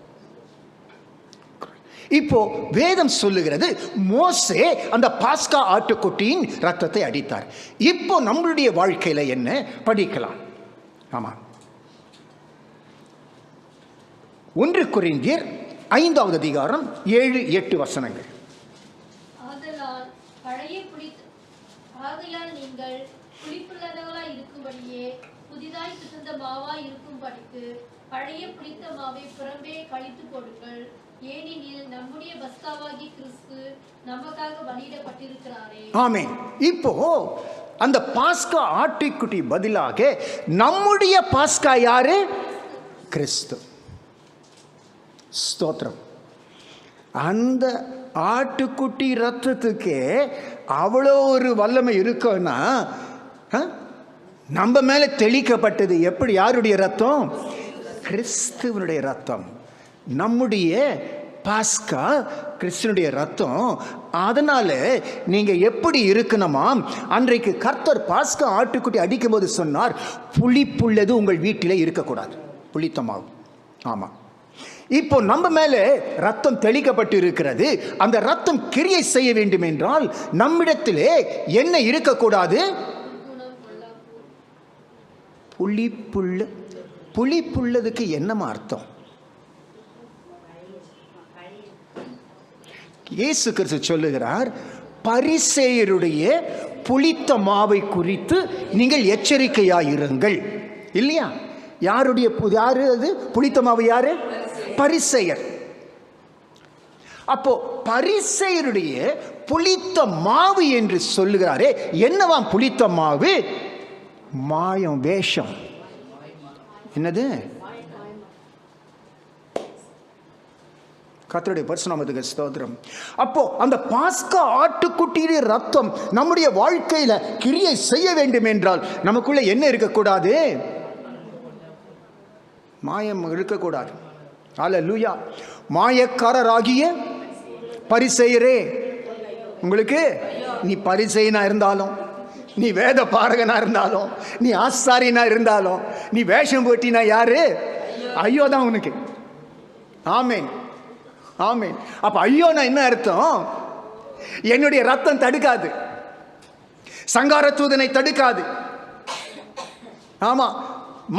இப்போ வேதம் சொல்லுகிறது, மோசே அந்த பாஸ்கா ஆட்டுக்குட்டியின் ரத்தத்தை அடித்தார். இப்போ நம்மளுடைய வாழ்க்கையில என்ன படிக்கலாம்? ஆமா, 1 கொரிந்தியர் 5வது அதிகாரம் 7-8 வசனங்கள். ஆகையால் நீங்கள் புளிப்புள்ளவர்களாய் இருக்கும்படியே புதிதாய் பிசைந்த மாவாய் இருக்கும்படிக்கு பழைய புளித்த மாவை புறம்பே கழித்து போடுங்கள். ஏனெனில் நம்முடைய பஸ்காவாகி கிறிஸ்து நமக்காக பலியிடப்பட்டிருக்கிறாரே. ஆமென். இப்போ அந்த பாஸ்கா ஆட்டுக்குட்டி பதிலாக நம்முடைய பாஸ்கா யாரு? கிறிஸ்து. ஸ்தோத்திரம். அந்த ஆட்டுக்குட்டி ரத்தத்துக்கு அவ்வளோ ஒரு வல்லமை இருக்குன்னா நம்ம மேலே தெளிக்கப்பட்டது எப்படி? யாருடைய ரத்தம்? கிறிஸ்துவனுடைய ரத்தம். நம்முடைய பாஸ்கா கிறிஸ்துவனுடைய ரத்தம். அதனால நீங்க எப்படி இருக்கணுமா? அன்றைக்கு கர்த்தர் பாஸ்கா ஆட்டுக்குட்டி அடிக்கும் போது சொன்னார், புளிப்புள்ளது உங்கள் வீட்டிலே இருக்கக்கூடாது, புளித்தமாகும். ஆமா, இப்போ நம்ம மேலே ரத்தம் தெளிக்கப்பட்டு இருக்கிறது. அந்த ரத்தம் கிரியை செய்ய வேண்டும் என்றால் நம்மிடத்திலே என்ன இருக்கக்கூடாது? புளிப்புள்ளதுக்கு என்னமா அர்த்தம்? இயேசு கிறிஸ்து சொல்லுகிறார், பரிசேயருடைய புளித்த மாவை குறித்து நீங்கள் எச்சரிக்கையாயிருங்கள். இல்லையா? யாருடைய யாரு அது? புளித்த மாவு யாரு? பரிசேயர். அப்போ பரிசேயருடைய புளித்த மாவு என்று சொல்லுகிறாரே, என்னவாம் புளித்த மாவு? மாயம், வேஷம். என்னது? கர்த்தருடைய பரிசுநாமத்துக்கு ஸ்தோத்திரம். அப்போ அந்த பாஸ்கா ஆட்டுக்குட்டியுடைய ரத்தம் நம்முடைய வாழ்க்கையில கிரியை செய்ய வேண்டும் என்றால் நமக்குள்ள என்ன இருக்கக்கூடாது? மாயம் இருக்கக்கூடாது. அல்லேலூயா. மாயக்காரராகிய பரிசேயரே, உங்களுக்கு நீ பரிசேயனா இருந்தாலும், நீ வேத பாரகனா இருந்தாலும், நீ ஆசாரியனா இருந்தாலும், நீ வேஷம் போட்டினா யாரு? ஐயோ தான் உனக்கு. ஆமேன், ஆமேன். அப்ப ஐயோனா என்ன அர்த்தம்? என்னுடைய ரத்தம் தடுக்காது, சங்கார தூதனை தடுக்காது, ஆமா,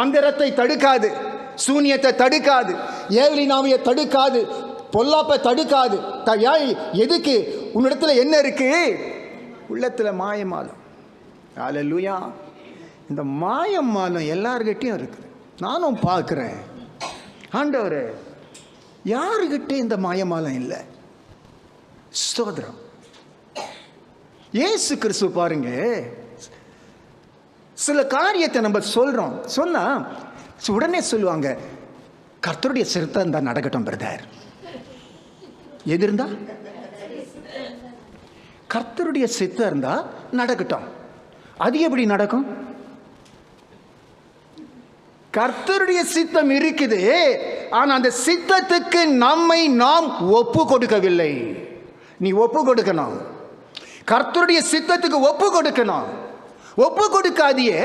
மந்திரத்தை தடுக்காது, சூனியத்தை தடுக்காது, ஏவலினாவியை தடுக்காது, பொல்லாப்பை தடுக்காது. எதுக்கு? உன்னிடத்துல என்ன இருக்கு? உள்ளத்துல மாயமாலம். அல்லேலூயா. இந்த மாயமாலம் எல்லார்கிட்டையும் இருக்குது. நானும் பார்க்கிறேன். ஆண்டவரே, யாருகிட்ட இந்த மாயமாலம் இல்லை? ஸ்தோத்திரம். இயேசு கிறிஸ்து பாருங்க, சில காரியத்தை நம்ம சொல்றோம், சொன்னா உடனே சொல்லுவாங்க, கர்த்தருடைய சித்தம் இருந்தா நடக்கட்டும் பிரதர். எது இருந்தா? கர்த்தருடைய சித்தம் இருந்தா நடக்கட்டும். அது எப்படி நடக்கும்? கர்த்தருடைய சித்தம் இருக்குது, ஆனா அந்த சித்தத்துக்கு நாம் ஒப்பு கொடுக்கவில்லை. நீ ஒப்பு கொடுக்கணும், கர்த்தருடைய சித்தத்துக்கு ஒப்பு கொடுக்கணும். ஒப்பு கொடுக்காதியே,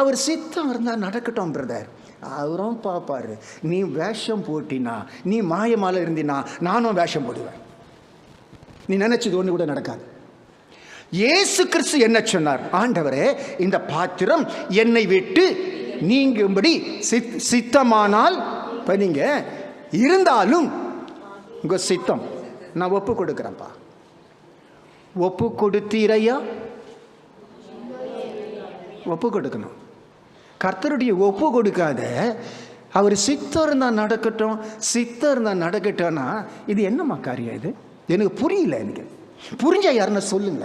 அவர் சித்தம் இருந்தா நடக்கட்டும் பிரதர், அவரும் பார்ப்பாரு. நீ வேஷம் போட்டினா, நீ மாயமால இருந்தினா, நானும் வேஷம் போடுவேன். நீ நினைச்சது ஒண்ணு கூட நடக்காது. இயேசு கிறிஸ்து என்ன சொன்னார்? ஆண்டவரே, இந்த பாத்திரம் என்னை விட்டு நீங்கும்படி சித்தமானால், நீங்க இருந்தாலும் உங்க சித்தம் நான் ஒப்பு கொடுக்கிறேன்ப்பா. ஒப்பு கொடுத்தீரையா? ஒப்பு கொடுக்கணும். கர்த்தருடைய ஒப்பு கொடுக்காத, அவர் சித்தம் இருந்தா நடக்கட்டும், சித்தம் இருந்தா நடக்கட்டும்னா இது என்னம்மா காரியம்? இது எனக்கு புரியல. எனக்கு புரிஞ்சா யாருன்னு சொல்லுங்க.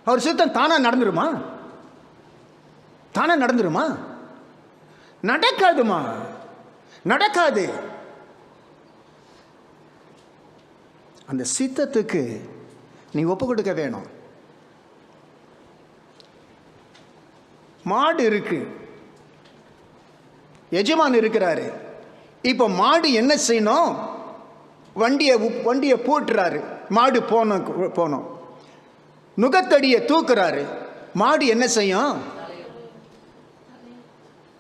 அவர் சித்தம் தானா நடந்துருமா? தானா நடந்துருமா? நடக்காதுமா, நடக்காது. அந்த சித்தத்துக்கு நீ ஒப்பு கொடுக்க வேணும். மாடு இருக்கு, எஜமான் இருக்கிறாரு. இப்ப மாடு என்ன செய்யணும்? வண்டியை போட்டுறாரு. மாடு போனோம், நுகத்தடியை தூக்குறாரு. மாடு என்ன செய்யும்?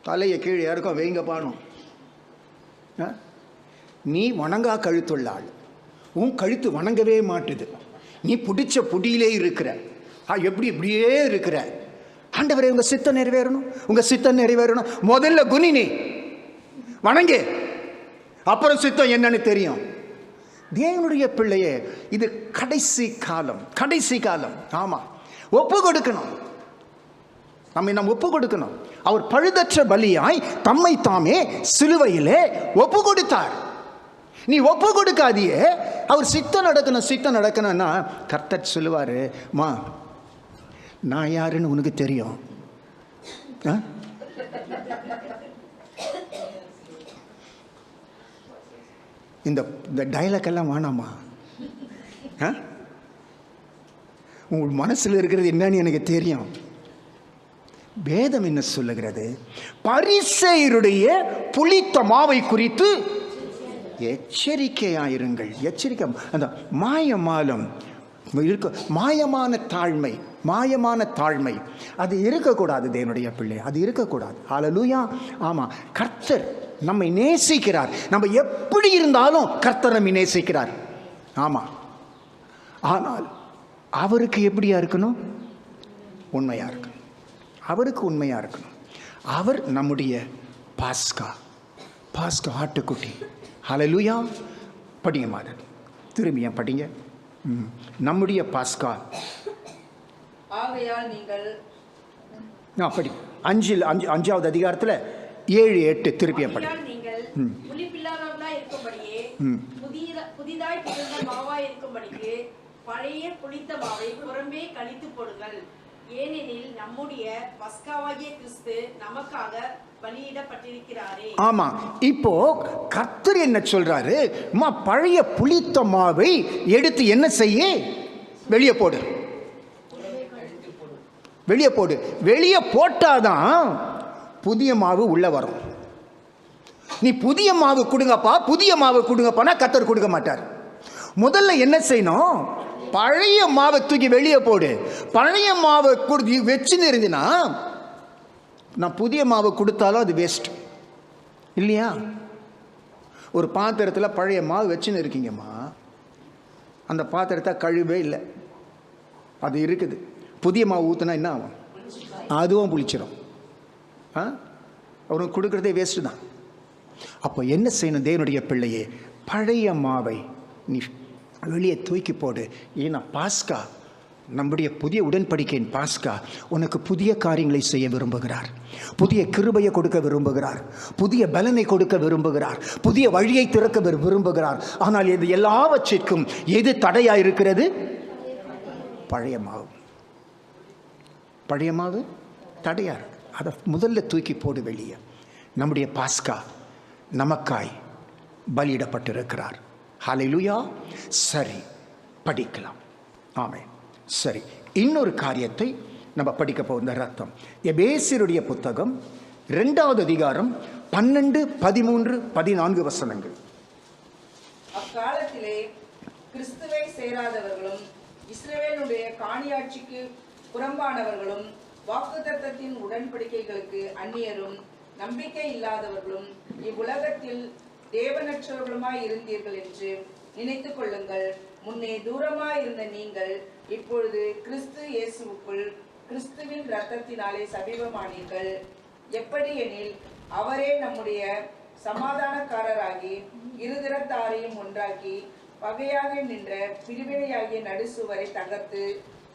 தலையை கீழே யாருக்கும் வைங்க பானும். நீ வணங்கா கழுத்துள்ள ஆள், உன் கழுத்து வணங்கவே மாட்டுது. நீ பிடிச்ச புடியிலே இருக்கிற, எப்படி இப்படியே இருக்கிற. ஆண்டவரே, உங்க சித்தம் நிறைவேறணும், உங்க சித்தம் நிறைவேறணும். முதல்ல குனினி வணங்க, அப்புறம் சித்தம் என்னன்னு தெரியும். தேவனுடைய பிள்ளையே, இது கடைசி காலம், கடைசி காலம். ஆமா, ஒப்பு கொடுக்கணும். நம்ம ஒப்பு கொடுக்கணும். அவர் பழுதற்ற பலியாய் தம்மை தாமே சிலுவையிலே ஒப்பு கொடுத்தார். நீ ஒப்பு கொடுக்காதியே, அவர் சித்தம் நடக்கணும், சித்தம் நடக்கணும்னா கர்த்தர் சொல்லுவாரு, மா நான் யாருன்னு உனக்கு தெரியும். இந்த டைலாக் எல்லாம் வேணாமா? உங்கள் மனசில் இருக்கிறது என்னன்னு எனக்கு தெரியும். வேதம் என்ன சொல்லுகிறது? பரிசேயருடைய புளித்த மாவை குறித்து எச்சரிக்கையாயிருங்கள். எச்சரிக்கை. அந்த மாயமாலம் இருக்க, மாயமான தாழ்மை அது இருக்கக்கூடாது. தேவனுடைய பிள்ளை, அது இருக்கக்கூடாது. ஹல்லேலூயா. ஆமாம், கர்த்தர் நம்மை நேசிக்கிறார். நம்ம எப்படி இருந்தாலும் கர்த்தர் நம்மை நேசிக்கிறார். ஆமாம். ஆனால் அவருக்கு எப்படியா இருக்கணும்? உண்மையாக இருக்கணும். அவருக்கு உண்மையாக இருக்கணும். அவர் நம்முடைய பாஸ்கா ஆட்டுக்குட்டி. ஹல்லேலூயா. படிங்க மாதிரி திரும்பிய படிங்க. நம்முடைய பாஸ்கா. ஆகையால் நீங்கள் படி 5வது அதிகாரத்தில் 7, 8 திருப்பிய படி. நீங்கள் புளிப்பில்லாதவர்களாய் இருக்கும்படியே புதிதாய் பிறந்த மாவாய் இருக்கும்படிக்கு பழைய புளித்த மாவை புறம்பே கழித்து போடுங்கள். ஏனெனில் நம்முடைய பஸ்காவாகிய கிறிஸ்து நமக்காக பலியிடப்பட்டிருக்கிறாரே. ஆமா, இப்போ கர்த்தர் என்ன சொல்றாரு? பழைய புளித்த மாவை எடுத்து என்ன செய்ய? வெளியே போடு. வெளியே போட்டாதான் புதிய மாவு உள்ள வரும். நீ புதிய மாவு கொடுங்கப்பானா கர்த்தர் கொடுக்க மாட்டார். முதல்ல என்ன செய்யணும்? பழைய மாவை தூக்கி வெளியே போடு. பழைய மாவை வச்சுன்னு இருந்துன்னா நான் புதிய மாவு கொடுத்தாலும் அது வேஸ்ட் இல்லையா? ஒரு பாத்திரத்தில் பழைய மாவு வச்சுன்னு இருக்கீங்கம்மா, அந்த பாத்திரத்தை கழுவே இல்லை, அது இருக்குது. புதிய மாவு ஊற்றுனா என்ன ஆகும்? அதுவும் புளிச்சிடும். அவனுக்கு கொடுக்குறதே வேஸ்ட்டு தான். அப்போ என்ன செய்யணும்? தேவனுடைய பிள்ளையே, பழைய மாவை நீ வெளியே தூக்கி போடு. ஏன்னா பாஸ்கா, நம்முடைய புதிய உடன்படிக்கையின் பாஸ்கா உனக்கு புதிய காரியங்களை செய்ய விரும்புகிறார். புதிய கிருபையை கொடுக்க விரும்புகிறார். புதிய பலனை கொடுக்க விரும்புகிறார். புதிய வழியை திறக்க விரும்புகிறார். ஆனால் இது எல்லாவற்றிற்கும் எது தடையாக இருக்கிறது? பழைய மாவு தடையாக இருக்கு. அதை முதல்ல தூக்கி போடு வெளியே. நம்முடைய பாஸ்கா நமக்காய் பலியிடப்பட்டிருக்கிறார். ஹல்லேலூயா. சரி, படிக்கலாம். ஆமென். சரி, இன்னொரு காரியத்தை நம்ம படிக்க போகிற ரத்தம். எபேசியருடைய புத்தகம் 2வது அதிகாரம் 12, 13, 14 வசனங்கள். அக்காலத்திலே கிறிஸ்துவை சேராதவர்களும் இஸ்ரவேலுடைய காணியாட்சிக்கு புறம்பானவர்களும் வாக்குத்தத்தத்தின் உடன்படிக்கைகளுக்கு அந்நியரும் நம்பிக்கை இல்லாதவர்களும் இவ்வுலகத்தில் தேவனற்றவர்களுமாய் இருந்தீர்கள் என்று நினைத்துக் கொள்ளுங்கள். முன்னே தூரமாய் இருந்த நீங்கள் இப்பொழுது கிறிஸ்து இயேசுவுக்குள் கிறிஸ்துவின் இரத்தத்தினாலே சமீபமானீர்கள். எப்படி எனில் அவரே நம்முடைய சமாதானக்காரராகி இருதிறத்தாரையும் ஒன்றாக்கி பகையாக நின்ற பிரிவினையாகிய நடுசுவரை தகர்த்து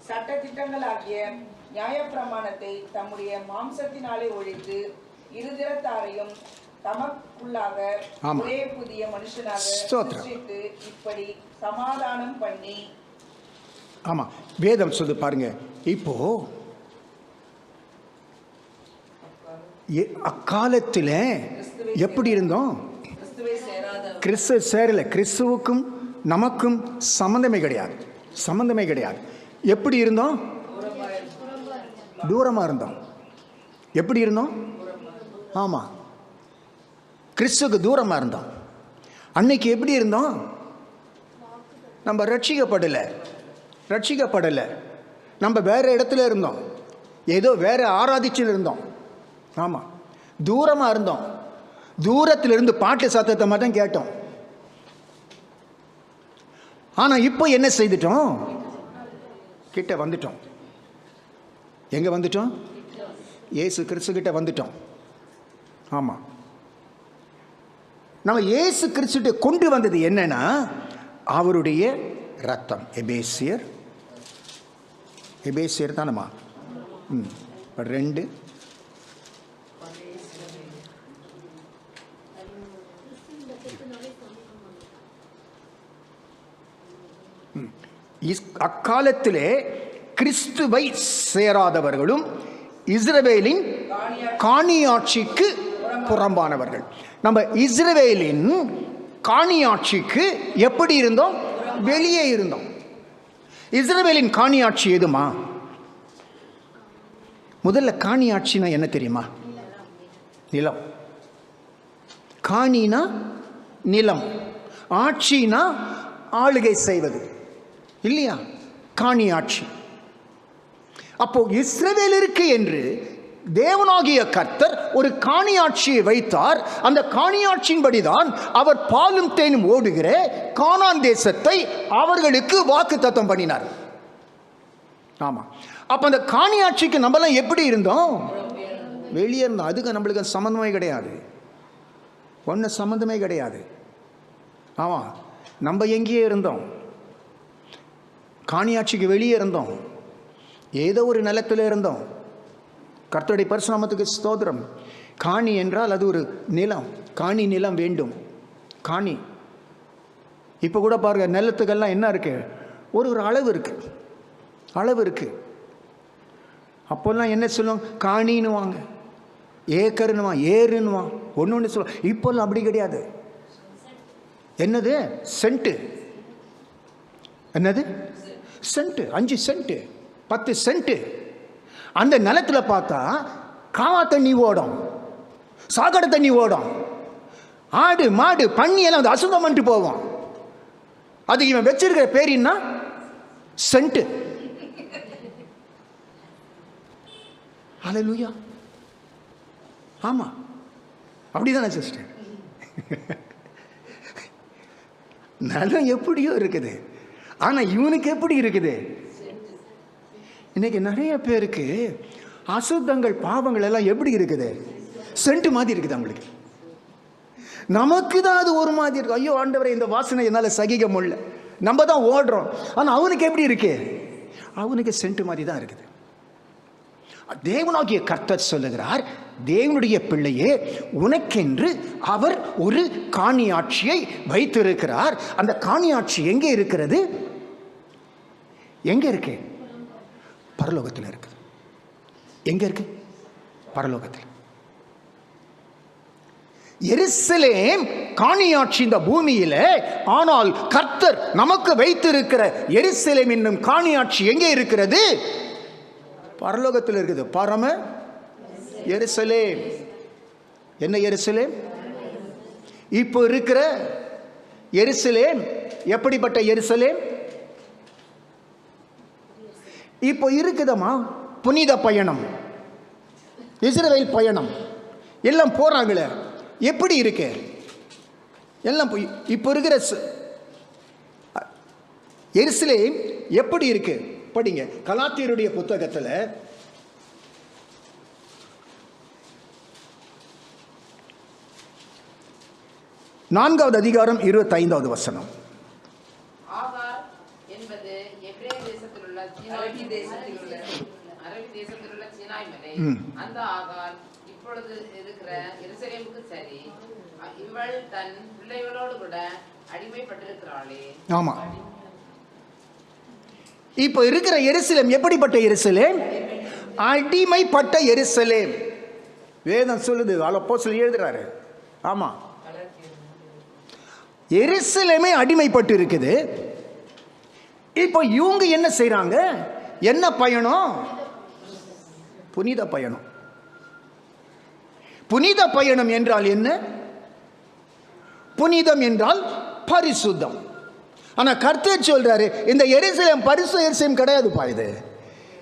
சட்டதிட்டங்களாகிய நியாயப்பிரமாணத்தை தம்முடைய மாம்சத்தினாலே ஒழித்து இருதிறத்தாரையும் தமக்குள்ளாக ஒரே புதிய மனுஷனாக சிருஷ்டித்து இப்படி சமாதானம் பண்ணி. ஆமா, வேதம் சொல்லு பாருங்க. இப்போ அக்காலத்தில் எப்படி இருந்தோம்? கிறிஸ்துவை சேரல. கிறிஸ்துவுக்கும் நமக்கும் சம்பந்தமே கிடையாது. எப்படி இருந்தோம்? தூரமா இருந்தோம். எப்படி இருந்தோம்? ஆமா, கிறிஸ்துவுக்கு தூரமா இருந்தோம். அன்னைக்கு எப்படி இருந்தோம்? நம்ம ரட்சிக்கப்படலை. நம்ம வேற இடத்துல இருந்தோம். ஏதோ வேற ஆராதிச்சுன்னு இருந்தோம். ஆமாம், தூரமாக இருந்தோம். தூரத்திலிருந்து பாட்டு சத்தத்தை மட்டும் கேட்டோம். ஆனால் இப்போ என்ன செய்துட்டோம்? கிட்ட வந்துட்டோம். எங்கே வந்துட்டோம்? இயேசு கிறிஸ்து கிட்ட வந்துட்டோம். ஆமாம், நம்ம இயேசு கிறிஸ்துட்ட கொண்டு வந்தது என்னன்னா அவருடைய ரத்தம். எபேசியர் தானம்மா? 2 அக்காலத்திலே கிறிஸ்துவை சேராதவர்களும் இஸ்ரவேலின் காணியாட்சிக்கு புறம்பானவர்கள். நம்ம இஸ்ரவேலின் காணியாட்சிக்கு எப்படி இருந்தோம்? வெளியே இருந்தோம். இஸ்ரவேலின் காணியாட்சி எதுமா? முதல்ல காணியாட்சினா என்ன தெரியுமா? நிலம். காணினா நிலம், ஆட்சினா ஆளுகை செய்வது இல்லையா? காணியாட்சி. அப்போ இஸ்ரவேலிற்கு என்று தேவனாகிய கர்த்தர் ஒரு காணியாட்சியை வைத்தார். அந்த காணியாட்சியின்படிதான் அவர் பாலும் தேனும் ஓடுகிற கானான் தேசத்தை அவர்களுக்கு வாக்குத்தத்தம் பண்ணினார். ஆமா. அப்ப அந்த காணியாட்சிக்கு நம்மளாம் எப்படி இருந்தோம்? வெளியே இருந்தோம். அதுக்கு நம்மளுக்கு சம்பந்தமே கிடையாது, ஒன்றும் சம்பந்தமே கிடையாது. ஆமா, நம்ம எங்கேயே இருந்தோம், காணியாட்சிக்கு வெளியே இருந்தோம், ஏதோ ஒரு நிலத்தில் இருந்தோம். கர்த்தருடைய பரிசுநாமத்துக்கு ஸ்தோத்திரம். காணி என்றால் அது ஒரு நிலம், காணி நிலம் வேண்டும். காணி இப்போ கூட பாருங்க, நிலத்துக்கெல்லாம் என்ன இருக்கு? ஒரு அளவு இருக்கு, அளவு இருக்கு. அப்போல்லாம் என்ன சொல்லுவாங்க? காணின்னு வாங்க, ஏக்கருன்னு வாங்க, ஏறுன்னு வாங்க, ஒன்று ஒன்று சொல்லுவாங்க. இப்போல்லாம் அப்படி கிடையாது. என்னது? சென்ட்டு. என்னது? சென்ட்டு. 5 cent, 10 cent. அந்த நிலத்தில் பார்த்தா காவா தண்ணி ஓடும், சாக்கடை தண்ணி ஓடும், ஆடு மாடு பன்னி எல்லாம் வந்து அசுத்தம் பண்ணிட்டு போவோம். அது இவன் வச்சிருக்கிற பேரின்னா சென்ட்டு. ஹல்லேலூயா. ஆமா, அப்படிதானே சிஸ்டர்? நிலம் எப்படியோ இருக்குது, ஆனா இவனுக்கு எப்படி இருக்குது? இன்னைக்கு நிறைய பேருக்கு அசுத்தங்கள் பாவங்கள் எல்லாம் எப்படி இருக்குது? சென்ட் மாதிரி இருக்குது அவங்களுக்கு. நமக்கு தான் அது ஒரு மாதிரி இருக்கு. ஐயோ ஆண்டவரே, இந்த வாசனை என்னால் சகிக்க முடியல, நம்ம தான் ஓடுறோம். ஆனால் அவனுக்கு எப்படி இருக்கு? அவனுக்கு சென்ட் மாதிரி தான் இருக்குது. தேவனாகிய கர்த்தர் சொல்லுகிறார், தேவனுடைய பிள்ளையே, உனக்கென்று அவர் ஒரு காணியாட்சியை வைத்திருக்கிறார். அந்த காணியாட்சி எங்கே இருக்கிறது? எங்கே இருக்கு? பரலோகத்தில் இருக்குது. எங்க இருக்கு? பரலோகத்தில். எருசலேம் காணியாட்சி இந்த பூமியில. ஆனால் கர்த்தர் நமக்கு வைத்திருக்கிற எருசலேம் என்னும் காணியாட்சி எங்கே இருக்கிறது? பரலோகத்தில் இருக்குது. பரம எருசலேம். என்ன எருசலேம்? இப்போ இருக்கிற எருசலேம் எப்படிப்பட்ட எருசலேம்? இப்போ இருக்குதமா புனித பயணம், இஸ்ரவேல் பயணம் எல்லாம் போறாங்களே, எப்படி இருக்கு? எல்லாம் இப்போ இருக்கிற எருசலேம் எப்படி இருக்கு? படிங்க கலாத்தியருடைய புத்தகத்தில் 4வது அதிகாரம் 25வது வசனம். ஆகார் என்பது எபிரேய தேசத்தில் உள்ள அரபி தேசத்தில் உள்ள சீனாய் மலை. அந்த ஆகார் இப்பொழுது இருக்கிற எருசலேமுக்கு சரி, இவள் தன் பிள்ளைகளோடு கூட அடிமைப்பட்டிருக்கிறாளே. ஆமா, இப்போ இருக்கிற எருசலேம் எப்படிப்பட்ட எருசலேம்? அடிமைப்பட்ட எருசலேம். வேதம் சொல்லுது, அப்போஸ்தலர் எழுதுறாரு. ஆமா, எருசலேமே அடிமைப்பட்டு இருக்குது. இப்போ இவங்க என்ன செய்றாங்க? என்ன பயணம்? புனித பயணம். புனித பயணம் என்றால் என்ன? புனிதம் என்றால் பரிசுத்தம். ஆனா கர்த்தர் சொல்றாரு, இந்த எருசலேம் பரிசு எருசலேம் கிடையாதுப்பா.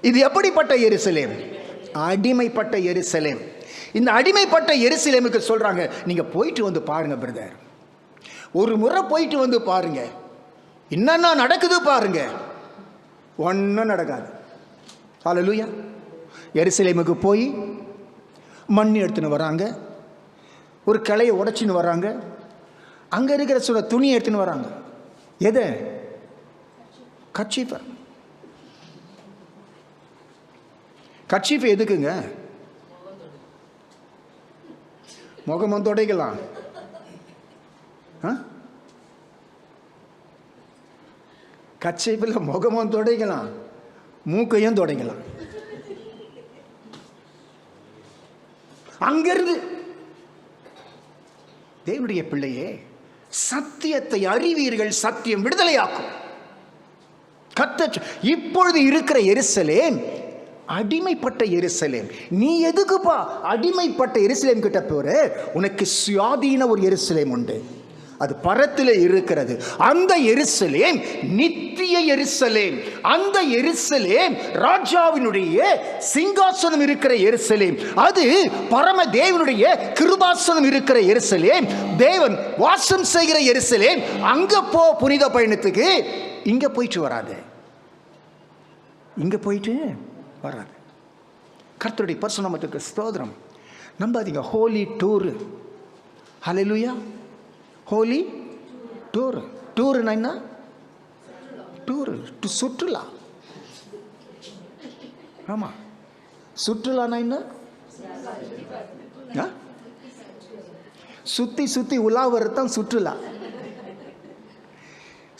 இது எப்படிப்பட்ட எருசலேம்? அடிமைப்பட்ட எருசலேம். இந்த அடிமைப்பட்ட எருசலேமுக்கு சொல்றாங்க, நீங்க போயிட்டு வந்து பாருங்க பிரதர், ஒரு முறை போயிட்டு வந்து பாருங்க, என்னன்னா நடக்குது பாருங்க. ஒன்றும் நடக்காது. ஹல்லேலூயா. எருசலேமுக்கு போய் மண் எடுத்துன்னு வராங்க, ஒரு கிளையை உடைச்சின்னு வராங்க, அங்க இருக்கிற சில துணியை எடுத்துன்னு வராங்க. எது? கர்ச்சீஃப். கர்ச்சீஃப் எதுக்குங்க? முகமும் தொடைக்கலாம். கர்ச்சீஃபில் முகமும் தொடைக்கலாம், மூக்கையும் தொடைக்கலாம். அங்கிருந்து தேவனுடைய பிள்ளையே, சத்தியத்தை அறிவீர்கள், சத்தியம் விடுதலையாக்கும். இப்பொழுது இருக்கிற எருசலேம் அடிமைப்பட்ட எருசலேம். நீ எதுக்குப்பா அடிமைப்பட்ட எருசலேம் கிட்ட போற? உனக்கு சுயாதீன ஒரு எருசலேம் உண்டு, அது பரத்திலே இருக்கிறது. அந்த எருசலேம் நித்திய எருசலேம். அந்த எருசலேம் ராஜாவினுடைய சிங்காசனம் இருக்கிற எருசலேம். அது பரம தேவனுடைய கிருபாசனம் இருக்கிற எருசலேம். தேவன் வாசம் செய்கிற எருசலேம். அங்க போ புனித பயணத்துக்கு. இங்க போயிட்டு வராது, இங்க போயிட்டு வராது. கர்த்தருடைய பரிசுத்தத்துக்கு ஸ்தோத்திரம். நம்பாதீங்க, ஹோலி டூர். ஹல்லேலூயா. ஹோலி டூர். டூர்னா என்ன? டூர், சுற்றுலா. ஆமா, சுற்றுலானா என்ன? சுத்தி சுத்தி உலாவரத்தான் சுற்றுலா.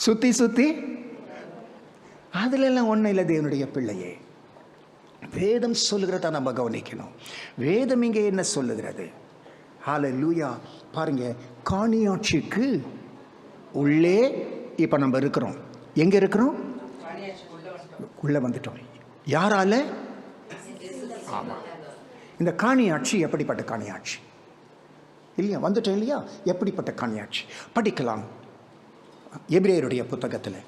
சுத்தி சுத்தி அதுல எல்லாம் ஒன்றும் இல்லை. தேவனுடைய பிள்ளையே, வேதம் சொல்லுகிறத நம்ம கவனிக்கணும். வேதம் இங்கே என்ன சொல்லுகிறது? ஹல்லேலூயா. பாருங்க, காணியாட்சிக்கு உள்ளே இப்ப நம்ம இருக்கிறோம். எங்க இருக்கிறோம்? உள்ள வந்துட்டோம். யாரால? ஆமா. இந்த காணியாட்சி எப்படிப்பட்ட காணியாட்சி இல்லையா? வந்துட்டோம் இல்லையா? எப்படிப்பட்ட காணியாட்சி படிக்கலாம். எபிரேயருடைய புத்தகத்தில்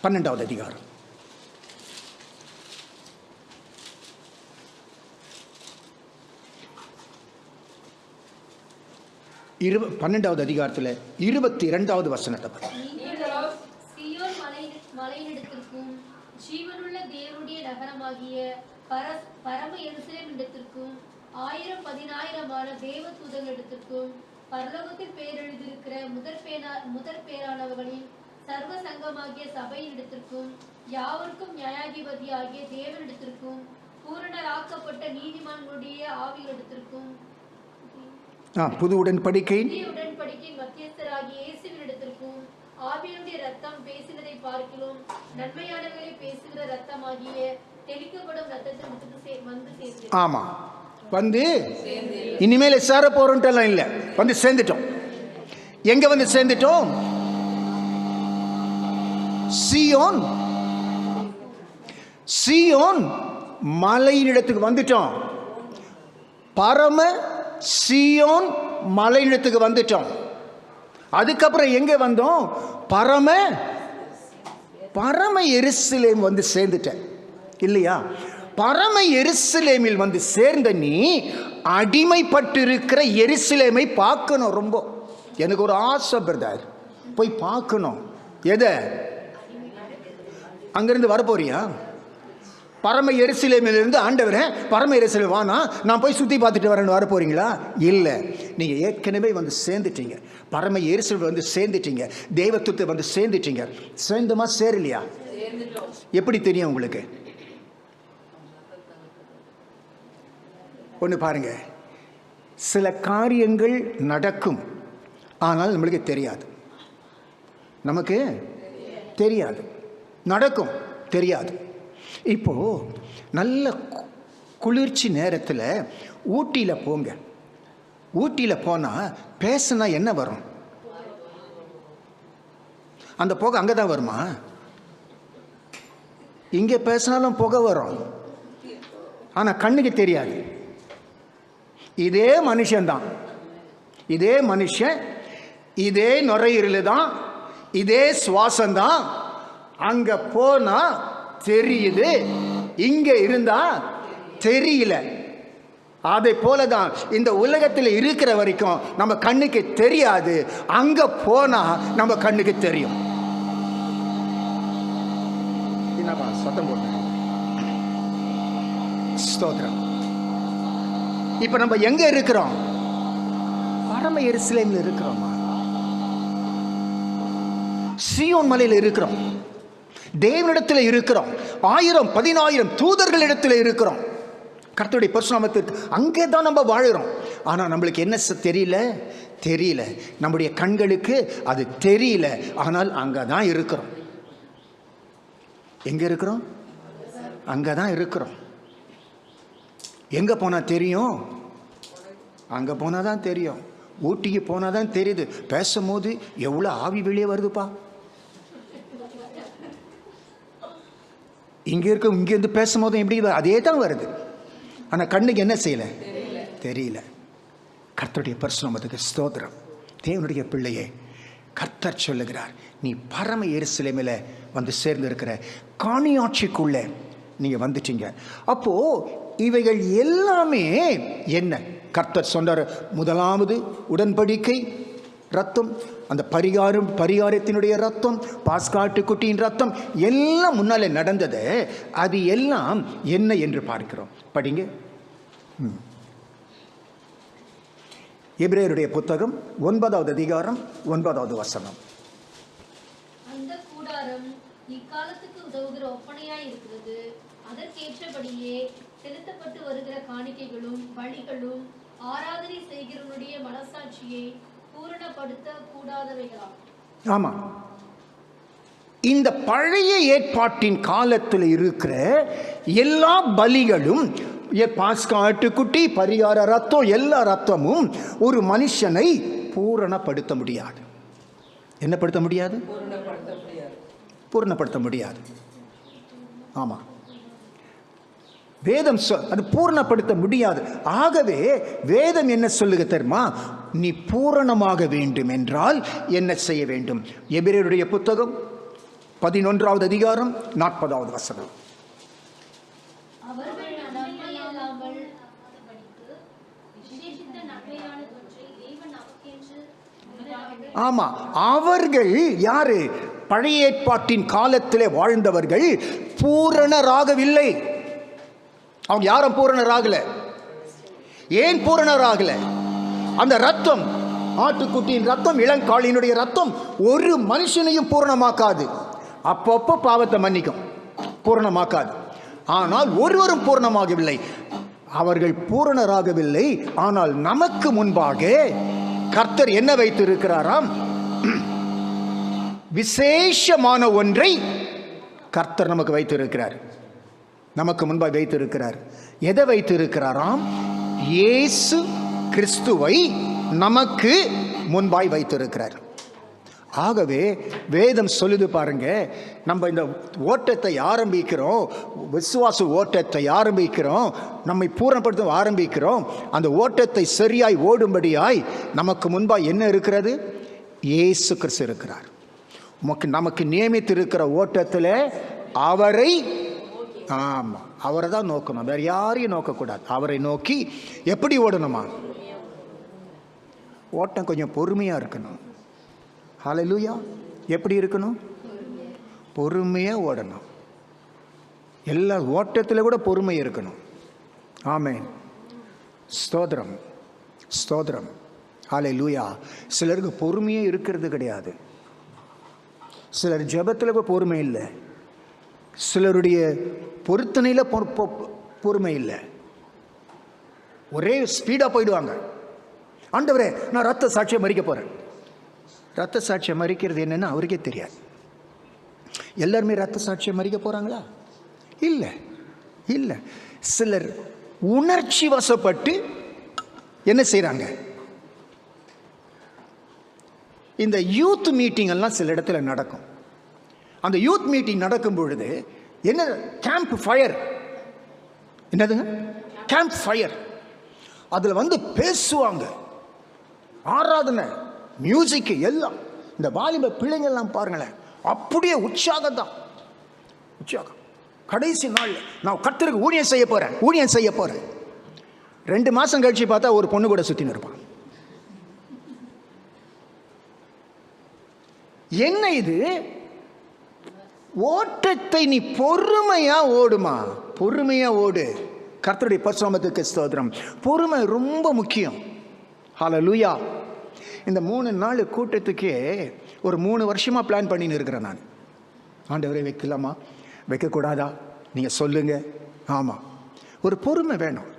12வது அதிகாரம் 12வது அதிகாரத்தில் 22வது வசனத்தை சீயோன் மலையினிடத்திற்கும் ஜீவனுள்ள தேவனுடைய நகரமாகிய பரம எருசலேம் இடத்திற்கும் 1000-10,000 தேவ தூதர்களிடத்திற்கும் பரலோகத்தில் பேரெழுதியிருக்கிற முதற் பேரானவர்களின் சர்வ சங்கமாகிய சபையினிடத்திற்கும் யாவருக்கும் நியாயாதிபதியாகிய தேவனிடத்திற்கும் பூரணராக்கப்பட்ட நீதிமான்களுடைய ஆவிகளிடத்திற்கும் புது உடன்படிக்கையின் மத்தியஸ்தராகிய இயேசுவினிடத்திற்கும் ஆவியுடைய ரத்தம் பேசினதை பார்க்கிலும் நன்மையானவர்களை பேசுகிற ரத்தமாகிய தெளிக்கப்படும் ரத்தத்திற்கு வந்து சேர்ந்து. ஆமா, வந்து இனிமேல் சேர போறோம் இல்ல, வந்து சேர்ந்துட்டோம். எங்க வந்து சேர்ந்துட்டோம்? சீயோன். சீயோன் மலையினிடத்துக்கு வந்துட்டோம். பரம சீயோன் மலையிடத்துக்கு வந்துட்டோம். அதுக்கப்புறம் எங்க வந்தோம்? பரம எருசலேம் வந்து சேர்ந்துட்டேன் இல்லையா? பரம எருசலேமில் வந்து சேர்ந்த நீ அடிமைப்பட்டிருக்கிற எருசலேமை பார்க்கணும். ரொம்ப எனக்கு ஒரு ஆசை பிரதர், போய் பார்க்கணும். எதை? அங்கிருந்து வரப்போறியா? பரம எருசலேமிலிருந்து ஆண்டவரே பரம எருசலேம் வானா நான் போய் சுற்றி பார்த்துட்டு வரேன்னு வர போறீங்களா? இல்லை, நீங்கள் ஏற்கனவே வந்து சேர்ந்துட்டீங்க. பரம எருசலேம் வந்து சேர்ந்துட்டீங்க. தெய்வத்துவத்தை வந்து சேர்ந்துட்டீங்க. சேர்ந்தமா சேரலையா? எப்படி தெரியும் உங்களுக்கு? ஒன்று பாருங்க, சில காரியங்கள் நடக்கும், ஆனால் நம்மளுக்கு தெரியாது. நமக்கு தெரியாது, நடக்கும், தெரியாது. இப்போ நல்ல குளிர்ச்சி நேரத்தில் ஊட்டியில் போங்க. ஊட்டியில் போனால் பேசினா என்ன வரும்? அந்த புகை அங்கே தான் வருமா? இங்கே பேசினாலும் புகை வரும், ஆனால் கண்ணுக்கு தெரியாது. இதே மனுஷன்தான், இதே மனுஷன், இதே நுரையீரல் தான், இதே சுவாசம்தான். அங்கே போனால் தெரியுது, இங்க இருந்தா தெரியல. அதை போலதான் இந்த உலகத்தில் இருக்கிற வரைக்கும் நம்ம கண்ணுக்கு தெரியாது. அங்க போனா நம்ம கண்ணுக்கு தெரியும். சத்தம் போட்ட ஸ்தோத்திரம். இப்ப நம்ம எங்க இருக்கிறோம்? பரம எருசலேம்ல இருக்கிறோமா? சீயோன் மலையில் இருக்கிறோம். தேவனிடத்தில் இருக்கிறோம். 1000-10,000 தூதர்களிடத்தில் இருக்கிறோம். கர்த்தருடைய பரிசுத்தத்திற்கு அங்கே தான் நம்ம வாழுறோம். ஆனால் நம்மளுக்கு என்ன தெரியல. நம்முடைய கண்களுக்கு அது தெரியல. ஆனால் அங்கே தான் இருக்கிறோம். எங்க இருக்கிறோம்? அங்கே தான் இருக்கிறோம். எங்கே போனால் தெரியும்? அங்கே போனால் தான் தெரியும். ஊட்டிக்கு போனால் தான் தெரியுது, பேசும்போது எவ்வளோ ஆவி வெளியே வருதுப்பா. இங்கேருந்து பேசும்போது எப்படி அதே தான் வருது. ஆனால் கண்ணுக்கு என்ன செய்யலை தெரியல. கர்த்தருடைய பரிசுத்தத்துக்கு ஸ்தோத்திரம். தேவனுடைய பிள்ளையே, கர்த்தர் சொல்லுகிறார், நீ பரம எருசலேமில் வந்து சேர்ந்திருக்கிற காணியாட்சிக்குள்ளே நீங்கள் வந்துட்டீங்க. அப்போது இவைகள் எல்லாமே என்ன கர்த்தர் சொன்னார்? முதலாவது உடன்படிக்கை ரத்தம், அந்த பரிகாரத்தினுடைய ரத்தம், பாஸ்காட்டு குட்டியின் ரத்தம் எல்லாம் முன்னாலே நடந்தது. அது எல்லாம் என்ன என்று பார்க்கிறோம். படிங்க. எபிரேயருடைய புத்தகம் 9வது அதிகாரம் 9வது வசனம். அந்த கூடாரம் இக்காலத்துக்கு உதவுகிற ஒப்பனையாய் இருக்கிறது. அதற்கேற்றபடியே செலுத்தப்பட்டு வருகிற காணிக்கைகளும் பலிகளும் ஆராதனை செய்கிறவனுடைய மனசாட்சியை பூரணப்படுத்த கூடாதவைகளாம். ஆமா, இந்த பழைய ஏற்பாட்டின் காலத்தில் இருக்கிற எல்லா பலிகளும், பாஸ்கா ஆட்டுக்குட்டி, பரிகார ரத்தம், எல்லா ரத்தமும் ஒரு மனுஷனை பூரணப்படுத்த முடியாது. என்ன படுத்த முடியாது? பூரணப்படுத்த முடியாது. ஆமா, வேதம் அது பூரணப்படுத்த முடியாது. ஆகவே வேதம் என்ன சொல்லுக தெரியுமா? நீ பூரணமாக வேண்டும் என்றால் என்ன செய்ய வேண்டும்? எபிரேயருடைய புத்தகம் 11வது அதிகாரம் 40வது வசனம். ஆமா, அவர்கள் யாரு? பழைய ஏற்பாட்டின் காலத்திலே வாழ்ந்தவர்கள் பூரணராகவில்லை. அவங்க யாரும் பூரணராகல. ஏன் பூரணராகல? அந்த ரத்தம், ஆட்டுக்குட்டியின் ரத்தம், இளங்காளியினுடைய ரத்தம் ஒரு மனுஷனையும் பூரணமாக்காது. அப்பப்போ பாவத்தை மன்னிக்கும், பூரணமாக்காது. ஆனால் ஒருவரும் பூரணமாகவில்லை. அவர்கள் பூரணராகவில்லை. ஆனால் நமக்கு முன்பாக கர்த்தர் என்ன வைத்திருக்கிறாராம்? விசேஷமான ஒன்றை கர்த்தர் நமக்கு வைத்திருக்கிறார். நமக்கு முன்பாக வைத்திருக்கிறார். எதை வைத்திருக்கிறாராம்? இயேசு கிறிஸ்துவை நமக்கு முன்பாய் வைத்திருக்கிறார். ஆகவே வேதம் சொல்லுது பாருங்க, நம்ம இந்த ஓட்டத்தை ஆரம்பிக்கிறோம், விசுவாச ஓட்டத்தை ஆரம்பிக்கிறோம், நம்மை பூரணப்படுத்த ஆரம்பிக்கிறோம். அந்த ஓட்டத்தை சரியாய் ஓடும்படியாய் நமக்கு முன்பாய் என்ன இருக்கிறது? இயேசு கிறிஸ்து இருக்கிறார். நமக்கு நியமித்திருக்கிற ஓட்டத்தில் அவரை, ஆமாம், அவரை தான் நோக்கணும், வேற யாரையும் நோக்கக்கூடாது. அவரை நோக்கி எப்படி ஓடணுமா? ஓட்டம் கொஞ்சம் பொறுமையாக இருக்கணும். ஹல்லேலூயா. எப்படி இருக்கணும்? பொறுமையாக ஓடணும். எல்லா ஓட்டத்தில் கூட பொறுமை இருக்கணும். ஆமென். ஸ்தோத்திரம், ஸ்தோத்திரம். ஹல்லேலூயா. சிலருக்கு பொறுமையே இருக்கிறது கிடையாது. சிலர் ஜெபத்தில் பொறுமை இல்லை, சிலருடைய பொருத்தனையில் பொறுமை இல்லை. ஒரே ஸ்பீடாக போயிடுவாங்க. ஆண்டவரே, நான் ரத்த சாட்சியை மறிக்க போகிறேன். ரத்த சாட்சியை மறிக்கிறது என்னன்னு அவருக்கே தெரியாது. எல்லாருமே ரத்த சாட்சியை மறிக்க போகிறாங்களா? இல்லை, இல்லை. சிலர் உணர்ச்சி வசப்பட்டு என்ன செய்கிறாங்க? இந்த யூத் மீட்டிங் எல்லாம் சில இடத்துல நடக்கும். அந்த யூத் மீட்டிங் நடக்கும் பொழுது என்ன, கேம்ப் ஃபயர், என்னதுங்க கேம்ப் ஃபயர், அதில் வந்து பேசுவாங்க, ஆராதனை, மியூசிக்கு எல்லாம். இந்த வாலிப பிள்ளைங்கள்லாம் பாருங்களேன், அப்படியே உற்சாகம் தான், உற்சாகம். கடைசி நாள் நான் கர்த்தருக்கு ஊழியம் செய்ய போகிறேன், ஊழியம் செய்ய போகிறேன். 2 மாதம் கழிச்சு பார்த்தா ஒரு பொண்ணு கூட சுற்றின்னு இருப்பான். என்ன இது? ஓட்டத்தை நீ பொறுமையா ஓடுமா, பொறுமையா ஓடு. கர்த்தருடைய பரிசுத்தத்துக்கு ஸ்தோத்திரம். பொறுமை ரொம்ப முக்கியம். ஹல்லேலூயா. இந்த 3 நாள் கூட்டத்துக்கே ஒரு 3 வருஷமா பிளான் பண்ணின்னு இருக்கிறேன் நான். ஆண்டவரை வைக்கலாமா, வைக்கக்கூடாதா, நீங்கள் சொல்லுங்க. ஆமாம், ஒரு பொறுமை வேணும்,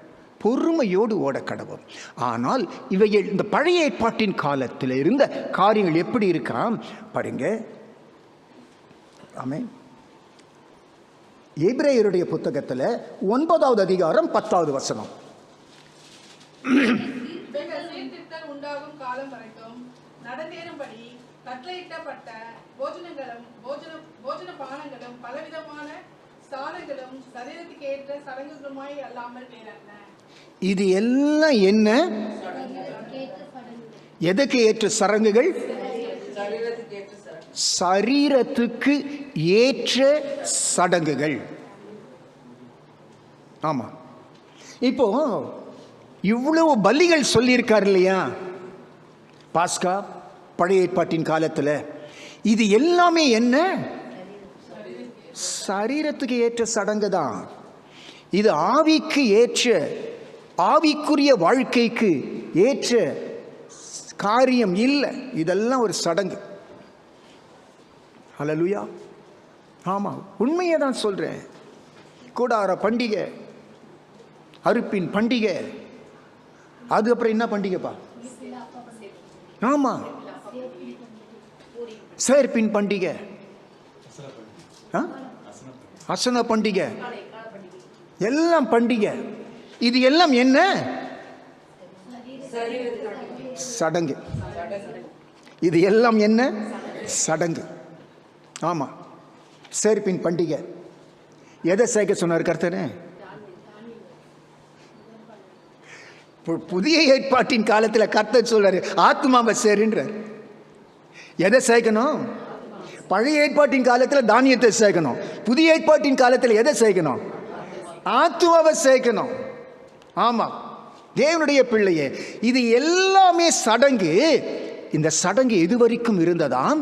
பொறுமையோடு ஓட கடவுள். ஆனால் இவைகள் இந்த பழைய ஏற்பாட்டின் காலத்தில் இருந்த காரியங்கள் எப்படி இருக்காம் பாருங்க. ஆமென். எபிரேயருடைய புத்தகத்தில் 9வது அதிகாரம் 10வது வசனம். உண்டாகும் கால காலம் வரைக்கும் நடந்தேறும்படி கட்டளையிடப்பட்ட போஜன பானங்களும் பலவிதமான சாதங்களும் சரீரத்துக்கு ஏற்ற சடங்குகளுமாய் அல்லாமல் வேறல்ல. இது எல்லாம் என்ன? எதுக்கு ஏற்ற சடங்குகள்? சரீரத்துக்கு ஏற்ற சடங்குகள். ஆமா, இப்போ இவ்வளவு பலிகள் சொல்லியிருக்கார் இல்லையா பாஸ்கா பழைய ஏற்பாட்டின் காலத்தில். இது எல்லாமே என்ன? சரீரத்துக்கு ஏற்ற சடங்கு தான். இது ஆவிக்கு ஏற்ற, ஆவிக்குரிய வாழ்க்கைக்கு ஏற்ற காரியம் இல்லை. இதெல்லாம் ஒரு சடங்கு. ஹல்லேலூயா. ஆமா, உண்மையை தான் சொல்றேன். கூடார பண்டிகை, அறுப்பின் பண்டிகை, அதுக்கப்புறம் என்ன பண்டிகைப்பா? ஆமா, சேர்ப்பின் பண்டிகை, அசன பண்டிகை, எல்லாம் பண்டிகை. இது எல்லாம் என்ன? சடங்கு. இது எல்லாம் என்ன? சடங்கு. ஆமா, சேர்ப்பின் பண்டிகை. எதை சேர்க்க சொன்னார் கர்த்தர்? புதிய ஏற்பாட்டின் காலத்தில் கர்த்தர் சொல்றாரு ஆத்மாவை சேருன்றார். எதை சேர்க்கணும்? பழைய ஏற்பாட்டின் காலத்தில் தானியத்தை சேர்க்கணும். புதிய ஏற்பாட்டின் காலத்தில் எதை சேர்க்கணும்? ஆத்மாவை சேர்க்கணும். ஆமா, தேவனுடைய பிள்ளையே, இது எல்லாமே சடங்கு. இந்த சடங்கு எது வரைக்கும் இருந்ததாம்?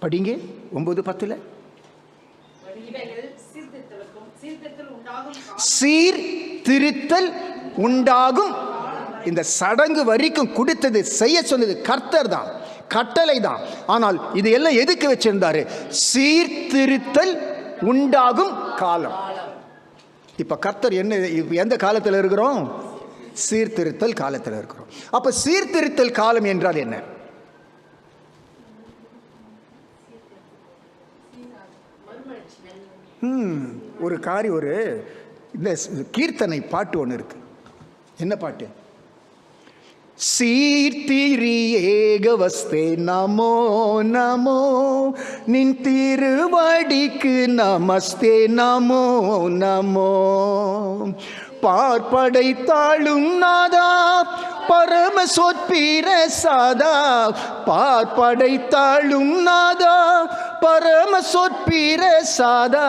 படிங்க 9:10. சீர்திருத்தல் உண்டாகும். இந்த சடங்கு வரைக்கும் கொடுத்தது, செய்ய சொன்னது கர்த்தர் தான், கட்டளை தான். ஆனால் இது எல்லாம் எதுக்கு வச்சிருந்தாரு? சீர்திருத்தல் உண்டாகும் காலம். இப்ப கர்த்தர் என்ன, எந்த காலத்தில் இருக்கிறோம்? சீர்திருத்தல் காலத்தில் இருக்கிறோம். அப்ப சீர்திருத்தல் காலம் என்றால் என்ன? ஒரு காரியம், ஒரு இந்த கீர்த்தனை பாட்டு ஒன்று இருக்கு. என்ன பாட்டு? சீர்திரி ஏகவஸ்தே நமோ நமோ, நின் திருவடிக்கு நமஸ்தே நமோ நமோ. பார்ப்படை தாழும் நாதா பரம சொற்பீர சாதா, பார்ப்படை தாழும் நாதா பரம சொற்பீர சாதா.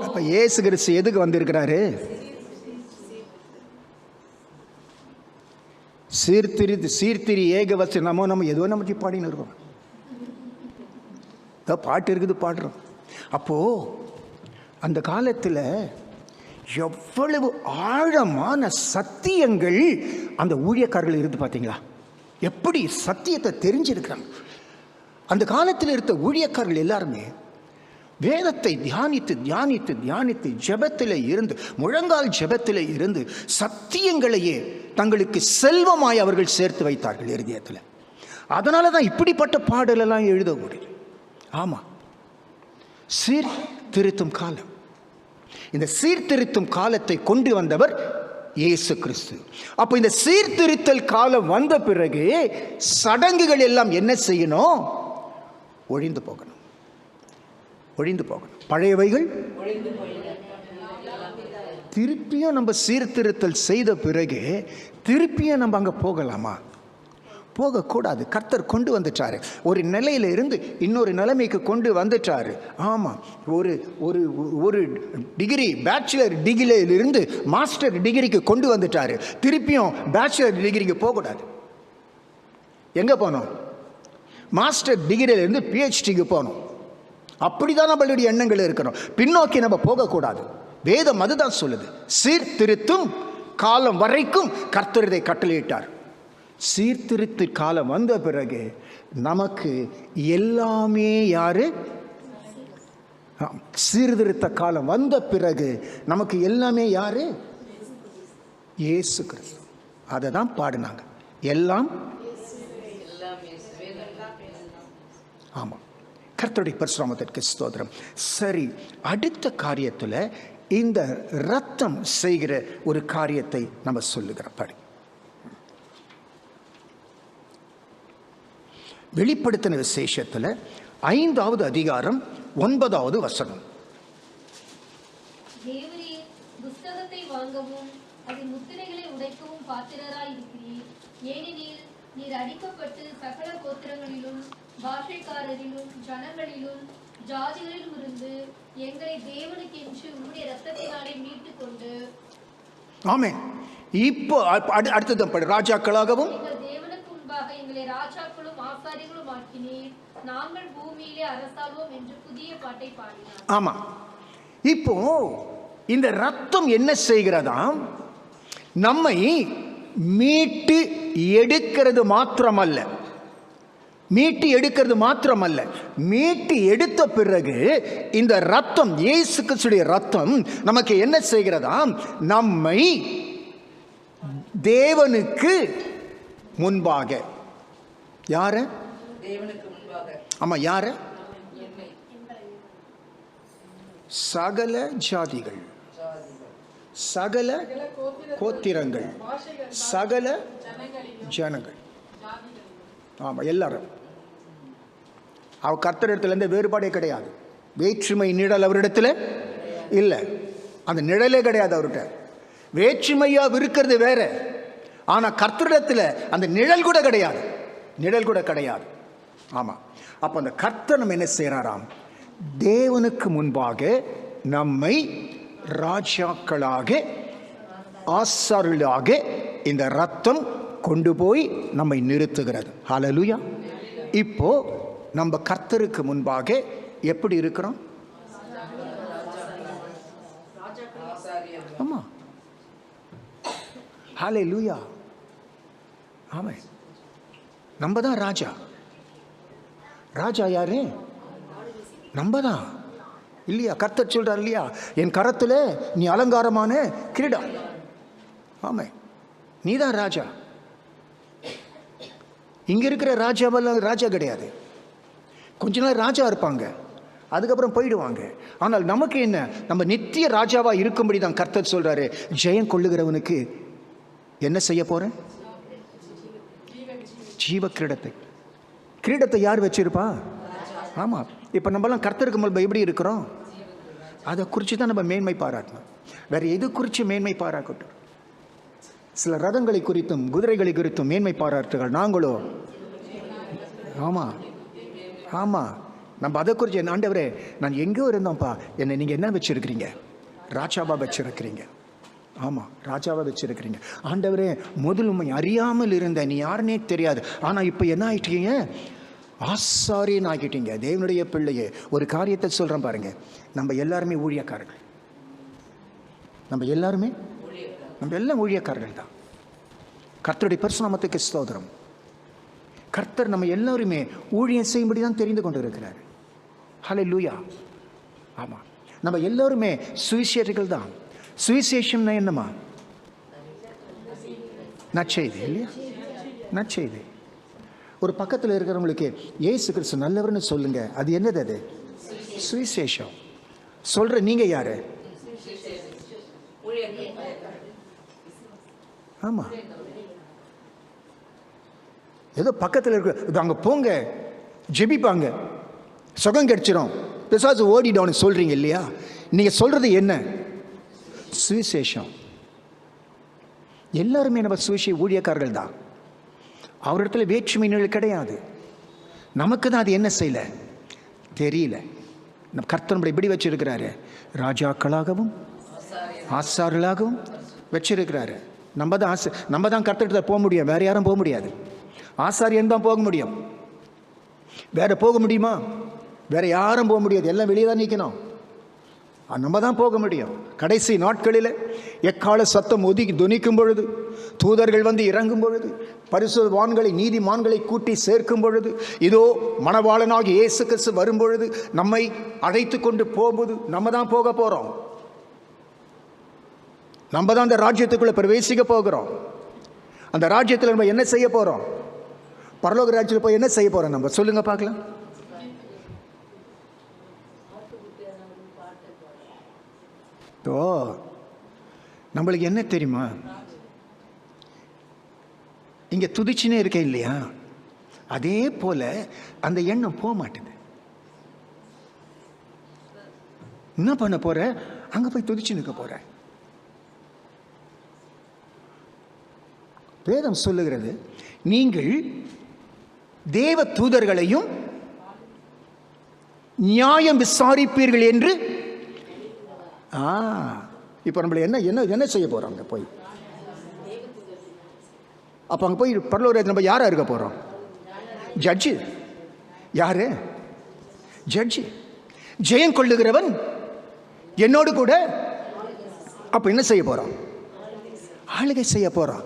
அப்ப இயேசு கிறிஸ்து எதுக்கு வந்திருக்கிறாரு? சீர்திரி ஏகவஸ்து நமோ நம்ம ஏதோ நம்ம பாடின்னு இருக்கோம். பாட்டு இருக்குது, பாடுறோம். அப்போ அந்த காலத்தில் எவ்வளவு ஆழமான சத்தியங்கள் அந்த ஊழியக்காரர்கள் இருந்து பார்த்தீங்களா? எப்படி சத்தியத்தை தெரிஞ்சிருக்கிறாங்க. அந்த காலத்தில் இருந்த ஊழியக்காரர்கள் எல்லாருமே வேதத்தை தியானித்து தியானித்து தியானித்து ஜெபத்தில் இருந்து, முழங்கால் ஜெபத்தில் இருந்து சத்தியங்களையே தங்களுக்கு செல்வமாய் அவர்கள் சேர்த்து வைத்தார்கள் இருதயத்தில். அதனால தான் இப்படிப்பட்ட பாடலெல்லாம் எழுத முடியும். ஆமாம், சீர்திருத்தும் காலம். இந்த சீர்திருத்தும் காலத்தை கொண்டு வந்தவர் இயேசு கிறிஸ்து. அப்போ இந்த சீர்திருத்தல் காலம் வந்த பிறகு சடங்குகள் எல்லாம் என்ன செய்யணும்? ஒழிந்து போகணும், ஒழிந்து போகணும். பழையவைகள் திருப்பியும் நம்ம சீர்திருத்தல் செய்த பிறகு திருப்பியும் நம்ம அங்கே போகலாமா? போகக்கூடாது. கர்த்தர் கொண்டு வந்துட்டாரு. ஒரு நிலையில இருந்து இன்னொரு நிலைமைக்கு கொண்டு வந்துட்டாரு. ஆமாம், ஒரு ஒரு ஒரு டிகிரி, பேச்சுலர் டிகிரியிலிருந்து மாஸ்டர் டிகிரிக்கு கொண்டு வந்துட்டாரு. திருப்பியும் பேச்சுலர் டிகிரிக்கு போகக்கூடாது. எங்கே போனோம்? மாஸ்டர் டிகிரியிலிருந்து பிஹெச்டிக்கு போகணும். அப்படிதான் நம்மளுடைய எண்ணங்கள் இருக்கணும். பின்னோக்கி நம்ம போகக்கூடாது. வேதம் அதுதான் சொல்லுது. சீர்திருத்தும் காலம் வரைக்கும் கர்த்தர் இதை கட்டளையிட்டார். சீர்திருத்த காலம் வந்த பிறகு நமக்கு எல்லாமே யாரு? சீர்திருத்த காலம் வந்த பிறகு நமக்கு எல்லாமே யாரு? இயேசு கிறிஸ்து. அதை தான் பாடினாங்க. எல்லாம் ஆமாம், கர்த்தருடைய பரிசுத்தத்திற்கு ஸ்தோத்திரம். சரி, அடுத்த காரியத்தில் இந்த ரத்தம் செய்கிற ஒரு காரியத்தை நம்ம சொல்லுகிறபடி வெளிப்படுத்தின விசேஷத்தில் 5வது அதிகாரம் 9வது வசனம். தேவரீர் புஸ்தகத்தை வாங்கவும் அதில் முத்திரைகளை உடைக்கவும் பாத்திரராய் இருக்கிறீர். ஏனெனில் நீர் அடிக்கப்பட்டு சகல கோத்திரங்களிலும் பாஷைக்காரரிலும் ஜனங்களிலும் ஜாதிகளிலும் இருந்து எங்களை தேவனுக்கென்று உம்முடைய இரத்தத்தினாலே மீட்டுக் கொண்டு. ஆமென். இப்போ அடுத்தது ராஜாக்களாகவும் எங்கள் தேவனுக்கு முன்பாக எங்களை ராஜாக்களும் ஆசாரிகளும் ஆக்கினீர். நாங்கள் பூமியிலே அரசாள்வோம் என்று புதிய பாட்டை பாடினார். ஆமா, இப்போ இந்த ரத்தம் என்ன செய்கிறதாம்? நம்மை மீட்டு எடுக்கிறது மாத்திரமல்ல, மீட்டு எடுத்த பிறகு இந்த ரத்தம், இயேசு கிறிஸ்துவின் ரத்தம் நமக்கு என்ன செய்கிறதாம்? நம்மை தேவனுக்கு முன்பாக, யார? தேவனுக்கு முன்பாக. ஆமா, யார? சகல ஜாதிகள், சகல கோத்திரங்கள், சகல ஜனங்கள், ஆமா, எல்லாரும். அவர் கர்த்தரிடத்துல இருந்து வேறுபாடே கிடையாது. வேற்றுமை நிழல் அவரிடத்துல இல்லை, அந்த நிழலே கிடையாது அவர்கிட்ட. வேற்றுமையா இருக்கிறது வேற, ஆனா கர்த்தரிடத்துல அந்த நிழல் கூட கிடையாது. ஆமா, அப்ப அந்த கர்த்தர் நம்ம என்ன செய்யறாராம்? தேவனுக்கு முன்பாக நம்மை ராஜாக்களாக ஆசாரியர்களாக இந்த ரத்தம் கொண்டு போய் நம்மை நிறுத்துகிறது. ஹல்லேலூயா. இப்போ நம்ம கர்த்தருக்கு முன்பாக எப்படி இருக்கிறோம்? ஆமா, ஹல்லேலூயா. ஆமா, நம்ம தான் ராஜா. ராஜா யாரு? நம்ம தான் இல்லையா? கர்த்தர் சொல்றார் இல்லையா, என் கரத்துல நீ அலங்காரமான கிரீடம். ஆமா, நீ தான் ராஜா. இங்க இருக்கிற ராஜாவெல்லாம் ராஜா கிடையாது. கொஞ்ச நாள் ராஜா இருப்பாங்க, அதுக்கப்புறம் போயிடுவாங்க. ஆனால் நமக்கு என்ன? நம்ம நித்திய ராஜாவா இருக்கும்படி தான் கர்த்தர் சொல்றாரு, ஜெயம் கொள்ளுகிறவனுக்கு என்ன செய்ய போறேன்? ஜீவ கிரீடத்தை யார் வச்சிருப்பா? ஆமா, இப்ப நம்மலாம் கர்த்தருக்கு முன்பு எப்படி இருக்கிறோம்? அதை குறித்து தான் நம்ம மேன்மை பாராட்டணும். வேற எது குறித்து மேன்மை பாராட்டட்டும்? சில ரதங்களை குறித்தும் குதிரைகளை குறித்தும் மேன்மை பாராட்டுகள், நாங்களோ ஆமா நம்ம அதை குறித்து, ஆண்டவரே நான் எங்கேயோ இருந்தோம்ப்பா, என்னை நீங்க என்ன வச்சிருக்கிறீங்க? ராஜாவா வச்சிருக்கிறீங்க. ஆமா, ராஜாவா வச்சிருக்கிறீங்க. ஆண்டவரே முதல் உண்மை அறியாமல் இருந்த, நீ யாருன்னே தெரியாது, ஆனா இப்ப என்ன ஆயிட்டீங்க? ஆசாரியன் ஆகிட்டீங்க, தேவனுடைய பிள்ளையே. ஒரு காரியத்தை சொல்றேன் பாருங்க, நம்ம எல்லாருமே ஊழியக்காரர்கள். நம்ம எல்லாம் ஊழியக்காரர்கள் தான். கர்த்தருடைய பரிசுத்தத்துக்கு ஸ்தோத்திரம். கர்த்தர் நம்ம எல்லாருமே ஊழியம் செய்யும்படி தான் தெரிந்து கொண்டு இருக்கிறார். ஹல்லேலூயா. ஆமா, நம்ம எல்லாருமே சுவிசேஷர்கள் தான். சுவிசேஷம்னா என்னமா? நற்செய்தி இல்லையா? நற்செய்தி. ஒரு பக்கத்தில் இருக்கிறவங்களுக்கு இயேசு கிறிஸ்து நல்லவர்னு சொல்லுங்க, அது என்னது? அது சுவிசேஷம். சொல்ற நீங்க யாரு? ஆமா, ஏதோ பக்கத்தில் இருக்க, அங்க போங்க ஜெபிப்பாங்க, சுகம் கிடைச்சிடும், பிசாசு ஓடிடணும் சொல்றீங்க இல்லையா? நீங்க சொல்றது என்ன? சுவிசேஷம். எல்லாருமே நம்ம சுவிசேஷ ஊழியக்காரர்கள் தான். அவரிடத்துல வேற்றுமை நிழல் கிடையாது. நமக்கு தான் அது என்ன செய்யல தெரியல. நம்ம கர்த்தர் நம்மளை எப்படி வச்சிருக்கிறாரு? ராஜாக்களாகவும் ஆசாரியர்களாகவும் வச்சிருக்கிறாரு. நம்ம தான் கர்த்தர்கிட்ட போக முடியும், வேற யாரும் போக முடியாது. ஆசாரியன் தான் போக முடியும், வேற போக முடியுமா? வேற யாரும் போக முடியாது, எல்லாம் வெளியே தான் நிற்கணும். நம்ம தான் போக முடியும். கடைசி நாட்களில் எக்கால சத்தம் ஒதுக்கி துணிக்கும் பொழுது, தூதர்கள் வந்து இறங்கும் பொழுது, பரிசுத்தவான்களை நீதிமான்களை கூட்டி சேர்க்கும் பொழுது, இதோ மணவாளனாகி இயேசு கிறிஸ்து வரும் பொழுது, நம்மை அழைத்து கொண்டு போகும்போது நம்ம தான் போக போறோம். நம்ம தான் அந்த ராஜ்யத்துக்குள்ள பிரவேசிக்க போகிறோம். அந்த ராஜ்யத்தில் நம்ம என்ன செய்ய போறோம்? பரலோக ராஜ்யத்தில் போய் என்ன செய்ய போறோம்? நம்ம சொல்லுங்க பார்க்கலாம். ஓ, நம்மளுக்கு என்ன தெரியுமா, இங்கே துதிச்சுனே இருக்க இல்லையா, அதே போல அந்த எண்ணம் போக மாட்டேது. என்ன பண்ண போற, அங்க போய் துதிச்சு நிற்க போற. வேதம் சொல்லுகிறது, நீங்கள் தேவ தூதர்களையும் நியாயம் விசாரிப்பீர்கள் என்று. இப்போ நம்மள என்ன என்ன என்ன செய்ய போறோம் அங்க போய்? அப்ப அங்க போய் பரலோகத்தில் நம்ம யாரா இருக்க போறோம்? ஜட்ஜு. யாரு ஜட்ஜு? ஜெயம் கொள்ளுகிறவன் என்னோடு கூட. அப்ப என்ன செய்ய போறோம்? ஆளுகை செய்ய போறோம்.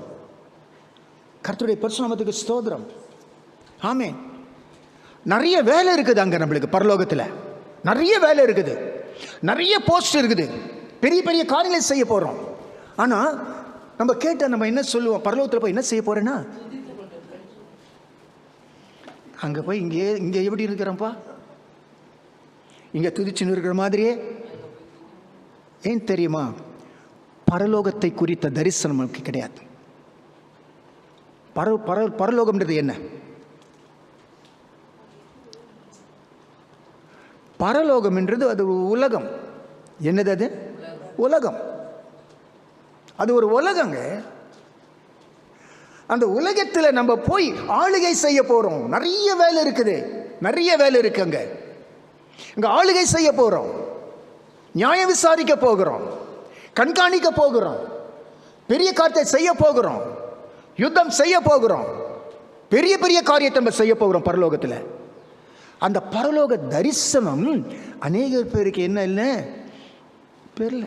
கர்த்தருடைய பரிசுநாமத்துக்கு ஸ்தோத்திரம். ஆமென். நிறைய வேலை இருக்குது அங்க நம்மளுக்கு. பரலோகத்தில் நிறைய வேலை இருக்குது, நிறைய போஸ்ட் இருக்குது, பெரிய பெரிய காரியங்களை செய்ய போறோம். ஆனா நம்ம கேட்ட நம்ம என்ன சொல்லுவோம்? பரலோகத்தில் போய் என்ன செய்ய போறேன்னா, அங்க போய் இங்கே எப்படி இருக்கிறோம்ப்பா, இங்க துதிச்சுன்னு இருக்கிற மாதிரியே. ஏன் தெரியுமா? பரலோகத்தை குறித்த தரிசனம் நமக்கு கிடையாது. பரலோகம்ன்றது என்ன? பரலோகம் என்றது அது ஒரு உலகம். என்னது அது? உலகம். அது ஒரு உலகங்க. அந்த உலகத்தில் நம்ம போய் ஆளுகை செய்ய போறோம். நிறைய வேலை இருக்குது, நிறைய வேலை இருக்குங்க. இங்க ஆளுகை செய்ய போறோம், நியாயம் விசாரிக்க போகிறோம், கண்காணிக்க போகிறோம், பெரிய காரியத்தை செய்ய போகிறோம், யுத்தம் செய்ய போகிறோம், பெரிய பெரிய காரியத்தை நம்ம செய்ய போகிறோம் பரலோகத்தில். அந்த பரலோக தரிசனம் அநேக பேருக்கு என்ன இல்லை தெரியல.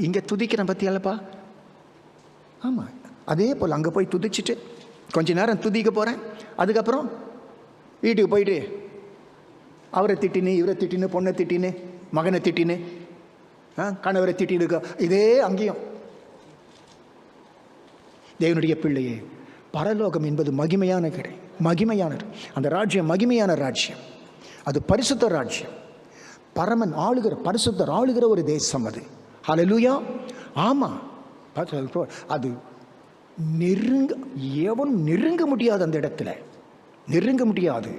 இங்கே துதிக்கிறேன் பற்றியாலப்பா. ஆமாம், அதே போல் அங்கே போய் துதிச்சுட்டு கொஞ்ச நேரம் துதிக்க போகிறேன். அதுக்கப்புறம் வீட்டுக்கு போயிட்டு அவரை திட்டினு, இவரை திட்டினு, பொண்ணை திட்டினு, மகனை திட்டினு, கணவரை திட்டின்னு இருக்க. இதே அங்கேயும். தேவனுடைய பிள்ளையே, பரலோகம் என்பது மகிமையான கிடை, மகிமையானது. அந்த ராஜ்யம் மகிமையான ராஜ்யம். அது பரிசுத்த ராஜ்யம். பரமன் ஆளுகிற, பரிசுத்தர் ஆளுகிற ஒரு தேசம் அது. ஹல்லேலூயா. ஆமா, அது எவனும் நெருங்க முடியாது. அந்த இடத்துல நெருங்க முடியாது.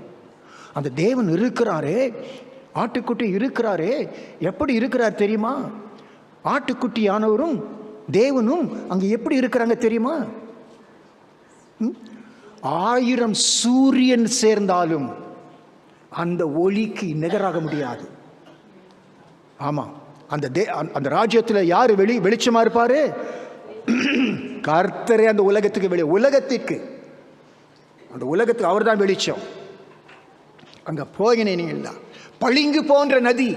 அந்த தேவன் இருக்கிறாரே, ஆட்டுக்குட்டி இருக்கிறாரே. எப்படி இருக்கிறார் தெரியுமா? ஆட்டுக்குட்டியானவரும் தேவனும் அங்க எப்படி இருக்கிறாங்க தெரியுமா? 1000 சூரியன் சேர்ந்தாலும் அந்த ஒளிக்கு நிகராக முடியாது. ஆமா, அந்த ராஜ்யத்தில் யாரு வெளிச்சமா இருப்பாரு? கர்த்தரே. அந்த உலகத்துக்கு உலகத்திற்கு, அந்த உலகத்துக்கு அவர் தான் வெளிச்சம். அங்க போகினீங்களா, பளிங்கு போன்ற நதி.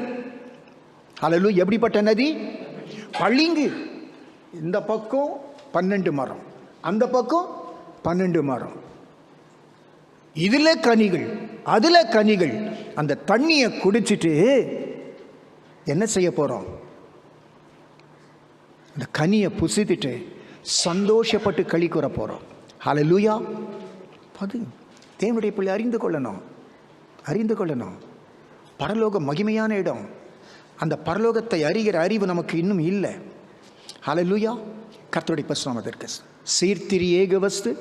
ஹல்லேலூயா. எப்படிப்பட்ட நதி? பளிங்கு. இந்த பக்கம் 12 மரம், அந்த பக்கம் 12 மரம். இதுல கனிகள், அதுல கனிகள். அந்த தண்ணியை குடிச்சிட்டு என்ன செய்ய போறோம்? அந்த கனியை புசித்துட்டு சந்தோஷப்பட்டு களி கூற போறோம். ஹல்லேலூயா. அது தேவனுடைய பிள்ளை அறிந்து கொள்ளணும், அறிந்து கொள்ளணும். பரலோகம் மகிமையான இடம். அந்த பரலோகத்தை அறிகிற அறிவு நமக்கு இன்னும் இல்லை. ஹல்லேலூயா. கர்த்தருடைய பரிசுநாமத்திற்கு சீர்திரி ஏக வஸ்து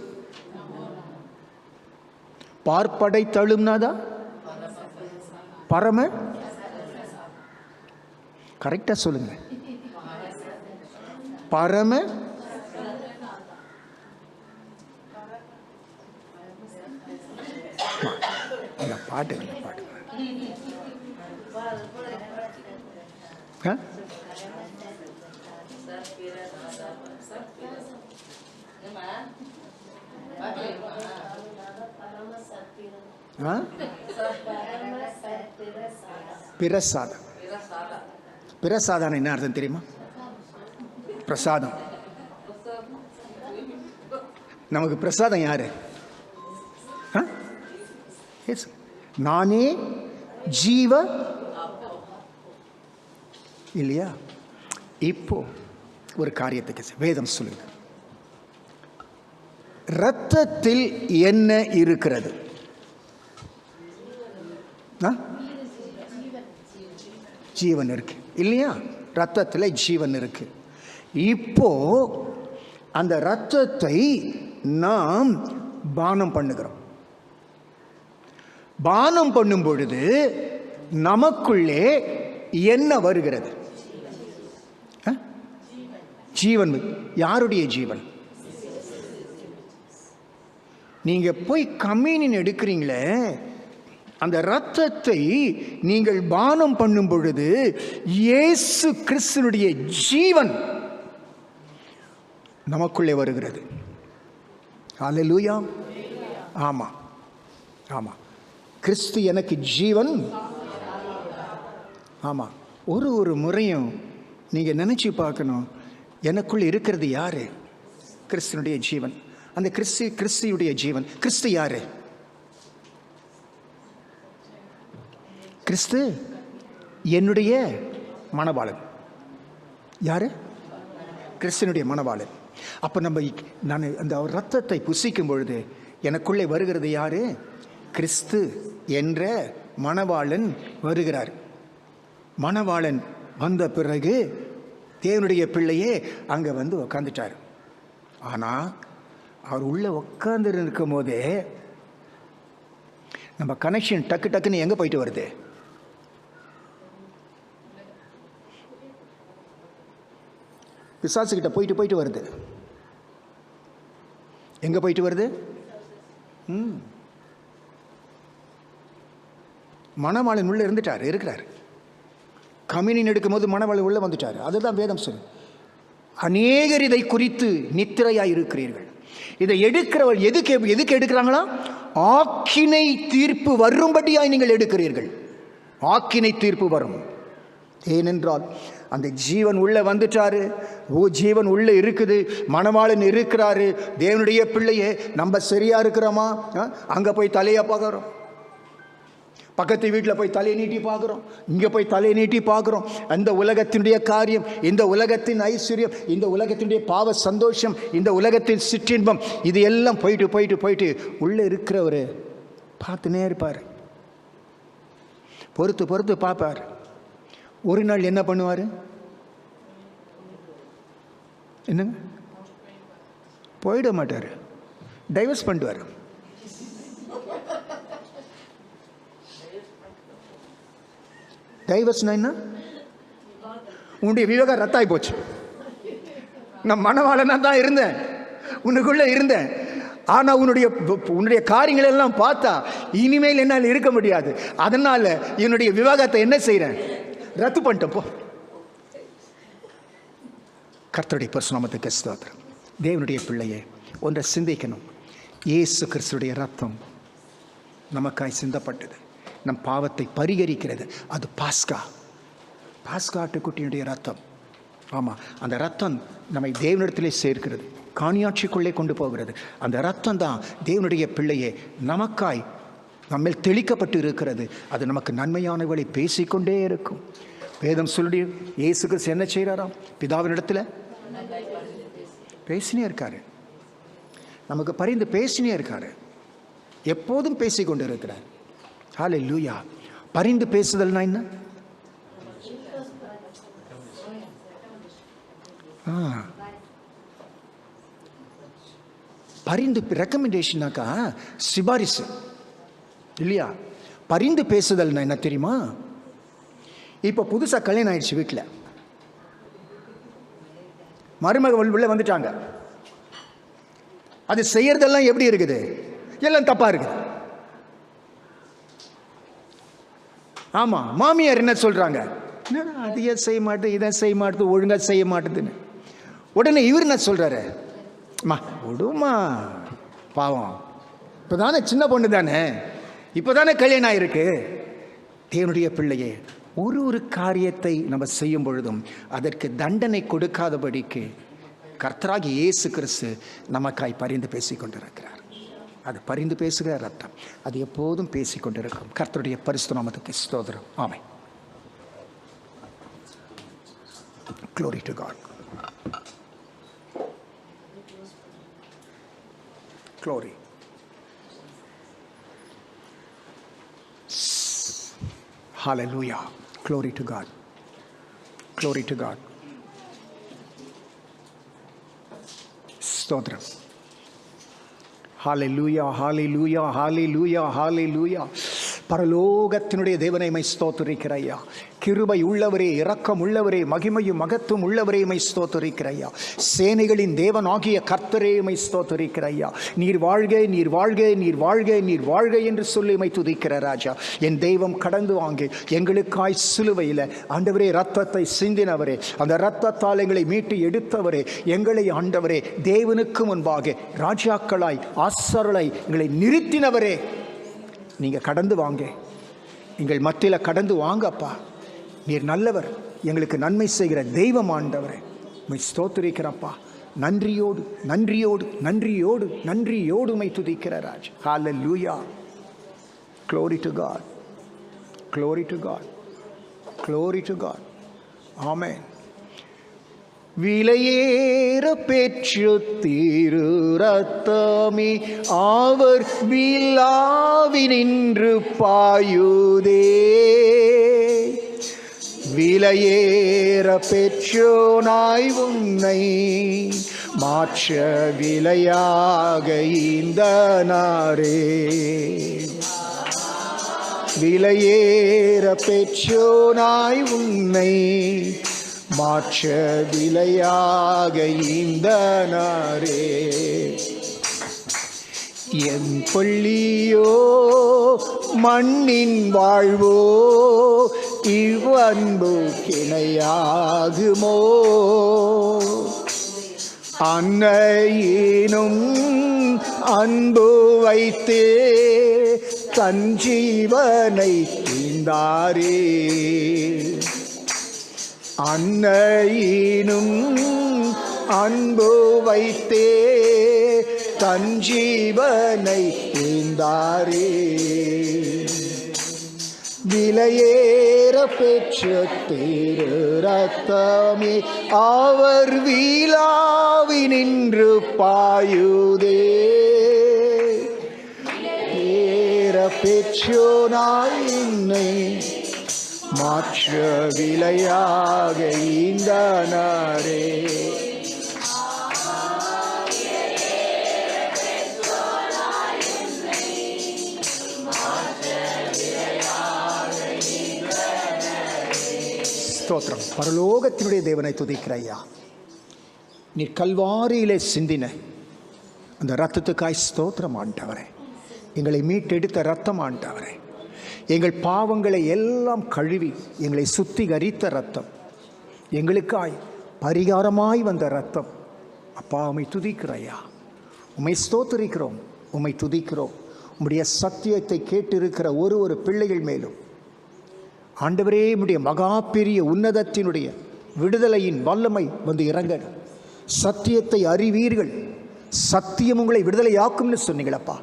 பார்ப்படை தழும்னாதா பரம. கரெக்டா சொல்லுங்க. பரம பாட்டு பாட்டு பிரசாதம். பிரசாதம் என்ன அர்த்தம் தெரியுமா? பிரசாதம். நமக்கு பிரசாதம் யாரு? நானே ஜீவ இல்லையா? இப்போ ஒரு காரியத்துக்கு வேதம் சொல்லுங்க, இரத்தத்தில் என்ன இருக்கிறது? ஜீவன் இருக்கு இல்லையா? ரத்தத்தில் ஜீவன் இருக்கு. இப்போ அந்த ரத்தத்தை நாம் பானம் பண்ணுகிறோம். பானம் பண்ணும் பொழுது நமக்குள்ளே என்ன வருகிறது? ஜீவன். யாருடைய ஜீவன்? நீங்க போய் கம்யூனியன் எடுக்கிறீங்களே, அந்த இரத்தத்தை நீங்கள் பானம் பண்ணும் பொழுது இயேசு கிறிஸ்துவினுடைய ஜீவன் நமக்குள்ளே வருகிறது. ஹல்லேலூயா. ஆமா ஆமா, கிறிஸ்து எனக்கு ஜீவன். ஆமா, ஒரு முறையும் நீங்க நினைச்சு பார்க்கணும், எனக்குள்ள இருக்கிறது யாரு? கிறிஸ்துனுடைய ஜீவன். அந்த கிறிஸ்துடைய ஜீவன். கிறிஸ்து யாரு? கிறிஸ்து என்னுடைய மணவாளன். யாரு? கிறிஸ்துனுடைய மணவாளன். அப்ப நான் அந்த ரத்தத்தை புசிக்கும் பொழுது எனக்குள்ளே வருகிறது யாரு? கிறிஸ்து என்ற மணவாளன் வருகிறார். மணவாளன் வந்த பிறகு தேவனுடைய பிள்ளையே அங்கே வந்து உக்காந்துட்டார். ஆனால் அவர் உள்ளே உட்காந்து இருக்கும் போதே நம்ம கனெக்ஷன் டக்கு டக்குன்னு எங்கே போயிட்டு வருது? பிசாசுக்கிட்ட போயிட்டு வருது. எங்கே போயிட்டு வருது? மணவாளன் உள்ளே இருக்கிறார். கம்யூனியன் எடுக்கும் போது மணவாளன் உள்ளே வந்துட்டார். அதுதான் வேதம் சொல்லு. அநேகர் இதை குறித்து நித்திரையாய் இருக்கிறீர்கள். இதை எடுக்கிறவள் எதுக்கு எடுக்கிறாங்களா? ஆக்கினை தீர்ப்பு வரும்படியாய் நீங்கள் எடுக்கிறீர்கள். ஆக்கினை தீர்ப்பு வரும். ஏனென்றால் அந்த ஜீவன் உள்ள வந்துட்டாரு. ஜீவன் உள்ள இருக்குது. மணவாளன் இருக்கிறாரு. தேவனுடைய பிள்ளையே நம்ம சரியா இருக்கிறோமா? அங்கே போய் தலையை பார்க்குறோம், பக்கத்து வீட்டில் போய் தலையை நீட்டி பார்க்குறோம், இங்கே போய் தலையை நீட்டி பார்க்குறோம். அந்த உலகத்தினுடைய காரியம், இந்த உலகத்தின் ஐஸ்வர்யம், இந்த உலகத்தினுடைய பாவ சந்தோஷம், இந்த உலகத்தின் சிற்றின்பம், இது எல்லாம் போயிட்டு உள்ளே இருக்கிறவர் பார்த்துனே இருப்பார். பொறுத்து பார்ப்பார். ஒரு நாள் என்ன பண்ணுவார்? என்னங்க? போயிட மாட்டார். டைவர்ஸ் பண்ணுவார். டைவர்ஸ்னா என்ன? உன்னுடைய விவேகம் ரத்தாய் போச்சு. நான் மணவாளனா தான் இருந்தேன், உனக்குள்ள இருந்தேன். ஆனா உன்னுடைய காரியங்கள் எல்லாம் பார்த்தா இனிமேல் என்னால் இருக்க முடியாது. அதனால என்னுடைய விவாகத்தை என்ன செய்றேன்? ரத்து பண்ணிட்டேன் போ. கர்த்தருடைய பரிசுநாமத்துக்கு ஸ்தோத்திரம். தேவனுடைய பிள்ளையே, ஒன்றை சிந்திக்கணும். இயேசு கிறிஸ்துடைய ரத்தம் நமக்காய் சிந்தப்பட்டது, நம் பாவத்தை பரிகரிக்கிறது. அது பாஸ்கா ஆட்டுக்குட்டியுடைய ரத்தம். ஆமாம், அந்த ரத்தம் நம்மை தேவனிடத்திலே சேர்க்கிறது, காணியாட்சிக்குள்ளே கொண்டு போகிறது. அந்த ரத்தம் தான் தேவனுடைய பிள்ளையே நமக்காய் நம்மேல் தெளிக்கப்பட்டு இருக்கிறது. அது நமக்கு நன்மையானவளை பேசிக்கொண்டே இருக்கும். வேதம் சொல்லி இயேசு கிறிஸ்து என்ன செய்கிறாராம்? பிதாவினிடத்தில் பேசினே இருக்காரு, நமக்கு பரிந்து பேசினே இருக்காரு, எப்போதும் பேசிக்கொண்டு இருக்கிறார். ஹல்லேலூயா. பரிந்து பேசுதல்னா என்ன? பரிந்து ரெக்கமெண்டேஷனாக்கா சிபாரிசு இல்லையா? பரிந்து பேசுதல்னா என்ன தெரியுமா? இப்போ புதுசாக கல்யாணம் ஆயிடுச்சு, வீட்டில் மருமகள் உள்ள வந்துட்டாங்க. அது செய்யறதெல்லாம் எப்படி இருக்குது? எல்லாம் தப்பா இருக்குது. ஆமா, மாமியார் என்ன சொல்றாங்க? அதையே செய்ய மாட்டேது, இதை செய்ய மாட்டேது, ஒழுங்கா செய்ய மாட்டேதுன்னு. உடனே இவர் என்ன சொல்றாரு? அம்மா விடுமா, பாவம், இப்போதானே சின்ன பொண்ணு தானே, இப்போதானே கல்யாணம் ஆயிருக்கு. தேவனுடைய பிள்ளையே, ஒரு காரியத்தை நம்ம செய்யும் பொழுதும் அதற்கு தண்டனை கொடுக்காதபடிக்கு கர்த்தராகிய இயேசு கிறிஸ்து நமக்காய் பரிந்து பேசிக்கொண்டிருக்கிறார். அது பரிந்து பேசுகிற ரத்தம், அது எப்போதும் பேசிக்கொண்டிருக்கும். கர்த்தருடைய பரிசுத்த நாமத்துக்கு ஸ்தோத்திரம். ஆமென். Glory to God. Glory. Hallelujah. Glory to God. Glory to God. ஸ்தோத்திரம். ஹalleluya, ஹalleluya, ஹalleluya, ஹalleluya. பரலோகத்தினுடைய தேவனை மை ஸ்தோத்திரிக்கிறையா. கிருபை உள்ளவரே, இரக்கம் உள்ளவரே, மகிமையும் மகத்துவம் உள்ளவரே மை ஸ்தோத்திரிக்கிறையா. சேனைகளின் தேவனாகிய கர்த்தரே மை ஸ்தோத்திரிக்கிறையா. நீர் வாழ்க, நீர் வாழ்க, நீர் வாழ்க, நீர் வாழ்க என்று சொல்லி மை துதிக்கிற ராஜா. என் தெய்வம் கடந்து வாங்க எங்களுக்காய் சிலுவையில் ஆண்டவரே இரத்தத்தை சிந்தினவரே, அந்த இரத்தத்தால் எங்களை மீட்டு எடுத்தவரே, எங்களை ஆண்டவரே தேவனுக்கு முன்பாக ராஜாக்களாய் ஆசரலை எங்களை நிறுத்தினவரே, நீங்கள் கடந்து வாங்க, எங்கள் மத்தியில் கடந்து வாங்கப்பா. நீர் நல்லவர், எங்களுக்கு நன்மை செய்கிற தெய்வம் ஆண்டவரே, உம்மை ஸ்தோத்திரிக்கிறப்பா. நன்றியோடு நன்றியோடு நன்றியோடு நன்றியோடு உம்மை துதிக்கிற ராஜ். ஹalleluya. Glory to God. Glory to God. Glory to God. Amen. விலையேற பெற்று திரு ரத்தமே அவர் விழாவினின்று பாயுதே. விலையேற பெற்றோனாய் உன்னை மாற்ற விலையாக இந்த நாரே. விலையேற பெற்றோனாய் உன்னை மாற்ற விலையாக இந்த நாரே. என் பள்ளியோ மண்ணின் வாழ்வோ இவ்வன்பு கிணையாகுமோ. அன்னையினும் அன்பு வைத்தே தன் ஜீவனை தீர்ந்தாரே. அன்னையினும் அன்பு வைத்தே தன் ஜீவனை தீர்ந்தாரே. விலையேற பெற்ற திரு ரத்தமே அவர் விழாவினின்று பாயுதே. ஏற பெற்றோனாய் என்னை மாற்ற விலையாக இந்த நாரே. ஸ்தோத்திரம். பரலோகத்தினுடைய தேவனை துதிக்கிறையா. நீர் கல்வாரியிலே சிந்தின அந்த இரத்தத்துக்காய் ஸ்தோத்திரம் ஆண்டவரே. எங்களை மீட்டெடுத்த இரத்தம் ஆண்டவரே. எங்கள் பாவங்களை எல்லாம் கழுவி எங்களை சுத்திகரித்த இரத்தம், எங்களுக்காய் பரிகாரமாய் வந்த இரத்தம். அப்பா உம்மை துதிக்கிறையா, உம்மை ஸ்தோத்திரிக்கிறோம், உம்மை துதிக்கிறோம். உம்முடைய சத்தியத்தை கேட்டிருக்கிற ஒரு பிள்ளைகள் மேலும் ஆண்டவரே உம்முடைய மகா பெரிய உன்னதத்தினுடைய விடுதலையின் வல்லமை வந்து இறங்க. சத்தியத்தை அறிவீர்கள், சத்தியம் உங்களை விடுதலையாக்கும்னு சொன்னீங்களப்பா.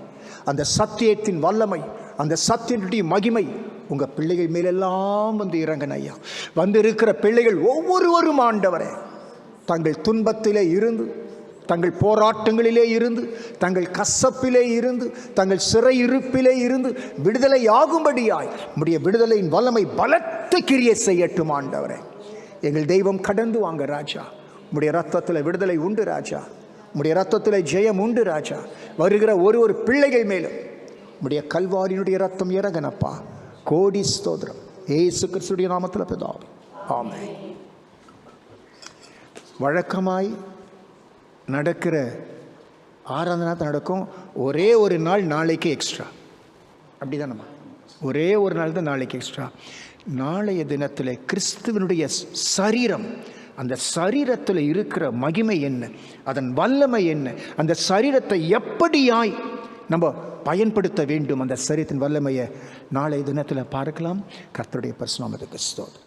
அந்த சத்தியத்தின் வல்லமை, அந்த சத்தியத்தினுடைய மகிமை உங்கள் பிள்ளைகள் மேலெல்லாம் வந்து இறங்கன ஐயா. வந்து இருக்கிற பிள்ளைகள் ஒவ்வொருவரும் ஆண்டவரே தங்கள் துன்பத்திலே இருந்து, தங்கள் போராட்டங்களிலே இருந்து, தங்கள் கசப்பிலே இருந்து, தங்கள் சிறையிருப்பிலே இருந்து விடுதலை ஆகும்படியாய் உம்முடைய விடுதலையின் வல்லமை பலத்த கிரியை செய்யட்டும் ஆண்டவரே. எங்கள் தெய்வம் கடந்து வாங்க ராஜா. உம்முடைய ரத்தத்தில் விடுதலை உண்டு ராஜா, உம்முடைய ரத்தத்தில் ஜெயம் உண்டு ராஜா. வருகிற ஒரு பிள்ளைகள் மேலும் உம்முடைய கல்வாரியினுடைய ரத்தம் இறங்கனப்பா. கோடி ஸ்தோத்திரம் இயேசு கிறிஸ்துவின் நாமத்தில் பிதாவே, ஆமென். வழக்கமாய் நடக்கிற ஆராதனை நடக்கும். ஒரே ஒரு நாள் நாளைக்கு எக்ஸ்ட்ரா, அப்படி தானம்மா? ஒரே ஒரு நாள் தான் நாளைக்கு எக்ஸ்ட்ரா. நாளைய தினத்தில் கிறிஸ்துவனுடைய சரீரம், அந்த சரீரத்தில் இருக்கிற மகிமை என்ன, அதன் வல்லமை என்ன, அந்த சரீரத்தை எப்படியாய் நம்ம பயன்படுத்த வேண்டும், அந்த சரீரத்தின் வல்லமையை நாளைய தினத்தில் பார்க்கலாம். கர்த்தருடைய பரிசுத்த நாமத்துக்கு ஸ்தோத்திரம்.